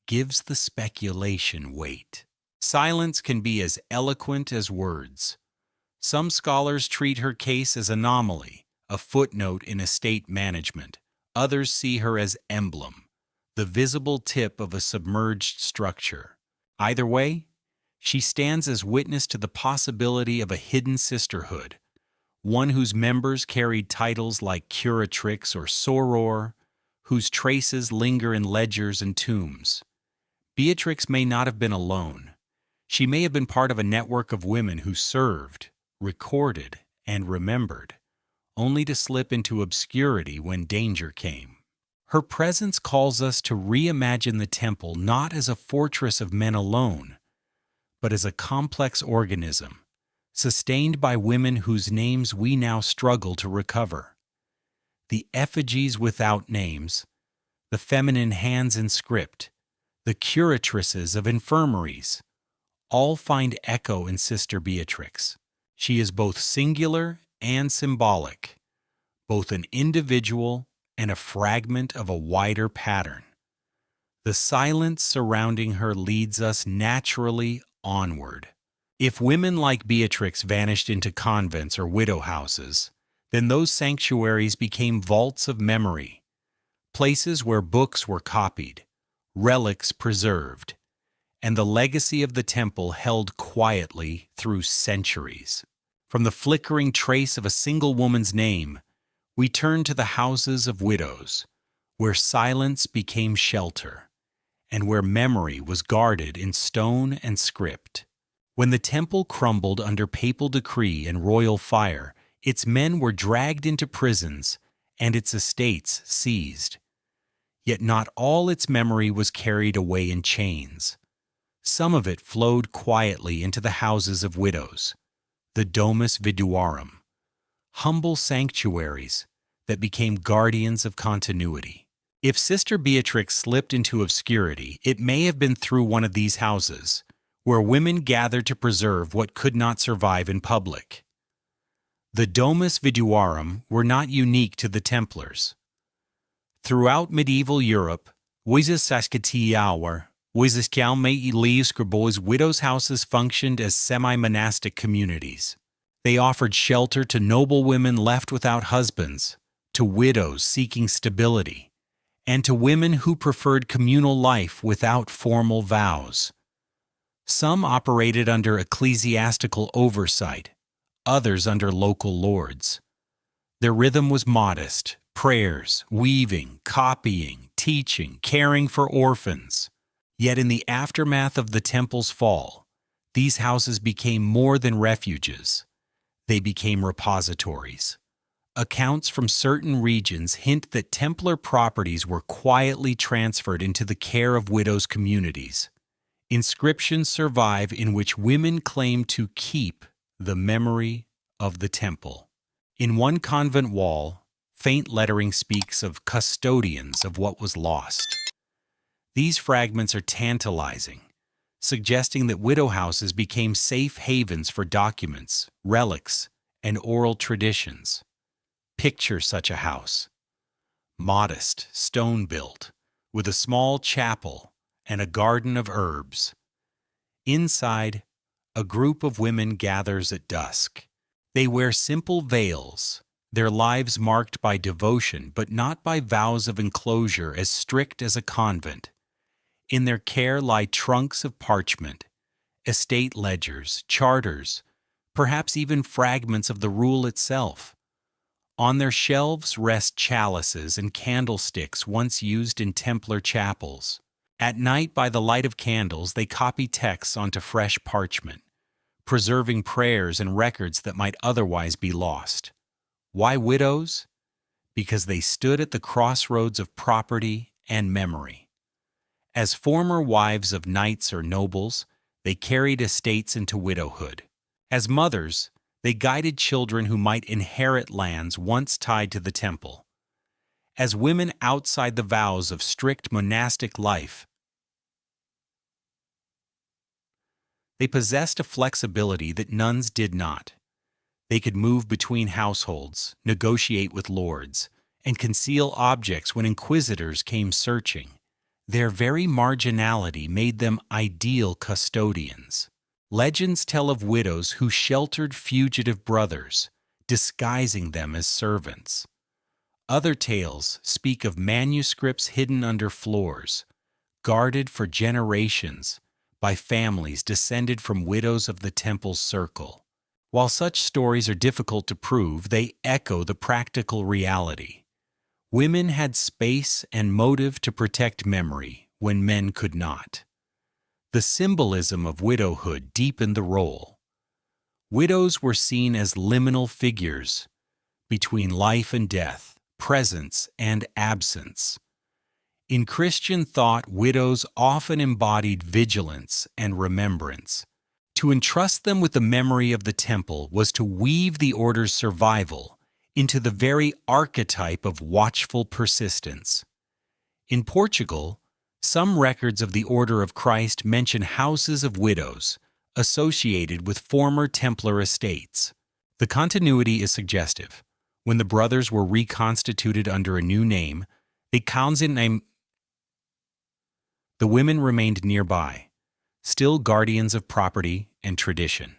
gives the speculation weight. Silence can be as eloquent as words. Some scholars treat her case as anomaly, a footnote in estate management. Others see her as emblem, the visible tip of a submerged structure. Either way, she stands as witness to the possibility of a hidden sisterhood, one whose members carried titles like curatrix or soror, whose traces linger in ledgers and tombs. Beatrix may not have been alone. She may have been part of a network of women who served, recorded, and remembered, only to slip into obscurity when danger came. Her presence calls us to reimagine the temple not as a fortress of men alone, but as a complex organism, sustained by women whose names we now struggle to recover. The effigies without names, the feminine hands in script, the curatrices of infirmaries, all find echo in Sister Beatrix. She is both singular and symbolic, both an individual and a fragment of a wider pattern. The silence surrounding her leads us naturally onward. If women like Beatrix vanished into convents or widow houses, then those sanctuaries became vaults of memory, places where books were copied, relics preserved, and the legacy of the temple held quietly through centuries. From the flickering trace of a single woman's name, we turn to the houses of widows, where silence became shelter, and where memory was guarded in stone and script. When the temple crumbled under papal decree and royal fire, its men were dragged into prisons and its estates seized. Yet not all its memory was carried away in chains. Some of it flowed quietly into the houses of widows, the Domus Viduarum, humble sanctuaries that became guardians of continuity. If Sister Beatrix slipped into obscurity, it may have been through one of these houses, where women gathered to preserve what could not survive in public. The Domus Viduarum were not unique to the Templars. Throughout medieval Europe, widows' houses functioned as semi-monastic communities. They offered shelter to noble women left without husbands, to widows seeking stability, and to women who preferred communal life without formal vows. Some operated under ecclesiastical oversight, others under local lords. Their rhythm was modest: prayers, weaving, copying, teaching, caring for orphans. Yet in the aftermath of the temple's fall, these houses became more than refuges. They became repositories. Accounts from certain regions hint that Templar properties were quietly transferred into the care of widows' communities. Inscriptions survive in which women claim to keep the memory of the temple. In one convent wall, Faint lettering speaks of custodians of what was lost. These fragments are tantalizing, suggesting that widow houses became safe havens for documents, relics, and oral traditions. Picture such a house. Modest, stone-built, with a small chapel and a garden of herbs. Inside, a group of women gathers at dusk. They wear simple veils, their lives marked by devotion but not by vows of enclosure as strict as a convent. In their care lie trunks of parchment, estate ledgers, charters, perhaps even fragments of the rule itself. On their shelves rest chalices and candlesticks once used in Templar chapels. At night, by the light of candles, they copy texts onto fresh parchment, preserving prayers and records that might otherwise be lost. Why widows? Because they stood at the crossroads of property and memory. As former wives of knights or nobles, they carried estates into widowhood. As mothers, they guided children who might inherit lands once tied to the temple. As women outside the vows of strict monastic life, they possessed a flexibility that nuns did not. They could move between households, negotiate with lords, and conceal objects when inquisitors came searching. Their very marginality made them ideal custodians. Legends tell of widows who sheltered fugitive brothers, disguising them as servants. Other tales speak of manuscripts hidden under floors, guarded for generations by families descended from widows of the temple's circle. While such stories are difficult to prove, they echo the practical reality. Women had space and motive to protect memory when men could not. The symbolism of widowhood deepened the role. Widows were seen as liminal figures between life and death, presence and absence. In Christian thought, widows often embodied vigilance and remembrance. To entrust them with the memory of the temple was to weave the order's survival into the very archetype of watchful persistence. In Portugal, some records of the Order of Christ mention houses of widows associated with former Templar estates. The continuity is suggestive. When the brothers were reconstituted under a new name, the women remained nearby, still guardians of property and tradition.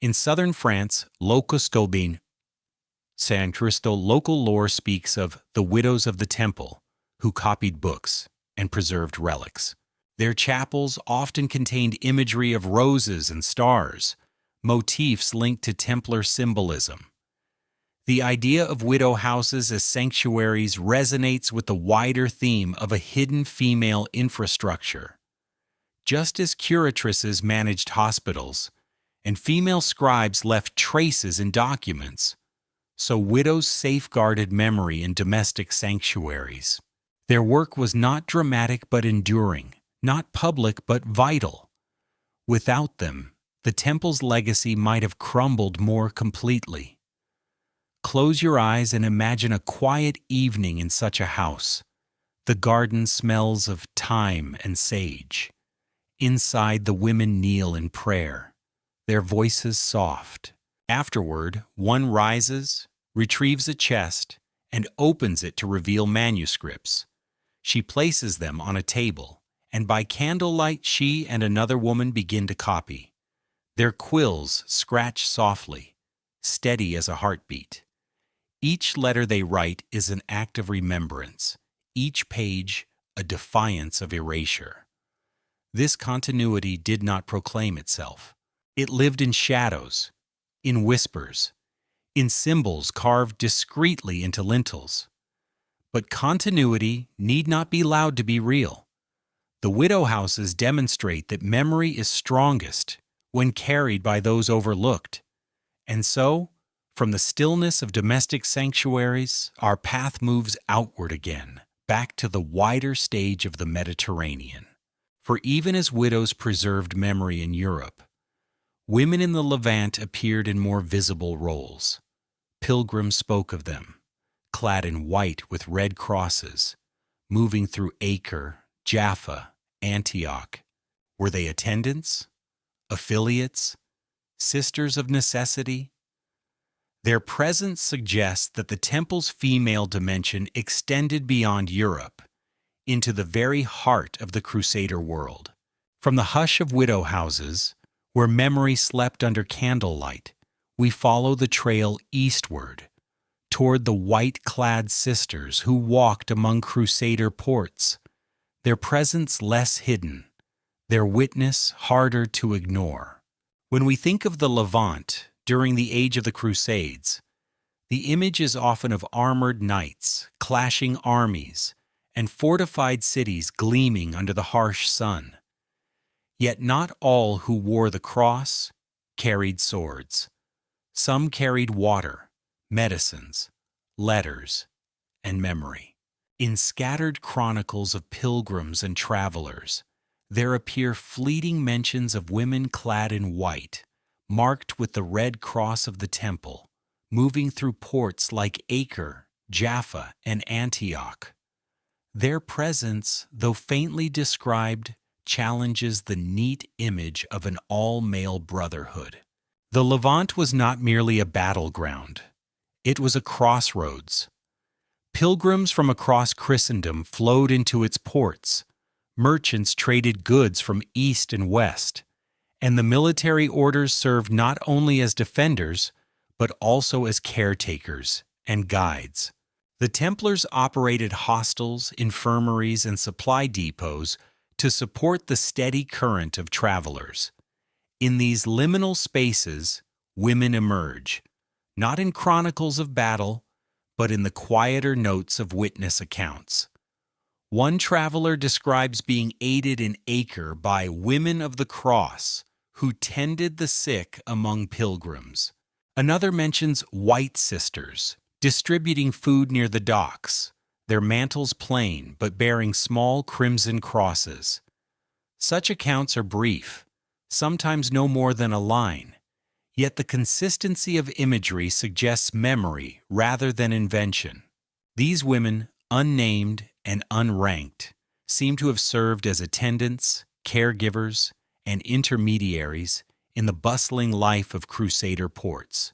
In southern France, San Cristo local lore speaks of the widows of the temple who copied books and preserved relics. Their chapels often contained imagery of roses and stars, motifs linked to Templar symbolism. The idea of widow houses as sanctuaries resonates with the wider theme of a hidden female infrastructure. Just as curatrices managed hospitals and female scribes left traces in documents, so widows safeguarded memory in domestic sanctuaries. Their work was not dramatic but enduring, not public but vital. Without them, the temple's legacy might have crumbled more completely. Close your eyes and imagine a quiet evening in such a house. The garden smells of thyme and sage. Inside, the women kneel in prayer, their voices soft. Afterward, one rises, retrieves a chest, and opens it to reveal manuscripts. She places them on a table, and by candlelight she and another woman begin to copy. Their quills scratch softly, steady as a heartbeat. Each letter they write is an act of remembrance, each page a defiance of erasure. This continuity did not proclaim itself. It lived in shadows, in whispers, in symbols carved discreetly into lintels. But continuity need not be loud to be real. The widow houses demonstrate that memory is strongest when carried by those overlooked. And so, from the stillness of domestic sanctuaries, our path moves outward again, back to the wider stage of the Mediterranean. For even as widows preserved memory in Europe, women in the Levant appeared in more visible roles. Pilgrims spoke of them, clad in white with red crosses, moving through Acre, Jaffa, Antioch. Were they attendants, affiliates, sisters of necessity? Their presence suggests that the temple's female dimension extended beyond Europe, into the very heart of the Crusader world. From the hush of widow houses, where memory slept under candlelight, we follow the trail eastward, toward the white-clad sisters who walked among Crusader ports, their presence less hidden, their witness harder to ignore. When we think of the Levant during the Age of the Crusades, the image is often of armored knights, clashing armies, and fortified cities gleaming under the harsh sun. Yet not all who wore the cross carried swords. Some carried water, medicines, letters, and memory. In scattered chronicles of pilgrims and travelers, there appear fleeting mentions of women clad in white, marked with the red cross of the temple, moving through ports like Acre, Jaffa, and Antioch. Their presence, though faintly described, challenges the neat image of an all-male brotherhood. The Levant was not merely a battleground. It was a crossroads. Pilgrims from across Christendom flowed into its ports, merchants traded goods from east and west, and the military orders served not only as defenders, but also as caretakers and guides. The Templars operated hostels, infirmaries, and supply depots to support the steady current of travelers. In these liminal spaces, women emerge, not in chronicles of battle, but in the quieter notes of witness accounts. One traveler describes being aided in Acre by women of the cross who tended the sick among pilgrims. Another mentions white sisters, distributing food near the docks, their mantles plain but bearing small crimson crosses. Such accounts are brief, sometimes no more than a line, yet the consistency of imagery suggests memory rather than invention. These women, unnamed and unranked, seem to have served as attendants, caregivers, and intermediaries in the bustling life of Crusader ports.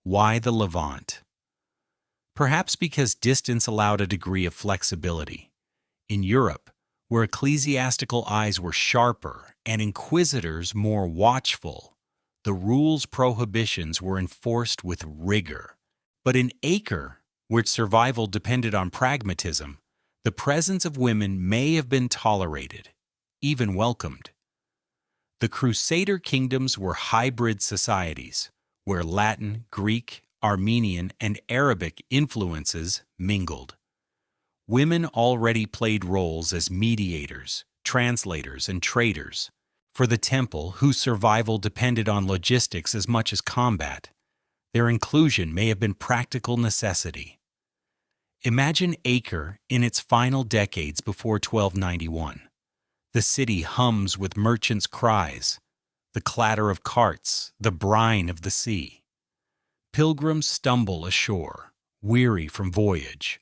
Why the Levant? Perhaps because distance allowed a degree of flexibility. In Europe, where ecclesiastical eyes were sharper and inquisitors more watchful, the rules' prohibitions were enforced with rigor. But in Acre, where survival depended on pragmatism, the presence of women may have been tolerated, even welcomed. The Crusader kingdoms were hybrid societies, where Latin, Greek, Armenian, and Arabic influences mingled. Women already played roles as mediators, translators, and traders. For the temple, whose survival depended on logistics as much as combat, their inclusion may have been practical necessity. Imagine Acre in its final decades before 1291. The city hums with merchants' cries, the clatter of carts, the brine of the sea. Pilgrims stumble ashore, weary from voyage,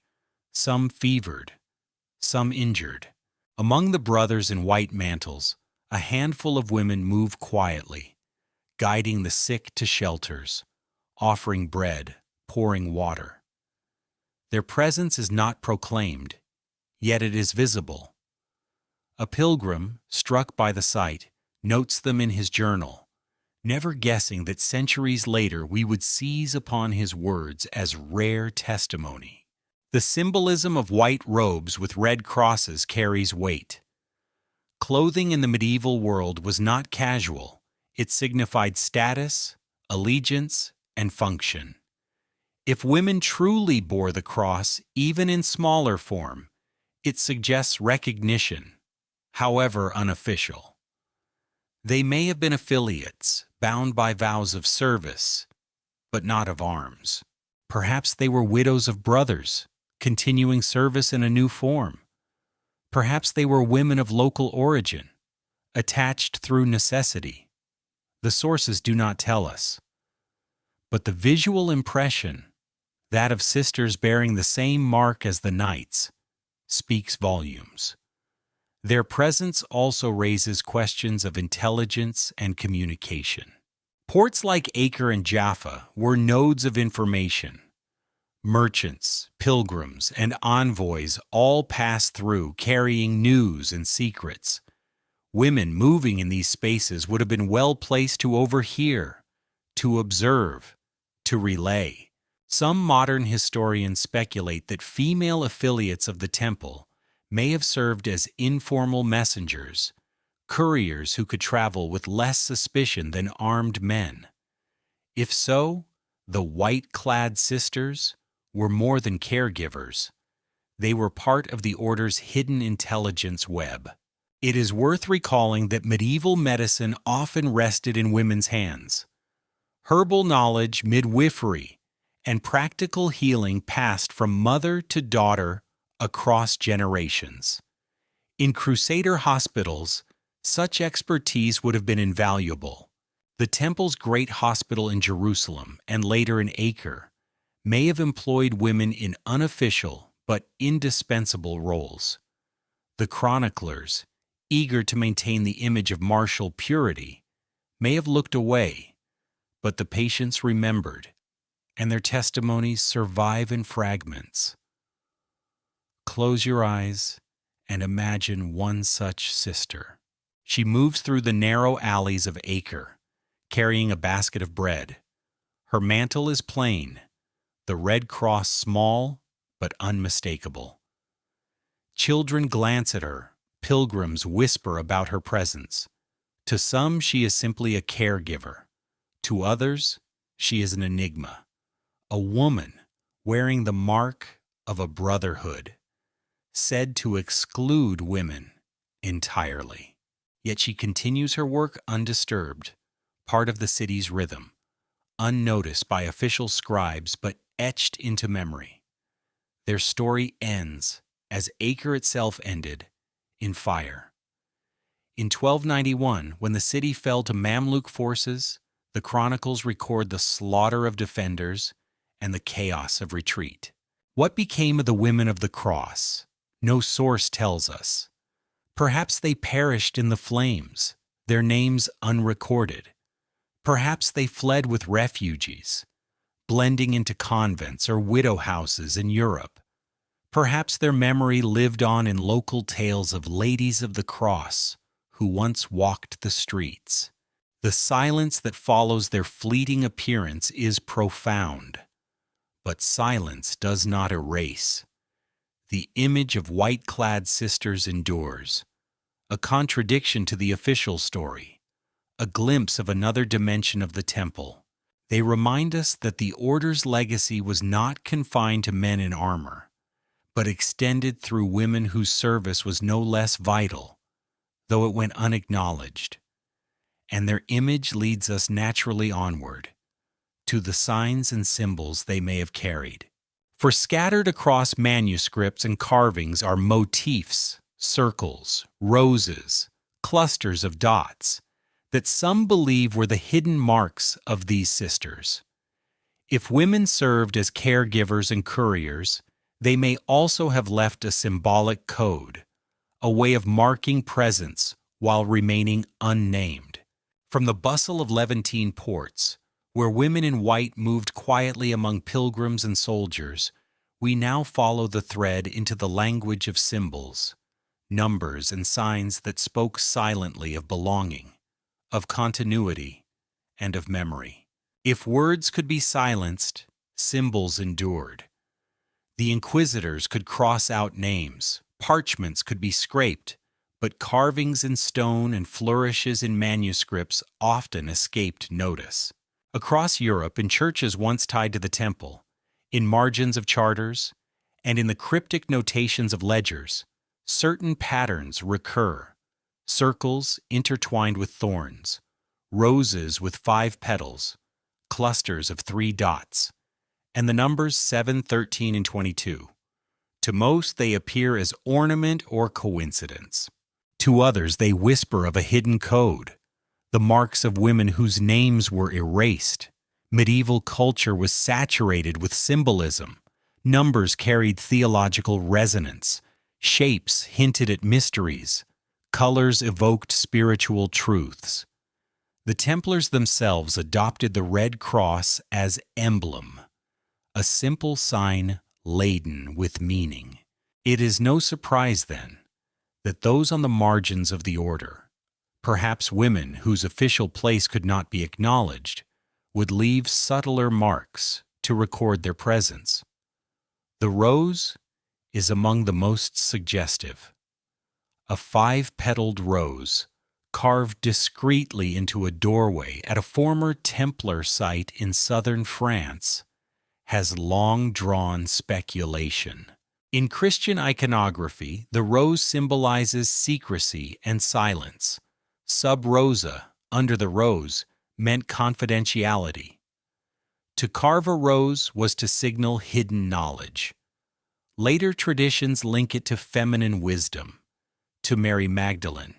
some fevered, some injured. Among the brothers in white mantles, a handful of women move quietly, guiding the sick to shelters, offering bread, pouring water. Their presence is not proclaimed, yet it is visible. A pilgrim, struck by the sight, notes them in his journal, never guessing that centuries later we would seize upon his words as rare testimony. The symbolism of white robes with red crosses carries weight. Clothing in the medieval world was not casual. It signified status, allegiance, and function. If women truly bore the cross, even in smaller form, it suggests recognition, however unofficial. They may have been affiliates, bound by vows of service, but not of arms. Perhaps they were widows of brothers, continuing service in a new form. Perhaps they were women of local origin, attached through necessity. The sources do not tell us. But the visual impression, that of sisters bearing the same mark as the knights, speaks volumes. Their presence also raises questions of intelligence and communication. Ports like Acre and Jaffa were nodes of information. Merchants, pilgrims, and envoys all passed through carrying news and secrets. Women moving in these spaces would have been well placed to overhear, to observe, to relay. Some modern historians speculate that female affiliates of the temple may have served as informal messengers, couriers who could travel with less suspicion than armed men. If so, the white-clad sisters were more than caregivers. They were part of the order's hidden intelligence web. It is worth recalling that medieval medicine often rested in women's hands. Herbal knowledge, midwifery, and practical healing passed from mother to daughter across generations. In Crusader hospitals, such expertise would have been invaluable. The temple's great hospital in Jerusalem and later in Acre may have employed women in unofficial but indispensable roles. The chroniclers, eager to maintain the image of martial purity, may have looked away, but the patients remembered, and their testimonies survive in fragments. Close your eyes and imagine one such sister. She moves through the narrow alleys of Acre, carrying a basket of bread. Her mantle is plain, the red cross small but unmistakable. Children glance at her, pilgrims whisper about her presence. To some, she is simply a caregiver. To others, she is an enigma, a woman wearing the mark of a brotherhood, said to exclude women entirely. Yet she continues her work undisturbed, part of the city's rhythm, unnoticed by official scribes but etched into memory. Their story ends, as Acre itself ended, in fire. In 1291, when the city fell to Mamluk forces, the Chronicles record the slaughter of defenders and the chaos of retreat. What became of the women of the cross? No source tells us. Perhaps they perished in the flames, their names unrecorded. Perhaps they fled with refugees, blending into convents or widow houses in Europe. Perhaps their memory lived on in local tales of ladies of the cross who once walked the streets. The silence that follows their fleeting appearance is profound, but silence does not erase. The image of white-clad sisters endures, a contradiction to the official story, a glimpse of another dimension of the temple. They remind us that the order's legacy was not confined to men in armor, but extended through women whose service was no less vital, though it went unacknowledged. And their image leads us naturally onward, to the signs and symbols they may have carried. For scattered across manuscripts and carvings are motifs, circles, roses, clusters of dots, that some believe were the hidden marks of these sisters. If women served as caregivers and couriers, they may also have left a symbolic code, a way of marking presence while remaining unnamed. From the bustle of Levantine ports, where women in white moved quietly among pilgrims and soldiers, we now follow the thread into the language of symbols, numbers and signs that spoke silently of belonging, of continuity, and of memory. If words could be silenced, symbols endured. The inquisitors could cross out names, parchments could be scraped, but carvings in stone and flourishes in manuscripts often escaped notice. Across Europe, in churches once tied to the temple, in margins of charters, and in the cryptic notations of ledgers, certain patterns recur: circles intertwined with thorns, roses with 5 petals, clusters of 3 dots, and the numbers 7, 13, and 22. To most, they appear as ornament or coincidence. To others, they whisper of a hidden code, the marks of women whose names were erased, Medieval culture was saturated with symbolism. Numbers carried theological resonance. Shapes hinted at mysteries. Colors evoked spiritual truths. The Templars themselves adopted the red cross as emblem, a simple sign laden with meaning. It is no surprise, then, that those on the margins of the order, perhaps women whose official place could not be acknowledged, would leave subtler marks to record their presence. The rose is among the most suggestive. A 5-petaled rose, carved discreetly into a doorway at a former Templar site in southern France, has long drawn speculation. In Christian iconography, the rose symbolizes secrecy and silence. Sub rosa, under the rose, meant confidentiality. To carve a rose was to signal hidden knowledge. Later traditions link it to feminine wisdom, to Mary Magdalene,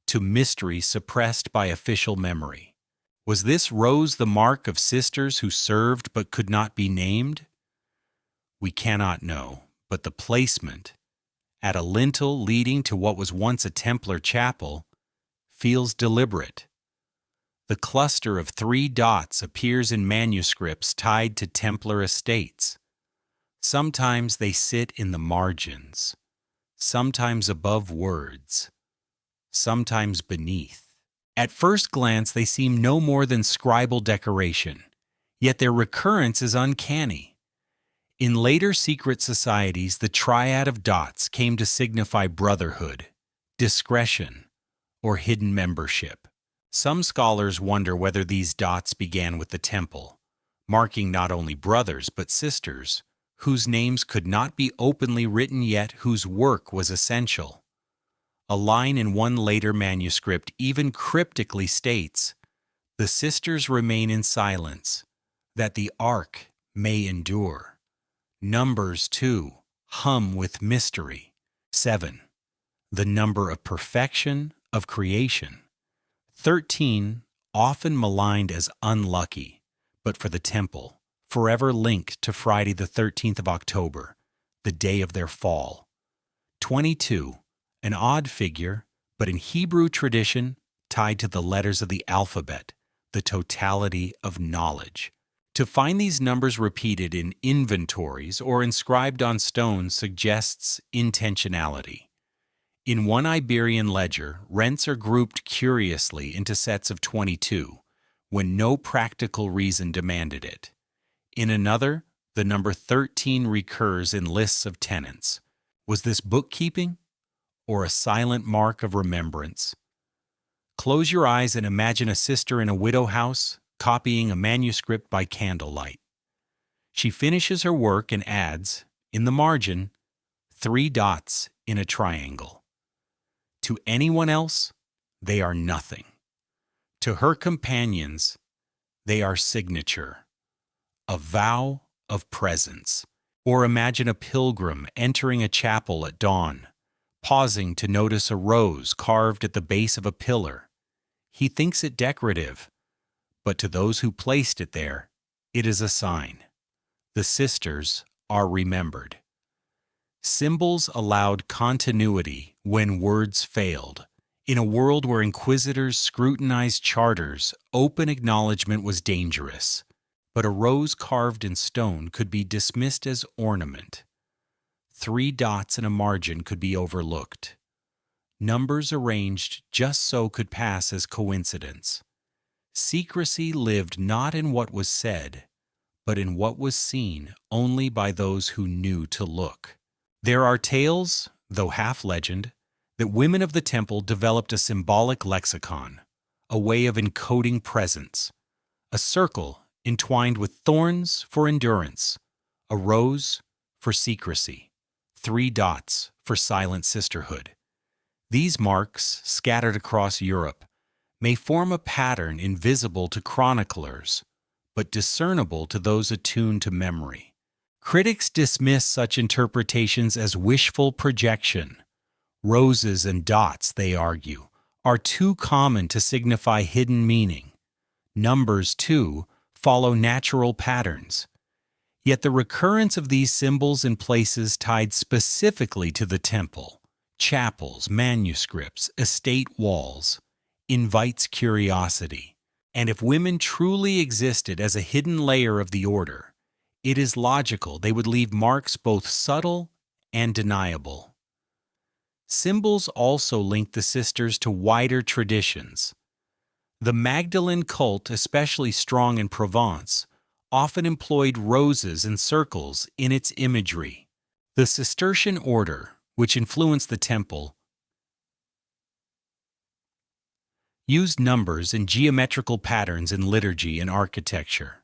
to mystery suppressed by official memory. Was this rose the mark of sisters who served but could not be named? We cannot know, but the placement, at a lintel leading to what was once a Templar chapel, feels deliberate. The cluster of 3 dots appears in manuscripts tied to Templar estates. Sometimes they sit in the margins, sometimes above words, sometimes beneath. At first glance, they seem no more than scribal decoration, yet their recurrence is uncanny. In later secret societies, the triad of dots came to signify brotherhood, discretion, or hidden membership. Some scholars wonder whether these dots began with the temple, marking not only brothers but sisters, whose names could not be openly written yet whose work was essential. A line in one later manuscript even cryptically states, "The sisters remain in silence, that the ark may endure." Numbers 2 hum with mystery. 7. The number of perfection, of creation. 13, often maligned as unlucky, but for the temple, forever linked to Friday the 13th of October, the day of their fall. 22, an odd figure, but in Hebrew tradition, tied to the letters of the alphabet, the totality of knowledge. To find these numbers repeated in inventories or inscribed on stones suggests intentionality. In one Iberian ledger, rents are grouped curiously into sets of 22, when no practical reason demanded it. In another, the number 13 recurs in lists of tenants. Was this bookkeeping, or a silent mark of remembrance? Close your eyes and imagine a sister in a widow house, copying a manuscript by candlelight. She finishes her work and adds, in the margin, 3 dots in a triangle. To anyone else, they are nothing. To her companions, they are signature, a vow of presence. Or imagine a pilgrim entering a chapel at dawn, pausing to notice a rose carved at the base of a pillar. He thinks it decorative, but to those who placed it there, it is a sign. The sisters are remembered. Symbols allowed continuity when words failed. In a world where inquisitors scrutinized charters, open acknowledgement was dangerous. But a rose carved in stone could be dismissed as ornament. 3 dots in a margin could be overlooked. Numbers arranged just so could pass as coincidence. Secrecy lived not in what was said, but in what was seen only by those who knew to look. There are tales, though half legend, that women of the temple developed a symbolic lexicon, a way of encoding presence. A circle entwined with thorns for endurance, a rose for secrecy, 3 dots for silent sisterhood. These marks, scattered across Europe, may form a pattern invisible to chroniclers, but discernible to those attuned to memory. Critics dismiss such interpretations as wishful projection. Roses and dots, they argue, are too common to signify hidden meaning. Numbers, too, follow natural patterns. Yet the recurrence of these symbols in places tied specifically to the temple, chapels, manuscripts, estate walls, invites curiosity. And if women truly existed as a hidden layer of the order, it is logical they would leave marks both subtle and deniable. Symbols also link the sisters to wider traditions. The Magdalene cult, especially strong in Provence, often employed roses and circles in its imagery. The Cistercian order, which influenced the temple, used numbers and geometrical patterns in liturgy and architecture.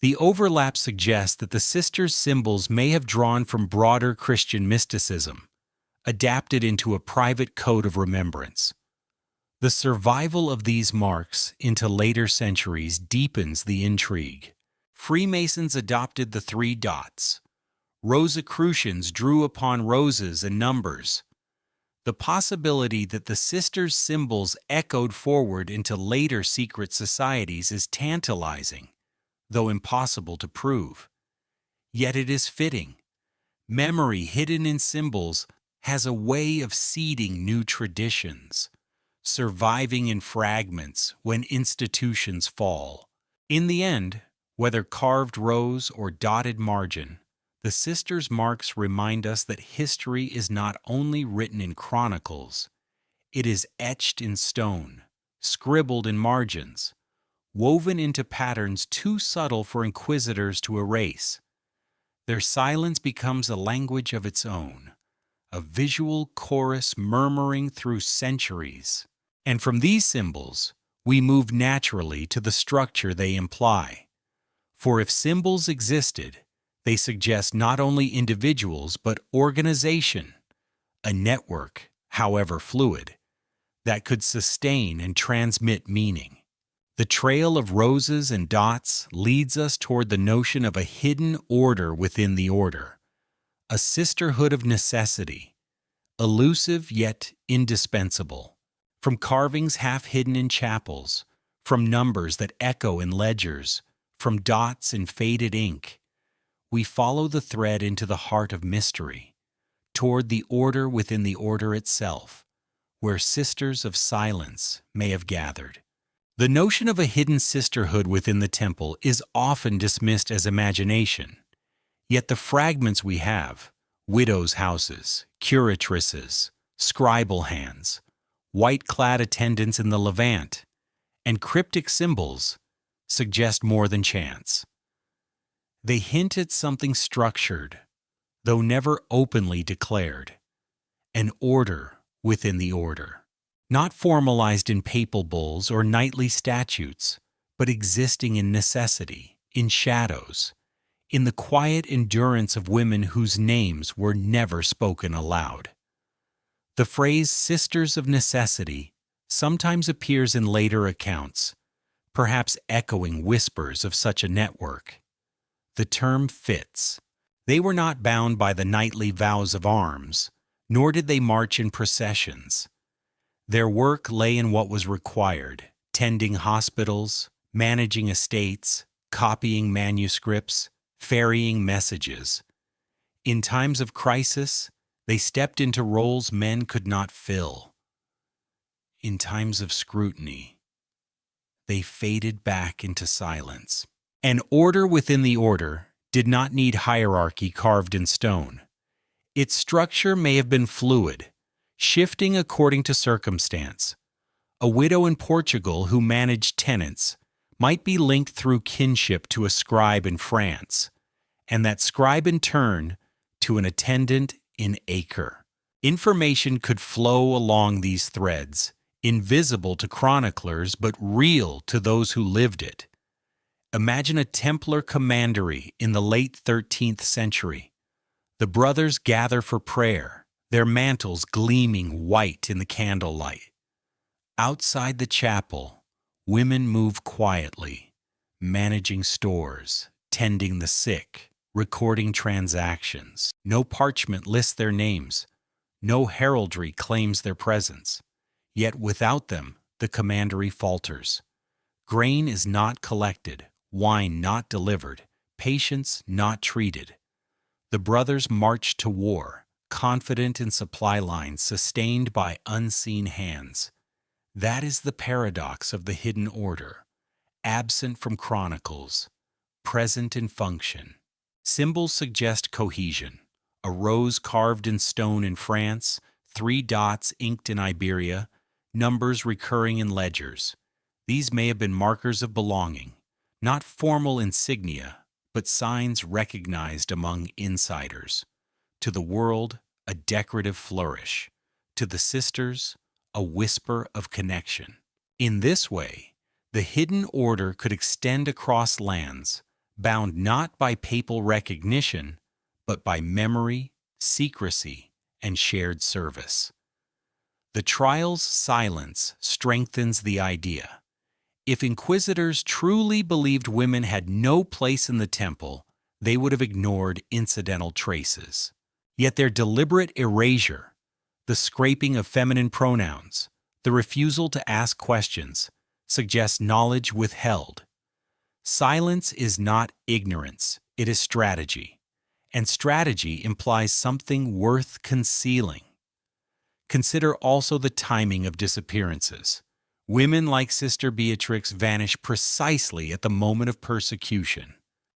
The overlap suggests that the sisters' symbols may have drawn from broader Christian mysticism, adapted into a private code of remembrance. The survival of these marks into later centuries deepens the intrigue. Freemasons adopted the 3 dots. Rosicrucians drew upon roses and numbers. The possibility that the sisters' symbols echoed forward into later secret societies is tantalizing, though impossible to prove. Yet it is fitting. Memory hidden in symbols has a way of seeding new traditions, surviving in fragments when institutions fall. In the end, whether carved rose or dotted margin, the sisters' marks remind us that history is not only written in chronicles, it is etched in stone, scribbled in margins, woven into patterns too subtle for inquisitors to erase. Their silence becomes a language of its own, a visual chorus murmuring through centuries. And from these symbols, we move naturally to the structure they imply. For if symbols existed, they suggest not only individuals but organization, a network, however fluid, that could sustain and transmit meaning. The trail of roses and dots leads us toward the notion of a hidden order within the order, a sisterhood of necessity, elusive yet indispensable. From carvings half hidden in chapels, from numbers that echo in ledgers, from dots in faded ink, we follow the thread into the heart of mystery, toward the order within the order itself, where sisters of silence may have gathered. The notion of a hidden sisterhood within the temple is often dismissed as imagination, yet the fragments we have, widows' houses, curatrices, scribal hands, white-clad attendants in the Levant, and cryptic symbols suggest more than chance. They hint at something structured, though never openly declared, an order within the order, not formalized in papal bulls or knightly statutes, but existing in necessity, in shadows, in the quiet endurance of women whose names were never spoken aloud. The phrase "sisters of necessity" sometimes appears in later accounts, perhaps echoing whispers of such a network. The term fits. They were not bound by the knightly vows of arms, nor did they march in processions. Their work lay in what was required, tending hospitals, managing estates, copying manuscripts, ferrying messages. In times of crisis, they stepped into roles men could not fill. In times of scrutiny, they faded back into silence. An order within the order did not need hierarchy carved in stone. Its structure may have been fluid, shifting according to circumstance. A widow in Portugal who managed tenants might be linked through kinship to a scribe in France, and that scribe in turn to an attendant in Acre. Information could flow along these threads, invisible to chroniclers but real to those who lived it. Imagine a Templar commandery in the late 13th century. The brothers gather for prayer, their mantles gleaming white in the candlelight. Outside the chapel, women move quietly, managing stores, tending the sick, recording transactions. No parchment lists their names. No heraldry claims their presence. Yet without them, the commandery falters. Grain is not collected, wine not delivered, patience not treated. The brothers marched to war, confident in supply lines sustained by unseen hands. That is the paradox of the hidden order, absent from Chronicles, present in function. Symbols suggest cohesion. A rose carved in stone in France, 3 dots inked in Iberia, numbers recurring in ledgers. These may have been markers of belonging, not formal insignia, but signs recognized among insiders. To the world, a decorative flourish. To the sisters, a whisper of connection. In this way, the hidden order could extend across lands, bound not by papal recognition, but by memory, secrecy, and shared service. The trial's silence strengthens the idea. If inquisitors truly believed women had no place in the temple, they would have ignored incidental traces. Yet their deliberate erasure, the scraping of feminine pronouns, the refusal to ask questions, suggests knowledge withheld. Silence is not ignorance, it is strategy. And strategy implies something worth concealing. Consider also the timing of disappearances. Women like Sister Beatrix vanish precisely at the moment of persecution.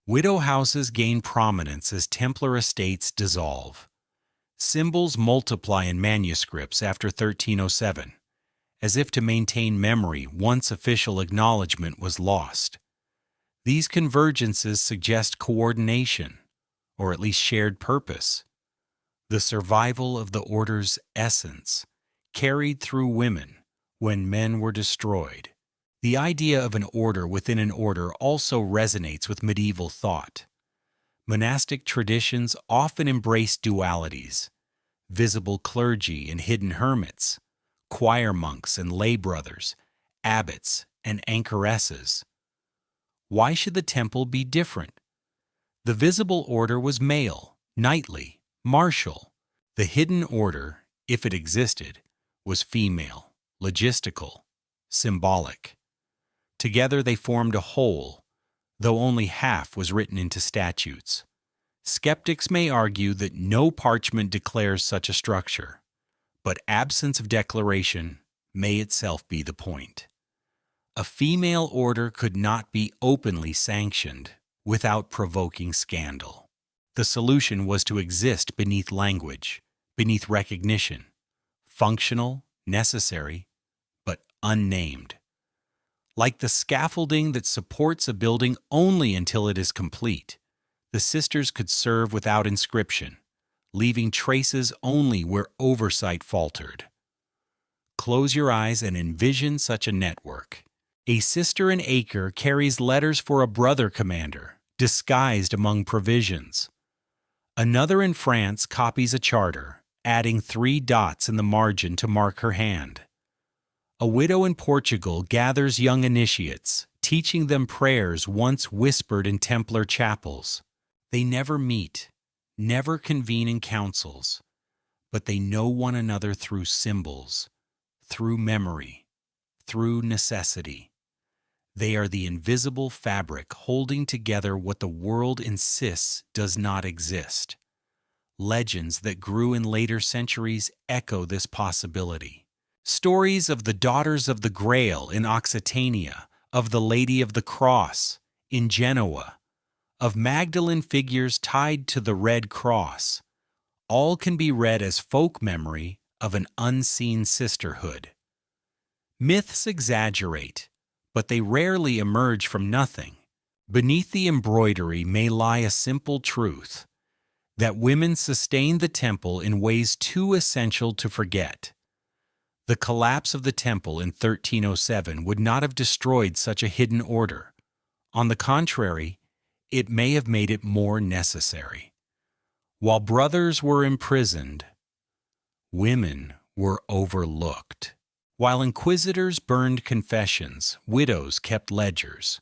Widow houses gain prominence as Templar estates dissolve. Symbols multiply in manuscripts after 1307, as if to maintain memory once official acknowledgement was lost. These convergences suggest coordination, or at least shared purpose. The survival of the order's essence, carried through women when men were destroyed. The idea of an order within an order also resonates with medieval thought. Monastic traditions often embrace dualities: visible clergy and hidden hermits, choir monks and lay brothers, abbots and anchoresses. Why should the temple be different? The visible order was male, knightly, martial. The hidden order, if it existed, was female, logistical, symbolic. Together they formed a whole, though only half was written into statutes. Skeptics may argue that no parchment declares such a structure, but absence of declaration may itself be the point. A female order could not be openly sanctioned without provoking scandal. The solution was to exist beneath language, beneath recognition, functional, necessary, but unnamed. Like the scaffolding that supports a building only until it is complete, the sisters could serve without inscription, leaving traces only where oversight faltered. Close your eyes and envision such a network. A sister in Acre carries letters for a brother commander, disguised among provisions. Another in France copies a charter, adding 3 dots in the margin to mark her hand. A widow in Portugal gathers young initiates, teaching them prayers once whispered in Templar chapels. They never meet, never convene in councils, but they know one another through symbols, through memory, through necessity. They are the invisible fabric holding together what the world insists does not exist. Legends that grew in later centuries echo this possibility. Stories of the Daughters of the Grail in Occitania, of the Lady of the Cross in Genoa, of Magdalene figures tied to the Red Cross, all can be read as folk memory of an unseen sisterhood. Myths exaggerate, but they rarely emerge from nothing. Beneath the embroidery may lie a simple truth, that women sustained the temple in ways too essential to forget. The collapse of the temple in 1307 would not have destroyed such a hidden order. On the contrary, it may have made it more necessary. While brothers were imprisoned, women were overlooked. While inquisitors burned confessions, widows kept ledgers.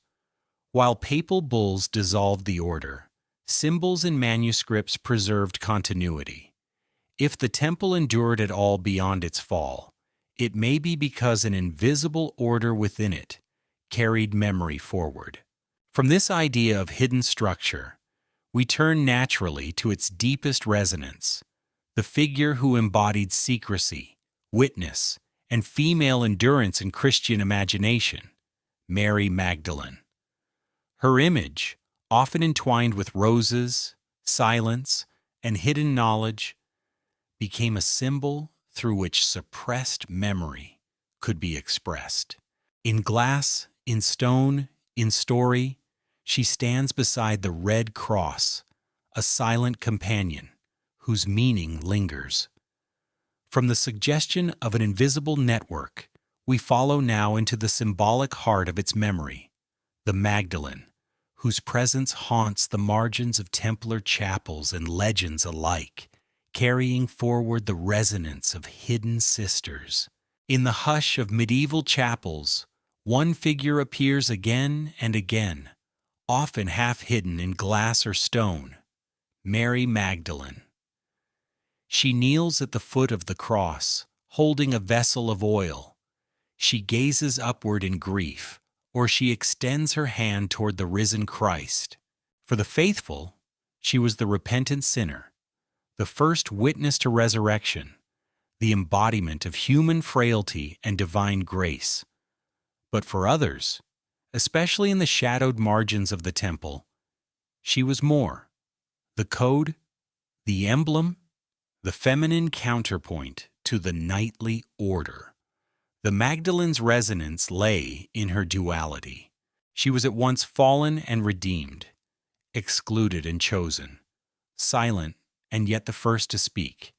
While papal bulls dissolved the order, symbols and manuscripts preserved continuity. If the temple endured at all beyond its fall, it may be because an invisible order within it carried memory forward. From this idea of hidden structure, we turn naturally to its deepest resonance, the figure who embodied secrecy, witness, and female endurance in Christian imagination, Mary Magdalene. Her image, often entwined with roses, silence, and hidden knowledge, became a symbol through which suppressed memory could be expressed. In glass, in stone, in story, she stands beside the red cross, a silent companion whose meaning lingers. From the suggestion of an invisible network, we follow now into the symbolic heart of its memory, the Magdalene, whose presence haunts the margins of Templar chapels and legends alike, carrying forward the resonance of hidden sisters. In the hush of medieval chapels, one figure appears again and again, often half hidden in glass or stone, Mary Magdalene. She kneels at the foot of the cross, holding a vessel of oil. She gazes upward in grief, or she extends her hand toward the risen Christ. For the faithful, she was the repentant sinner, the first witness to resurrection, the embodiment of human frailty and divine grace. But for others, especially in the shadowed margins of the temple, she was more: the code, the emblem, the feminine counterpoint to the knightly order. The Magdalene's resonance lay in her duality. She was at once fallen and redeemed, excluded and chosen, silent and yet the first to speak.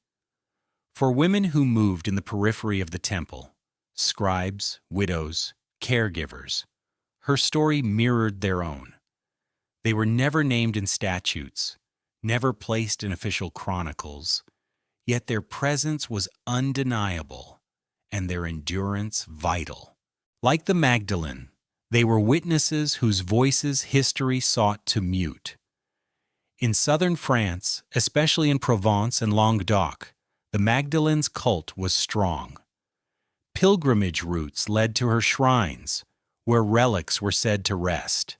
For women who moved in the periphery of the temple, scribes, widows, caregivers, her story mirrored their own. They were never named in statutes, never placed in official chronicles, yet their presence was undeniable and their endurance vital. Like the Magdalene, they were witnesses whose voices history sought to mute. In southern France, especially in Provence and Languedoc, the Magdalene's cult was strong. Pilgrimage routes led to her shrines, where relics were said to rest.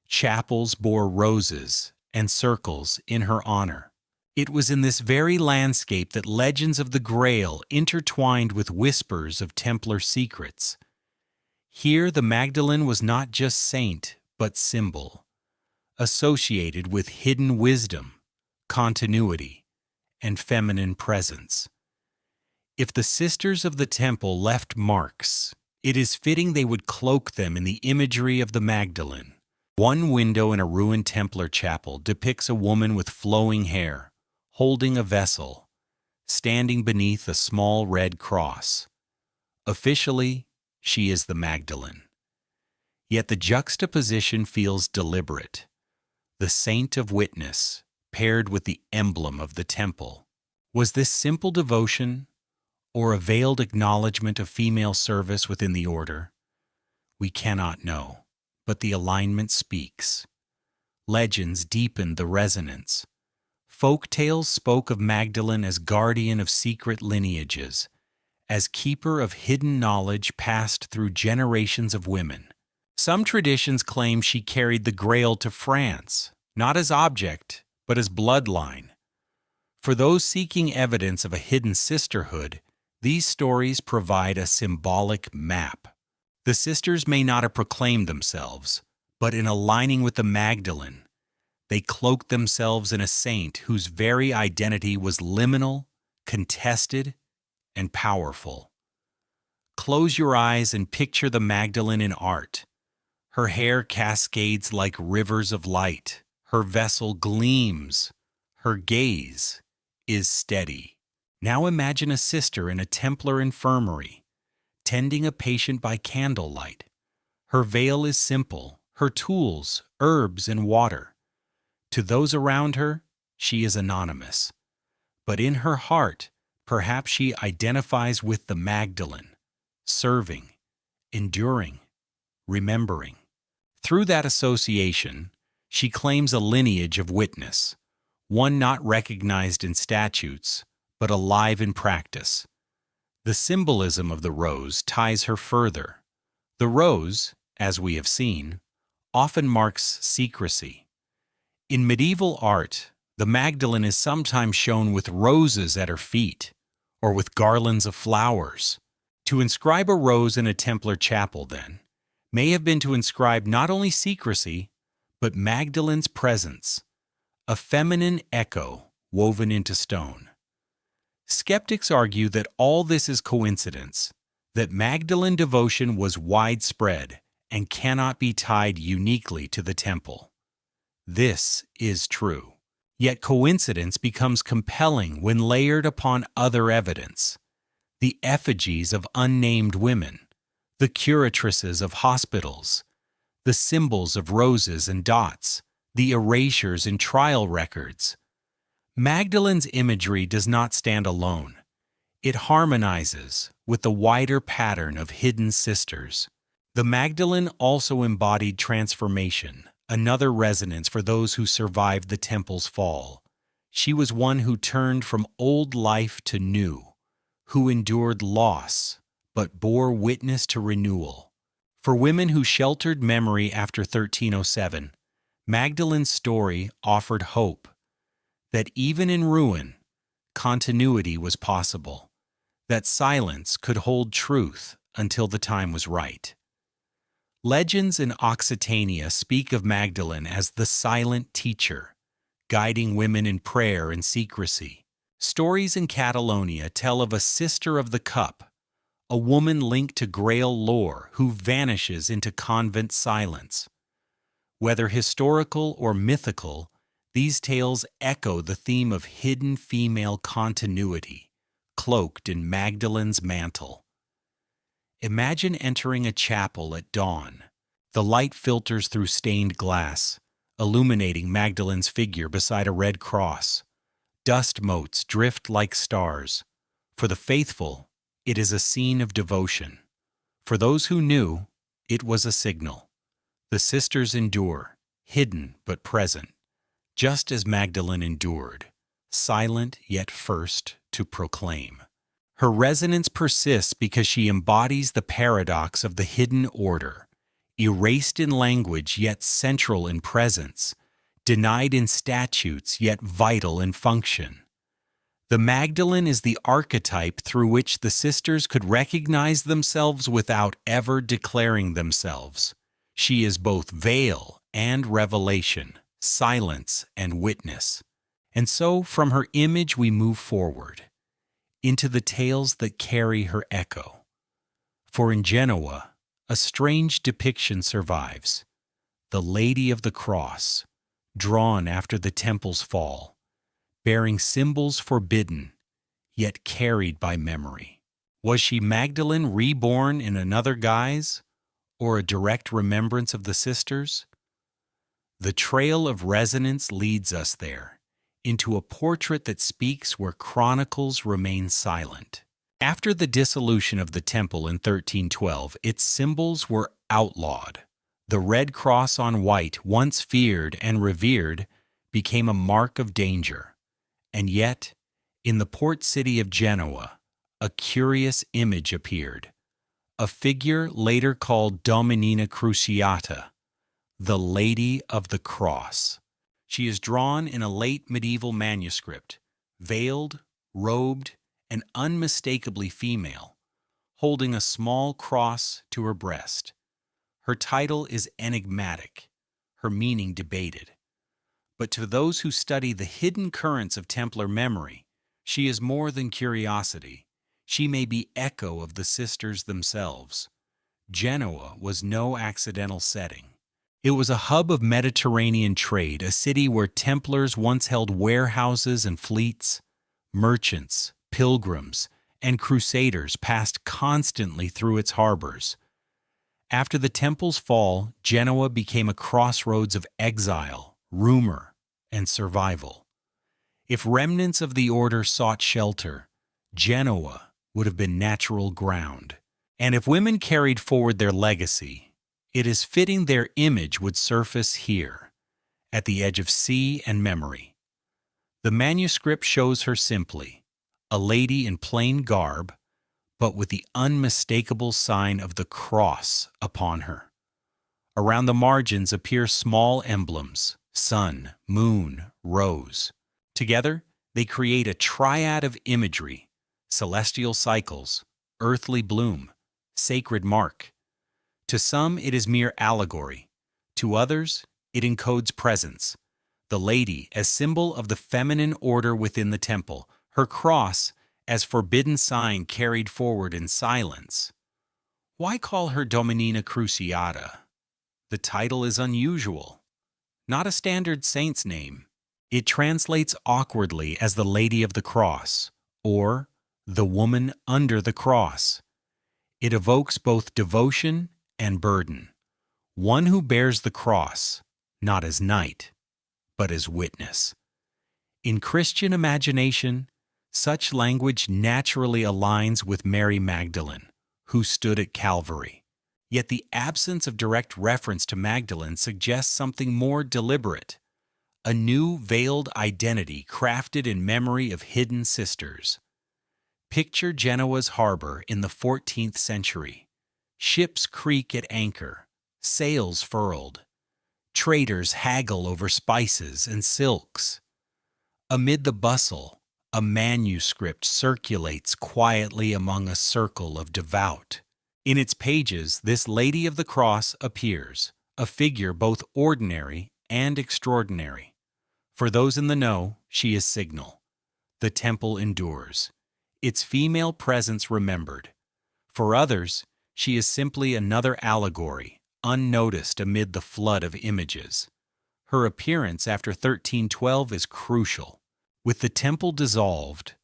Chapels bore roses and circles in her honor. It was in this very landscape that legends of the Grail intertwined with whispers of Templar secrets. Here the Magdalene was not just saint, but symbol, associated with hidden wisdom, continuity, and feminine presence. If the sisters of the temple left marks, it is fitting they would cloak them in the imagery of the Magdalene. One window in a ruined Templar chapel depicts a woman with flowing hair, holding a vessel, standing beneath a small red cross. Officially, she is the Magdalene. Yet the juxtaposition feels deliberate. The saint of witness paired with the emblem of the temple. Was this simple devotion or a veiled acknowledgement of female service within the order? We cannot know, but the alignment speaks. Legends deepened the resonance. Folk tales spoke of Magdalene as guardian of secret lineages, as keeper of hidden knowledge passed through generations of women. Some traditions claim she carried the Grail to France, not as object, but as bloodline. For those seeking evidence of a hidden sisterhood, these stories provide a symbolic map. The sisters may not have proclaimed themselves, but in aligning with the Magdalene, they cloaked themselves in a saint whose very identity was liminal, contested, and powerful. Close your eyes and picture the Magdalene in art. Her hair cascades like rivers of light. Her vessel gleams. Her gaze is steady. Now imagine a sister in a Templar infirmary, tending a patient by candlelight. Her veil is simple, her tools, herbs and water. To those around her, she is anonymous. But in her heart, perhaps she identifies with the Magdalene, serving, enduring, remembering. Through that association, she claims a lineage of witness, one not recognized in statutes, but alive in practice. The symbolism of the rose ties her further. The rose, as we have seen, often marks secrecy. In medieval art, the Magdalene is sometimes shown with roses at her feet, or with garlands of flowers. To inscribe a rose in a Templar chapel, then, may have been to inscribe not only secrecy, but Magdalene's presence, a feminine echo woven into stone. Skeptics argue that all this is coincidence, that Magdalene devotion was widespread and cannot be tied uniquely to the temple. This is true. Yet coincidence becomes compelling when layered upon other evidence. The effigies of unnamed women, the curatrices of hospitals, the symbols of roses and dots, the erasures in trial records. Magdalene's imagery does not stand alone. It harmonizes with the wider pattern of hidden sisters. The Magdalene also embodied transformation, another resonance for those who survived the temple's fall. She was one who turned from old life to new, who endured loss, but bore witness to renewal. For women who sheltered memory after 1307, Magdalene's story offered hope that even in ruin, continuity was possible, that silence could hold truth until the time was right. Legends in Occitania speak of Magdalene as the silent teacher, guiding women in prayer and secrecy. Stories in Catalonia tell of a sister of the cup, a woman linked to Grail lore who vanishes into convent silence. Whether historical or mythical, these tales echo the theme of hidden female continuity, cloaked in Magdalene's mantle. Imagine entering a chapel at dawn. The light filters through stained glass, illuminating Magdalene's figure beside a red cross. Dust motes drift like stars. For the faithful, it is a scene of devotion. For those who knew, it was a signal. The sisters endure, hidden but present, just as Magdalene endured, silent yet first to proclaim. Her resonance persists because she embodies the paradox of the hidden order, erased in language yet central in presence, denied in statutes yet vital in function. The Magdalene is the archetype through which the sisters could recognize themselves without ever declaring themselves. She is both veil and revelation, silence and witness. And so, from her image we move forward, into the tales that carry her echo. For in Genoa, a strange depiction survives, the Lady of the Cross, drawn after the temple's fall, bearing symbols forbidden, yet carried by memory. Was she Magdalene reborn in another guise, or a direct remembrance of the sisters? The trail of resonance leads us there, into a portrait that speaks where chronicles remain silent. After the dissolution of the temple in 1312, its symbols were outlawed. The red cross on white, once feared and revered, became a mark of danger. And yet, in the port city of Genoa, a curious image appeared. A figure later called Dominina Cruciata, the Lady of the Cross. She is drawn in a late medieval manuscript, veiled, robed, and unmistakably female, holding a small cross to her breast. Her title is enigmatic, her meaning debated. But to those who study the hidden currents of Templar memory, she is more than curiosity. She may be echo of the sisters themselves. Genoa was no accidental setting. It was a hub of Mediterranean trade, a city where Templars once held warehouses and fleets. Merchants, pilgrims, and crusaders passed constantly through its harbors. After the temple's fall, Genoa became a crossroads of exile, rumor, and survival. If remnants of the order sought shelter, Genoa would have been natural ground. And if women carried forward their legacy, it is fitting their image would surface here, at the edge of sea and memory. The manuscript shows her simply, a lady in plain garb, but with the unmistakable sign of the cross upon her. Around the margins appear small emblems: sun, moon, rose. Together, they create a triad of imagery: celestial cycles, earthly bloom, sacred mark. To some, it is mere allegory. To others, it encodes presence. The lady as symbol of the feminine order within the temple, her cross as forbidden sign carried forward in silence. Why call her Dominina Cruciata? The title is unusual, not a standard saint's name. It translates awkwardly as the Lady of the Cross, or the Woman under the Cross. It evokes both devotion and burden, one who bears the cross, not as knight, but as witness. In Christian imagination, such language naturally aligns with Mary Magdalene, who stood at Calvary. Yet the absence of direct reference to Magdalene suggests something more deliberate, a new veiled identity crafted in memory of hidden sisters. Picture Genoa's harbor in the 14th century. Ships creak at anchor, sails furled. Traders haggle over spices and silks. Amid the bustle, a manuscript circulates quietly among a circle of devout. In its pages, this Lady of the Cross appears, a figure both ordinary and extraordinary. For those in the know, she is signal. The temple endures, its female presence remembered. For others, she is simply another allegory, unnoticed amid the flood of images. Her appearance after 1312 is crucial. With the temple dissolved,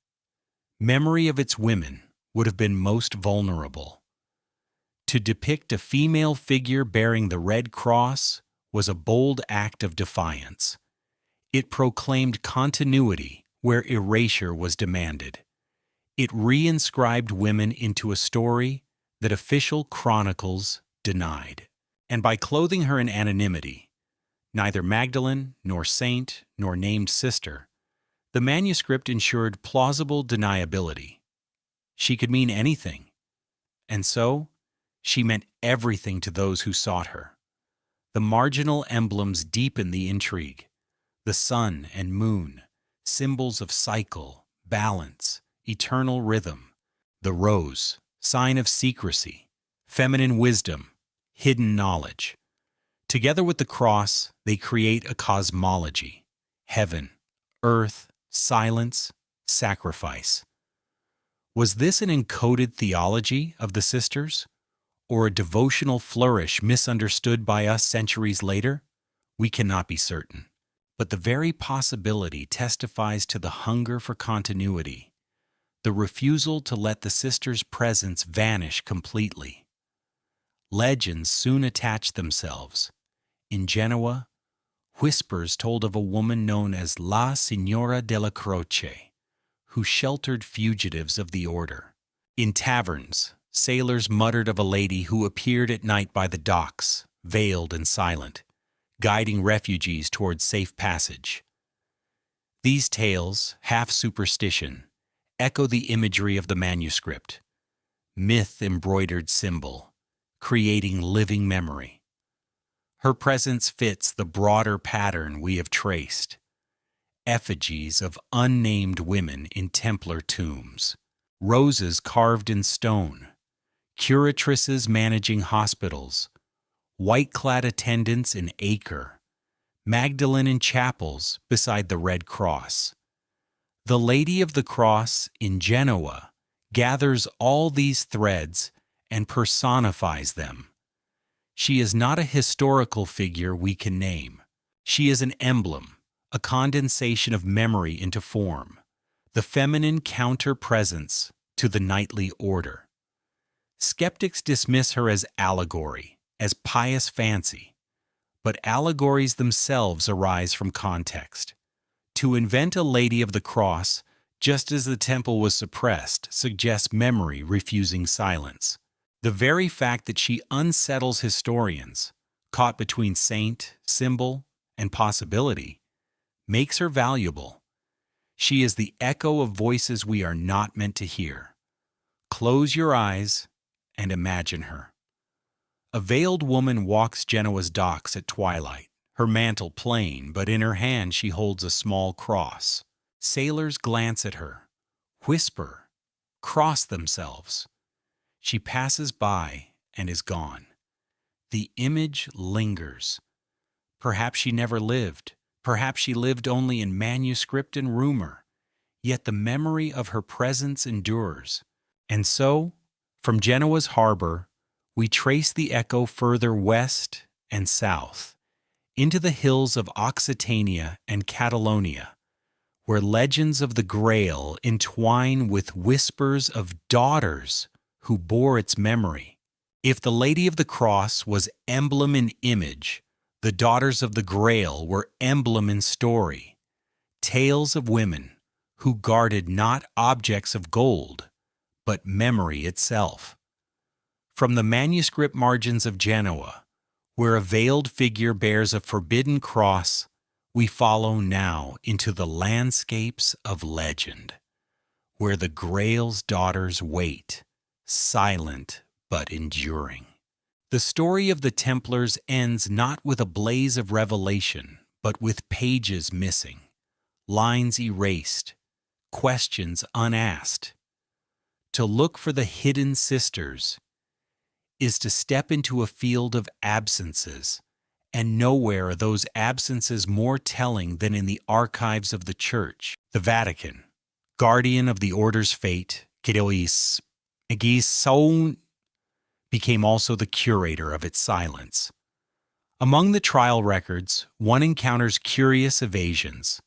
memory of its women would have been most vulnerable. To depict a female figure bearing the red cross was a bold act of defiance. It proclaimed continuity where erasure was demanded. It reinscribed women into a story that official chronicles denied. And by clothing her in anonymity, neither Magdalene, nor saint, nor named sister, the manuscript ensured plausible deniability. She could mean anything, and so she meant everything to those who sought her. The marginal emblems deepen the intrigue. The sun and moon, symbols of cycle, balance, eternal rhythm. The rose, sign of secrecy, feminine wisdom, hidden knowledge. Together with the cross, they create a cosmology: heaven, earth, silence, sacrifice. Was this an encoded theology of the sisters, or a devotional flourish misunderstood by us centuries later? We cannot be certain. But the very possibility testifies to the hunger for continuity, the refusal to let the sisters' presence vanish completely. Legends soon attached themselves. In Genoa, whispers told of a woman known as La Signora della Croce, who sheltered fugitives of the order. In taverns, sailors muttered of a lady who appeared at night by the docks, veiled and silent, guiding refugees towards safe passage. These tales, half superstition, echo the imagery of the manuscript: myth-embroidered symbol, creating living memory. Her presence fits the broader pattern we have traced: effigies of unnamed women in Templar tombs, roses carved in stone, curatrices managing hospitals, white-clad attendants in Acre, Magdalene in chapels beside the Red Cross. The Lady of the Cross in Genoa gathers all these threads and personifies them. She is not a historical figure we can name. She is an emblem, a condensation of memory into form, the feminine counter-presence to the knightly order. Skeptics dismiss her as allegory, as pious fancy, but allegories themselves arise from context. To invent a Lady of the Cross, just as the temple was suppressed, suggests memory refusing silence. The very fact that she unsettles historians, caught between saint, symbol, and possibility, makes her valuable. She is the echo of voices we are not meant to hear. Close your eyes and imagine her. A veiled woman walks Genoa's docks at twilight, her mantle plain, but in her hand she holds a small cross. Sailors glance at her, whisper, cross themselves. She passes by and is gone. The image lingers. Perhaps she never lived. Perhaps she lived only in manuscript and rumor. Yet the memory of her presence endures. And so, from Genoa's harbor, we trace the echo further west and south, into the hills of Occitania and Catalonia, where legends of the Grail entwine with whispers of daughters who bore its memory. If the Lady of the Cross was emblem in image, the Daughters of the Grail were emblem in story, tales of women who guarded not objects of gold, but memory itself. From the manuscript margins of Genoa, where a veiled figure bears a forbidden cross, we follow now into the landscapes of legend, where the Grail's daughters wait, silent but enduring. The story of the Templars ends not with a blaze of revelation, but with pages missing, lines erased, questions unasked. To look for the hidden sisters is to step into a field of absences, and nowhere are those absences more telling than in the archives of the Church. The Vatican, guardian of the order's fate, became also the curator of its silence. Among the trial records, one encounters curious evasions,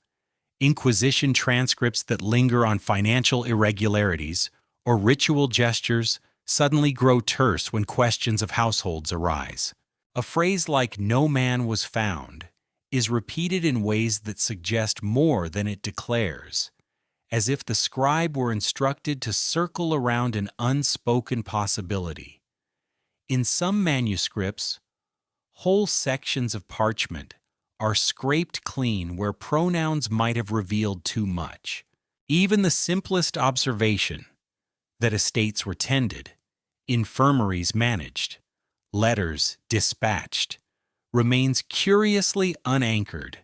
Inquisition transcripts that linger on financial irregularities, or ritual gestures suddenly grow terse when questions of households arise. A phrase like "no man was found" is repeated in ways that suggest more than it declares, as if the scribe were instructed to circle around an unspoken possibility. In some manuscripts, whole sections of parchment are scraped clean where pronouns might have revealed too much. Even the simplest observation that estates were tended, infirmaries managed, letters dispatched, remains curiously unanchored,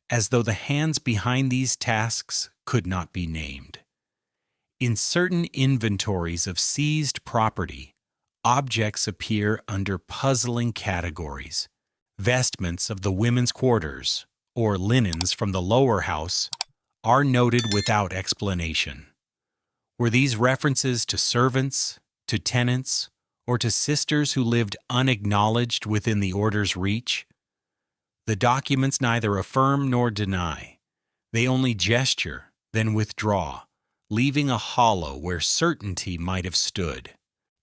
as though the hands behind these tasks could not be named. In certain inventories of seized property, objects appear under puzzling categories. Vestments of the women's quarters, or linens from the lower house, are noted without explanation. Were these references to servants, to tenants, or to sisters who lived unacknowledged within the order's reach? The documents neither affirm nor deny. They only gesture, then withdraw, leaving a hollow where certainty might have stood.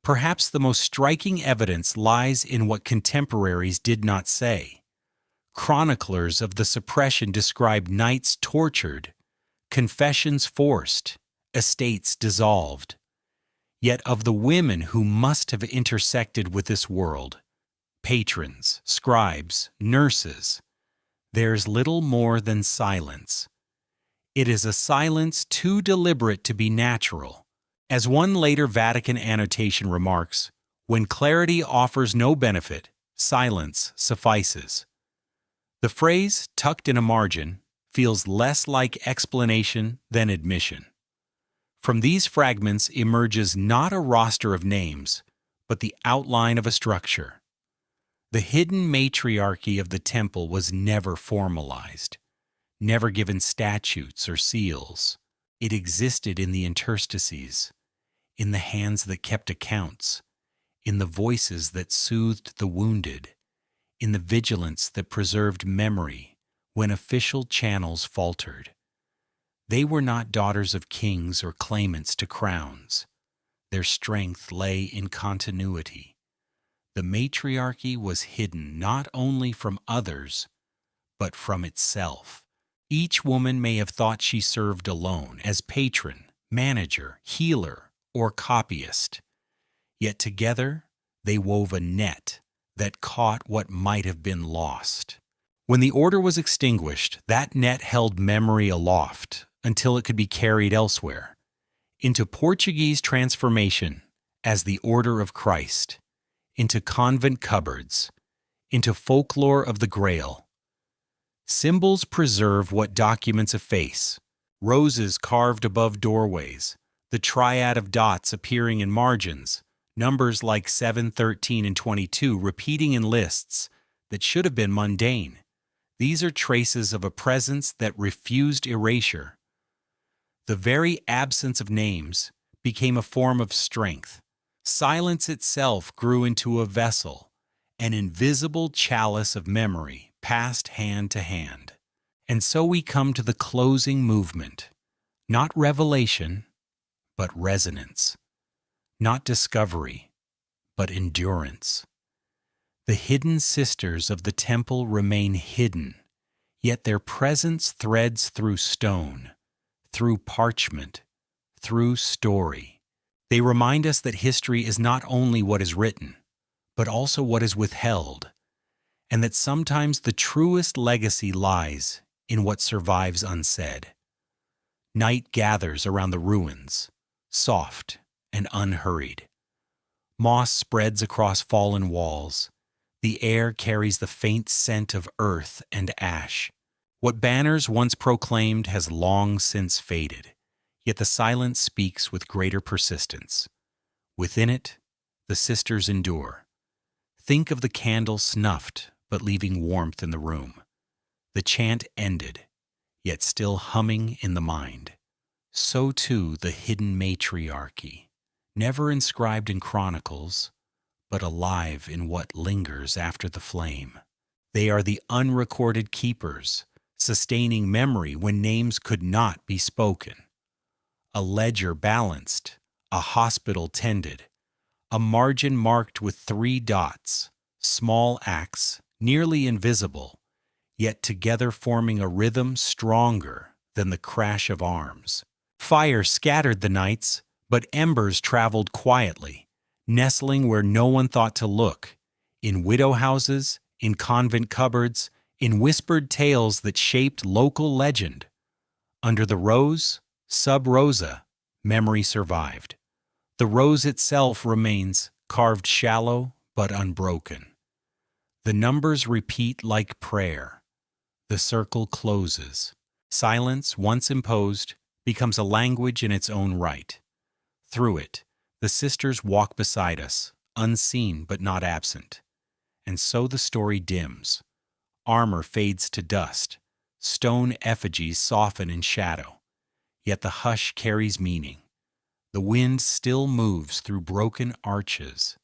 Perhaps the most striking evidence lies in what contemporaries did not say. Chroniclers of the suppression described knights tortured, confessions forced, estates dissolved. Yet of the women who must have intersected with this world, patrons, scribes, nurses, there's little more than silence. It is a silence too deliberate to be natural. As one later Vatican annotation remarks, when clarity offers no benefit, silence suffices. The phrase, tucked in a margin, feels less like explanation than admission. From these fragments emerges not a roster of names, but the outline of a structure. The hidden matriarchy of the temple was never formalized, never given statutes or seals. It existed in the interstices, in the hands that kept accounts, in the voices that soothed the wounded, in the vigilance that preserved memory when official channels faltered. They were not daughters of kings or claimants to crowns. Their strength lay in continuity. The matriarchy was hidden not only from others, but from itself. Each woman may have thought she served alone, as patron, manager, healer, or copyist. Yet together they wove a net that caught what might have been lost. When the order was extinguished, that net held memory aloft until it could be carried elsewhere, into Portuguese transformation as the Order of Christ, into convent cupboards, into folklore of the Grail. Symbols preserve what documents efface. Roses carved above doorways, the triad of dots appearing in margins, numbers like 7, 13, and 22 repeating in lists that should have been mundane. These are traces of a presence that refused erasure. The very absence of names became a form of strength. Silence itself grew into a vessel, an invisible chalice of memory passed hand to hand. And so we come to the closing movement. Not revelation, but resonance. Not discovery, but endurance. The hidden sisters of the temple remain hidden, yet their presence threads through stone, through parchment, through story. They remind us that history is not only what is written, but also what is withheld, and that sometimes the truest legacy lies in what survives unsaid. Night gathers around the ruins, soft and unhurried. Moss spreads across fallen walls. The air carries the faint scent of earth and ash. What banners once proclaimed has long since faded, yet the silence speaks with greater persistence. Within it, the sisters endure. Think of the candle snuffed, but leaving warmth in the room. The chant ended, yet still humming in the mind. So too the hidden matriarchy, never inscribed in chronicles, but alive in what lingers after the flame. They are the unrecorded keepers, sustaining memory when names could not be spoken. A ledger balanced, a hospital tended, a margin marked with 3 dots, small acts, nearly invisible, yet together forming a rhythm stronger than the crash of arms. Fire scattered the knights, but embers traveled quietly, nestling where no one thought to look, in widow houses, in convent cupboards, in whispered tales that shaped local legend. Under the rose, sub rosa, memory survived. The rose itself remains carved shallow but unbroken. The numbers repeat like prayer. The circle closes. Silence, once imposed, becomes a language in its own right. Through it, the sisters walk beside us, unseen but not absent. And so the story dims. Armor fades to dust. Stone effigies soften in shadow. Yet the hush carries meaning. The wind still moves through broken arches,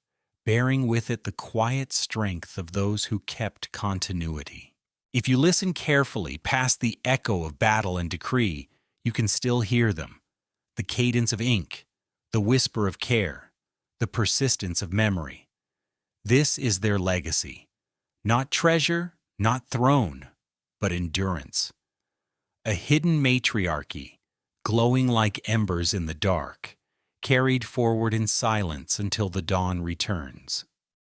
bearing with it the quiet strength of those who kept continuity. If you listen carefully past the echo of battle and decree, you can still hear them. The cadence of ink, the whisper of care, the persistence of memory. This is their legacy. Not treasure, not throne, but endurance. A hidden matriarchy, glowing like embers in the dark, carried forward in silence until the dawn returns.